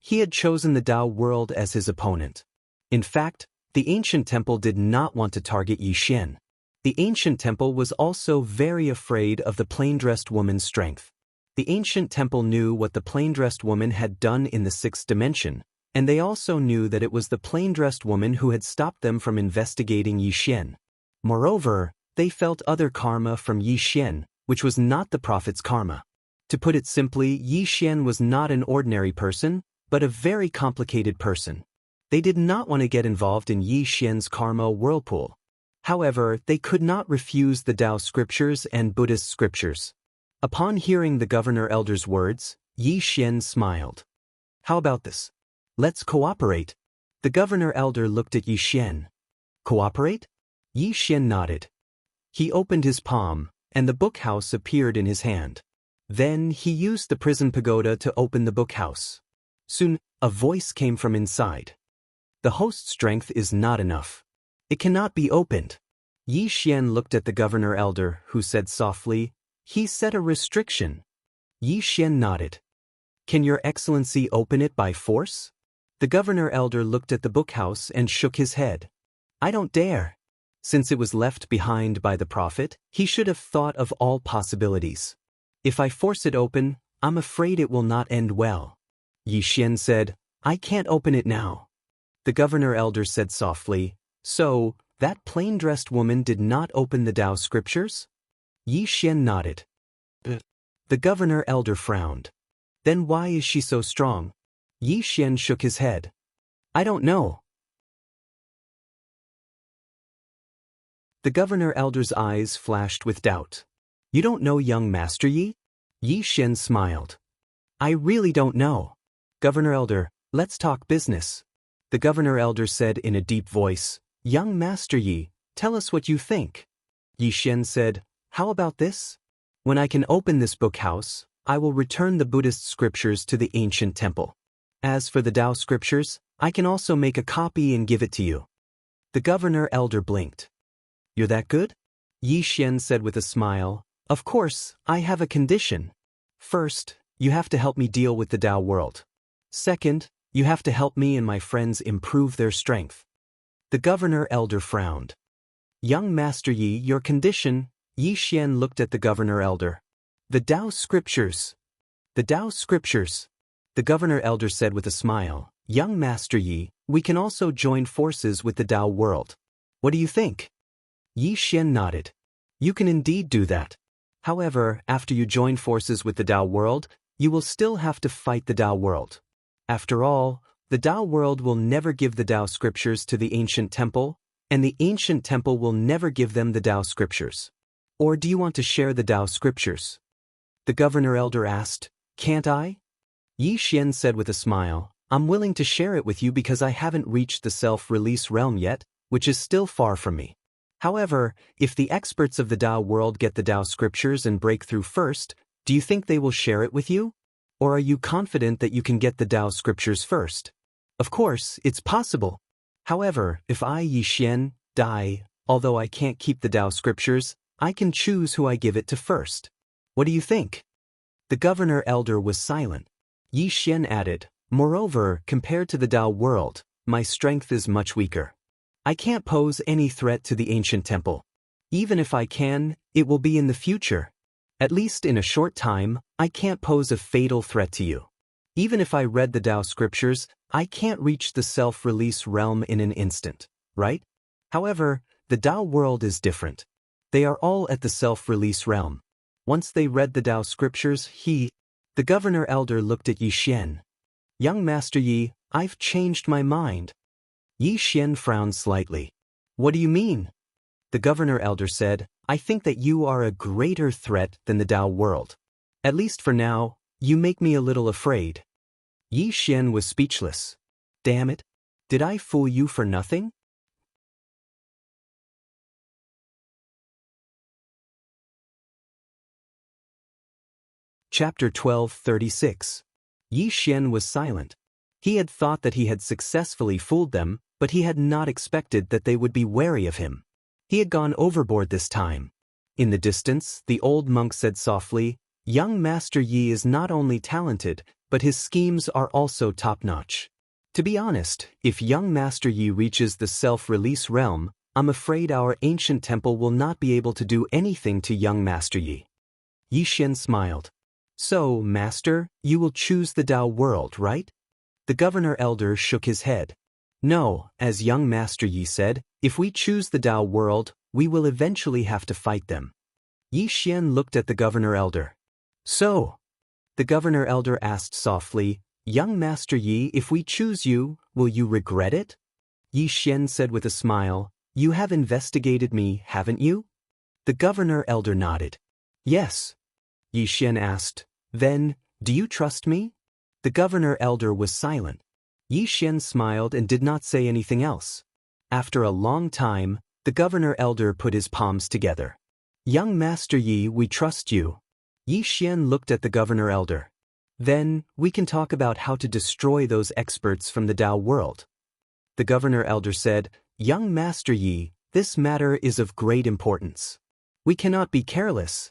He had chosen the Tao world as his opponent. In fact, the ancient temple did not want to target Yi Xian. The ancient temple was also very afraid of the plain-dressed woman's strength. The ancient temple knew what the plain-dressed woman had done in the sixth dimension, and they also knew that it was the plain-dressed woman who had stopped them from investigating Yi Xian. Moreover, they felt other karma from Yi Xian, which was not the prophet's karma. To put it simply, Yi Xian was not an ordinary person, but a very complicated person. They did not want to get involved in Yi Xian's karma whirlpool. However, they could not refuse the Tao scriptures and Buddhist scriptures. Upon hearing the governor elder's words, Yi Xian smiled. How about this? Let's cooperate. The governor elder looked at Yi Xian. Cooperate? Yi Xian nodded. He opened his palm, and the book house appeared in his hand. Then he used the prison pagoda to open the book house. Soon, a voice came from inside. The host's strength is not enough. It cannot be opened. Yi Xian looked at the governor elder, who said softly, He set a restriction. Yi Xian nodded. Can your excellency open it by force? The governor elder looked at the book house and shook his head. I don't dare. Since it was left behind by the prophet, he should have thought of all possibilities. If I force it open, I'm afraid it will not end well. Yi Xian said, I can't open it now. The governor elder said softly, So, that plain-dressed woman did not open the Tao scriptures? Yi Xian nodded. The governor elder frowned. Then why is she so strong? Yi Xian shook his head. I don't know. The governor elder's eyes flashed with doubt. You don't know young Master Yi? Yi Xian smiled. I really don't know. Governor elder, let's talk business. The governor elder said in a deep voice, Young Master Yi, tell us what you think. Yi Xian said, How about this? When I can open this book house, I will return the Buddhist scriptures to the ancient temple. As for the Tao scriptures, I can also make a copy and give it to you. The governor elder blinked. You're that good? Yi Xian said with a smile, Of course, I have a condition. First, you have to help me deal with the Tao world. Second, you have to help me and my friends improve their strength. The governor elder frowned. Young Master Yi, your condition, Yi Xian looked at the governor elder. The Tao scriptures. The Tao scriptures. The governor elder said with a smile, Young Master Yi, we can also join forces with the Tao world. What do you think? Yi Xian nodded. You can indeed do that. However, after you join forces with the Tao world, you will still have to fight the Tao world. After all, the Tao world will never give the Tao scriptures to the ancient temple, and the ancient temple will never give them the Tao scriptures. Or do you want to share the Tao scriptures? The governor elder asked, Can't I? Yi Xian said with a smile, I'm willing to share it with you because I haven't reached the self-release realm yet, which is still far from me. However, if the experts of the Tao world get the Tao scriptures and break through first, Do you think they will share it with you? Or are you confident that you can get the Tao scriptures first? Of course, it's possible. However, if I, Yi Xian, die, although I can't keep the Tao scriptures, I can choose who I give it to first. What do you think? The governor elder was silent. Yi Xian added, moreover, compared to the Tao world, my strength is much weaker. I can't pose any threat to the ancient temple. Even if I can, it will be in the future. At least in a short time, I can't pose a fatal threat to you. Even if I read the Tao scriptures, I can't reach the self-release realm in an instant, right? However, the Tao world is different. They are all at the self-release realm. Once they read the Tao scriptures, the governor elder looked at Yi Xian. Young Master Yi, I've changed my mind. Yi Xian frowned slightly. What do you mean? The governor elder said, I think that you are a greater threat than the Tao world. At least for now, you make me a little afraid. Yi Xian was speechless. Damn it! Did I fool you for nothing? Chapter 12:36. Yi Xian was silent. He had thought that he had successfully fooled them, but he had not expected that they would be wary of him. He had gone overboard this time. In the distance, the old monk said softly, Young Master Yi is not only talented, but his schemes are also top-notch. To be honest, if young Master Yi reaches the self-release realm, I'm afraid our ancient temple will not be able to do anything to young Master Yi. Yi Xian smiled. So, Master, you will choose the Tao world, right? The governor elder shook his head. No, as young Master Yi said, if we choose the Tao world, we will eventually have to fight them. Yi Xian looked at the governor elder. So, the governor elder asked softly, Young Master Yi, if we choose you, will you regret it? Yi Xian said with a smile, You have investigated me, haven't you? The governor elder nodded. Yes. Yi Xian asked, Then, do you trust me? The governor elder was silent. Yi Xian smiled and did not say anything else. After a long time, the governor elder put his palms together. Young Master Yi, we trust you. Yi Xian looked at the governor elder. Then, we can talk about how to destroy those experts from the Tao world. The governor elder said, Young Master Yi, this matter is of great importance. We cannot be careless.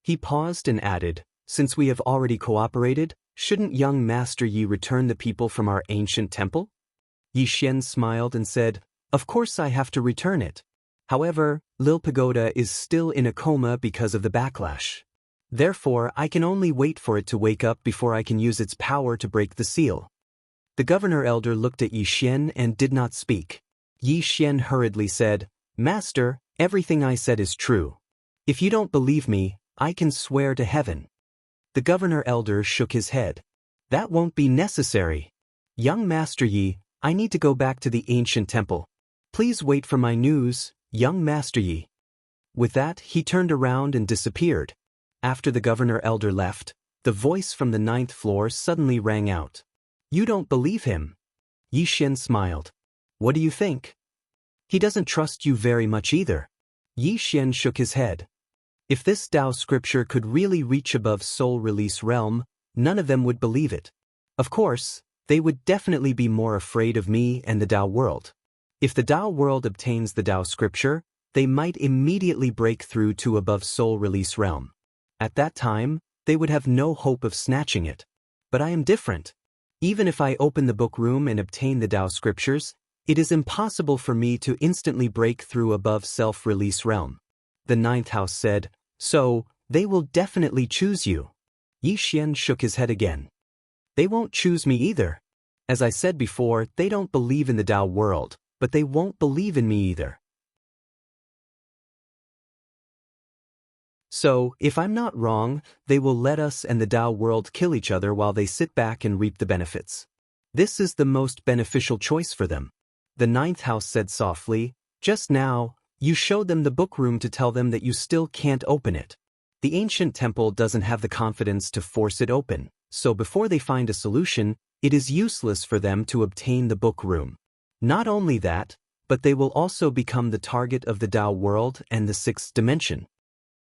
He paused and added, Since we have already cooperated, shouldn't young Master Yi return the people from our ancient temple? Yi Xian smiled and said, Of course I have to return it. However, Lil Pagoda is still in a coma because of the backlash. Therefore, I can only wait for it to wake up before I can use its power to break the seal. The governor elder looked at Yi Xian and did not speak. Yi Xian hurriedly said, Master, everything I said is true. If you don't believe me, I can swear to heaven. The governor elder shook his head. That won't be necessary. Young Master Yi, I need to go back to the ancient temple. Please wait for my news, young Master Yi. With that, he turned around and disappeared. After the governor elder left, the voice from the 9th floor suddenly rang out. You don't believe him. Yi Xian smiled. What do you think? He doesn't trust you very much either. Yi Xian shook his head. If this Tao scripture could really reach above soul release realm, none of them would believe it. Of course, they would definitely be more afraid of me and the Tao world. If the Tao world obtains the Tao scripture, they might immediately break through to above soul release realm. At that time, they would have no hope of snatching it. But I am different. Even if I open the book room and obtain the Tao scriptures, it is impossible for me to instantly break through above self-release realm. The 9th house said, So, they will definitely choose you. Yi Xian shook his head again. They won't choose me either. As I said before, they don't believe in the Tao world, but they won't believe in me either. So, if I'm not wrong, they will let us and the Tao world kill each other while they sit back and reap the benefits. This is the most beneficial choice for them. The 9th house said softly, Just now, you showed them the book room to tell them that you still can't open it. The ancient temple doesn't have the confidence to force it open, so before they find a solution, it is useless for them to obtain the book room. Not only that, but they will also become the target of the Tao world and the 6th dimension.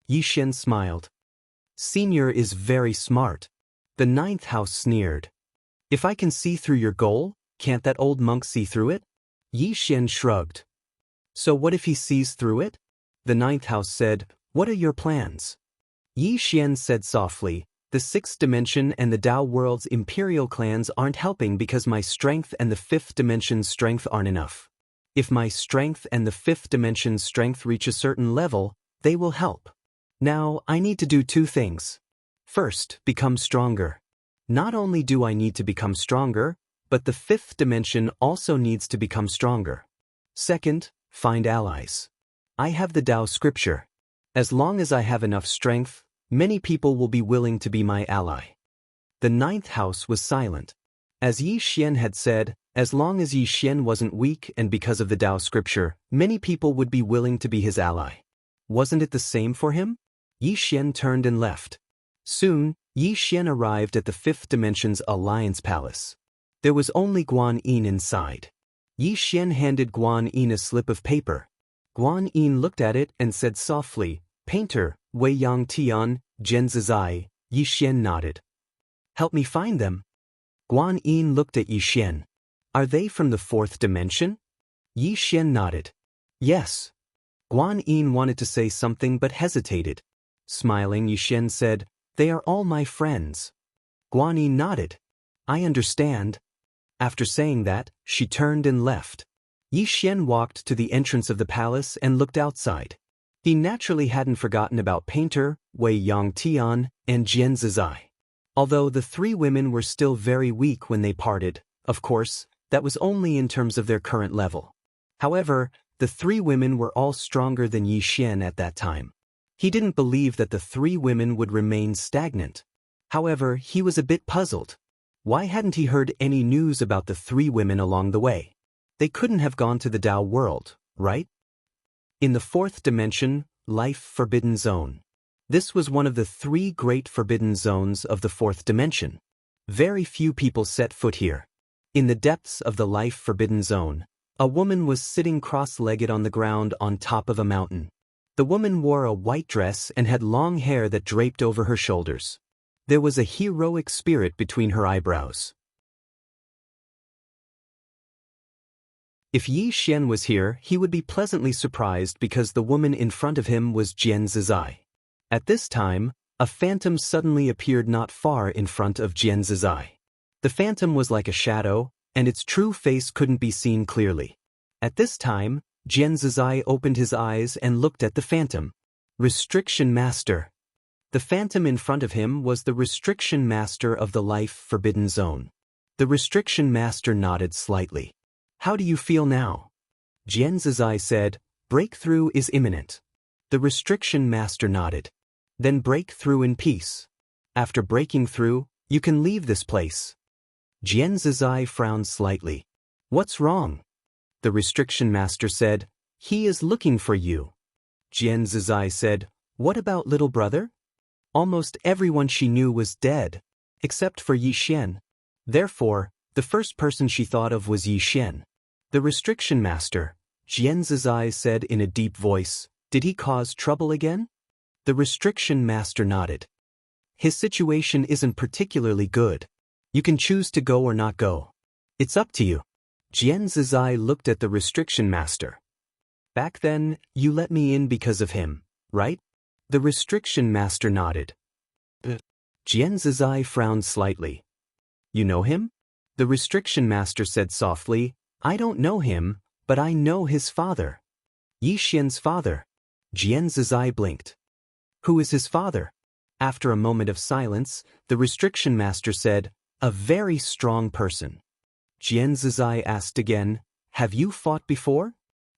Yi Xian smiled. Senior is very smart. The ninth house sneered. If I can see through your goal, can't that old monk see through it? Yi Xian shrugged. So what if he sees through it? The ninth house said, what are your plans? Yi Xian said softly, the sixth dimension and the Dao world's imperial clans aren't helping because my strength and the fifth dimension's strength aren't enough. If my strength and the fifth dimension's strength reach a certain level, they will help. Now, I need to do two things. First, become stronger. Not only do I need to become stronger, but the fifth dimension also needs to become stronger. Second, find allies. I have the Dao scripture. As long as I have enough strength, many people will be willing to be my ally. The ninth house was silent. As Yi Xian had said, as long as Yi Xian wasn't weak and because of the Dao scripture, many people would be willing to be his ally. Wasn't it the same for him? Yi Xian turned and left. Soon, Yi Xian arrived at the fifth dimension's alliance palace. There was only Guan Yin inside. Yi Xian handed Guan Yin a slip of paper. Guan Yin looked at it and said softly, Painter, Wei Yang Tian, Zhen Zizai. Yi Xian nodded. Help me find them. Guan Yin looked at Yi Xian. Are they from the fourth dimension? Yi Xian nodded. Yes. Guan Yin wanted to say something but hesitated. Smiling, Yi Xian said, they are all my friends. Guan Yin nodded. I understand. After saying that, she turned and left. Yi Xian walked to the entrance of the palace and looked outside. He naturally hadn't forgotten about Painter, Wei Yang Tian, and Zhen Zizai. Although the three women were still very weak when they parted, of course, that was only in terms of their current level. However, the three women were all stronger than Yi Xian at that time. He didn't believe that the three women would remain stagnant. However, he was a bit puzzled. Why hadn't he heard any news about the three women along the way? They couldn't have gone to the Dao world, right? In the fourth dimension, Life Forbidden Zone. This was one of the three great forbidden zones of the fourth dimension. Very few people set foot here. In the depths of the Life Forbidden Zone, a woman was sitting cross-legged on the ground on top of a mountain. The woman wore a white dress and had long hair that draped over her shoulders. There was a heroic spirit between her eyebrows. If Yi Xian was here, he would be pleasantly surprised because the woman in front of him was Zhen Zizai. At this time, a phantom suddenly appeared not far in front of Zhen Zizai. The phantom was like a shadow, and its true face couldn't be seen clearly. At this time, Zhen Zizai opened his eyes and looked at the phantom. Restriction Master. The phantom in front of him was the Restriction Master of the Life Forbidden Zone. The Restriction Master nodded slightly. How do you feel now? Zhen Zizai said, breakthrough is imminent. The Restriction Master nodded. Then break through in peace. After breaking through, you can leave this place. Zhen Zizai frowned slightly. What's wrong? The Restriction Master said, he is looking for you. Zhen Zizai said, what about little brother? Almost everyone she knew was dead, except for Yi Xian. Therefore, the first person she thought of was Yi Xian. The Restriction Master, Zhen Zizai said in a deep voice, did he cause trouble again? The Restriction Master nodded. His situation isn't particularly good. You can choose to go or not go. It's up to you. Zhen Zizai looked at the Restriction Master. Back then, you let me in because of him, right? The Restriction Master nodded. Zhen Zizai frowned slightly. You know him? The Restriction Master said softly, I don't know him, but I know his father. Yi Xian's father. Zhen Zizai blinked. Who is his father? After a moment of silence, the Restriction Master said, a very strong person. Zhen Zizai asked again, have you fought before?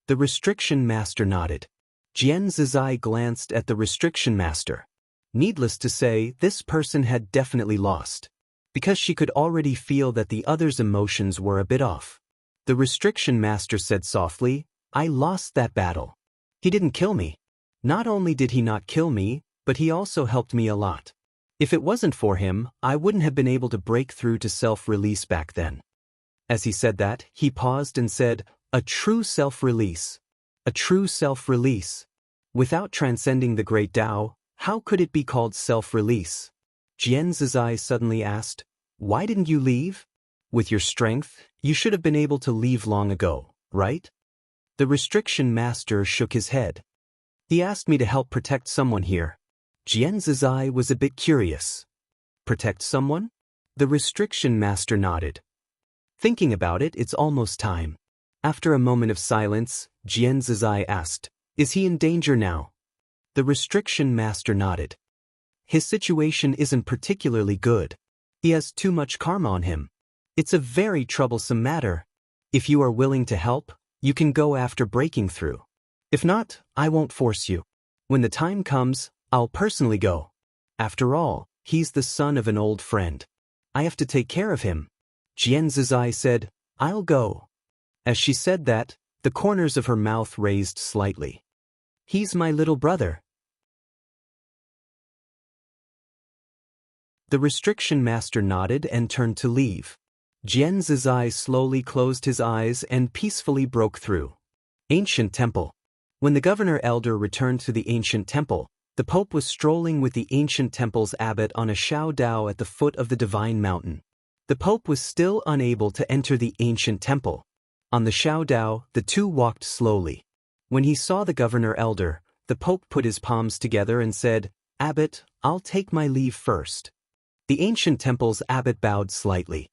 The Restriction Master nodded. Zhen Zizai glanced at the Restriction Master. Needless to say, this person had definitely lost, because she could already feel that the other's emotions were a bit off. The Restriction Master said softly, I lost that battle. He didn't kill me. Not only did he not kill me, but he also helped me a lot. If it wasn't for him, I wouldn't have been able to break through to self-release back then. As he said that, he paused and said, a true self-release. A true self-release. Without transcending the great Tao, How could it be called self-release? Jian Zizai suddenly asked. Why didn't you leave? With your strength, you should have been able to leave long ago, right? The restriction master shook his head. He asked me to help protect someone here. Jian Zizai was a bit curious. Protect someone? The restriction master nodded. Thinking about it, it's almost time. After a moment of silence, Jian Zizai asked, Is he in danger now? The restriction master nodded. His situation isn't particularly good. He has too much karma on him. It's a very troublesome matter. If you are willing to help, you can go after breaking through. If not, I won't force you. When the time comes, I'll personally go. After all, he's the son of an old friend. I have to take care of him. Jian Zizai said, I'll go. As she said that, the corners of her mouth raised slightly. He's my little brother. The restriction master nodded and turned to leave. Jian Zizai slowly closed his eyes and peacefully broke through. Ancient Temple. When the governor elder returned to the ancient temple, the Pope was strolling with the ancient temple's abbot on a Shao Dao at the foot of the divine mountain. The Pope was still unable to enter the ancient temple. On the Shao Dao, the two walked slowly. When he saw the governor elder, the Pope put his palms together and said, Abbot, I'll take my leave first. The ancient temple's abbot bowed slightly.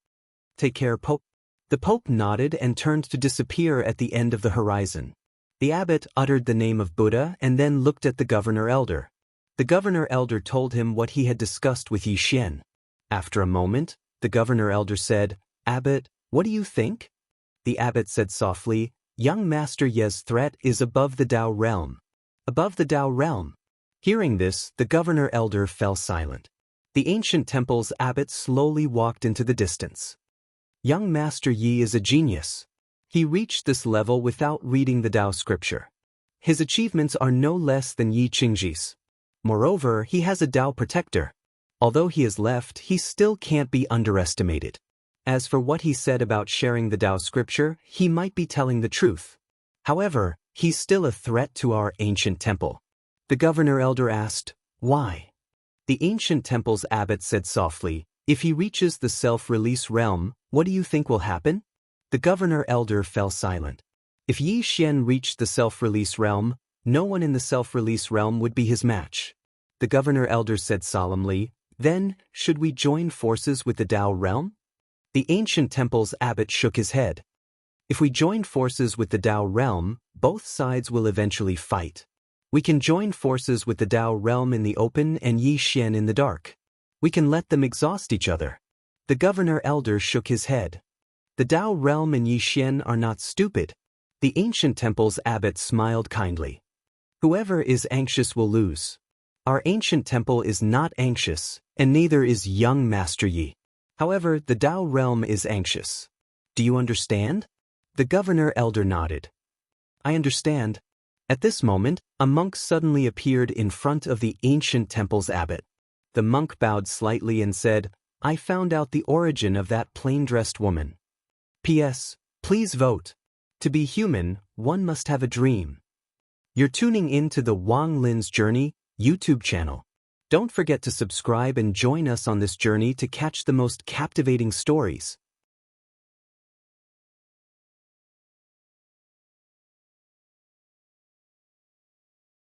Take care, Pope. The Pope nodded and turned to disappear at the end of the horizon. The abbot uttered the name of Buddha and then looked at the governor elder. The governor elder told him what he had discussed with Yi Xian. After a moment, the governor elder said, Abbot, what do you think? The abbot said softly, Young Master Ye's threat is above the Dao realm. Above the Dao realm. Hearing this, the governor elder fell silent. The ancient temple's abbot slowly walked into the distance. Young Master Yi is a genius. He reached this level without reading the Dao scripture. His achievements are no less than Yi Qingji's. Moreover, he has a Dao protector. Although he has left, he still can't be underestimated. As for what he said about sharing the Dao scripture, he might be telling the truth. However, he's still a threat to our ancient temple. The governor elder asked, Why? The ancient temple's abbot said softly, If he reaches the self-release realm, what do you think will happen? The governor elder fell silent. If Yi Xian reached the self-release realm, no one in the self-release realm would be his match. The governor elder said solemnly, Then, should we join forces with the Dao realm? The ancient temple's abbot shook his head. If we join forces with the Dao realm, both sides will eventually fight. We can join forces with the Dao realm in the open and Yi Xian in the dark. We can let them exhaust each other. The governor elder shook his head. The Dao realm and Yi Xian are not stupid. The ancient temple's abbot smiled kindly. Whoever is anxious will lose. Our ancient temple is not anxious, and neither is young Master Yi. However, the Dao realm is anxious. Do you understand? The governor elder nodded. I understand. At this moment, a monk suddenly appeared in front of the ancient temple's abbot. The monk bowed slightly and said, I found out the origin of that plain-dressed woman. P.S. Please vote. To be human, one must have a dream. You're tuning in to the Wang Lin's Journey YouTube channel. Don't forget to subscribe and join us on this journey to catch the most captivating stories.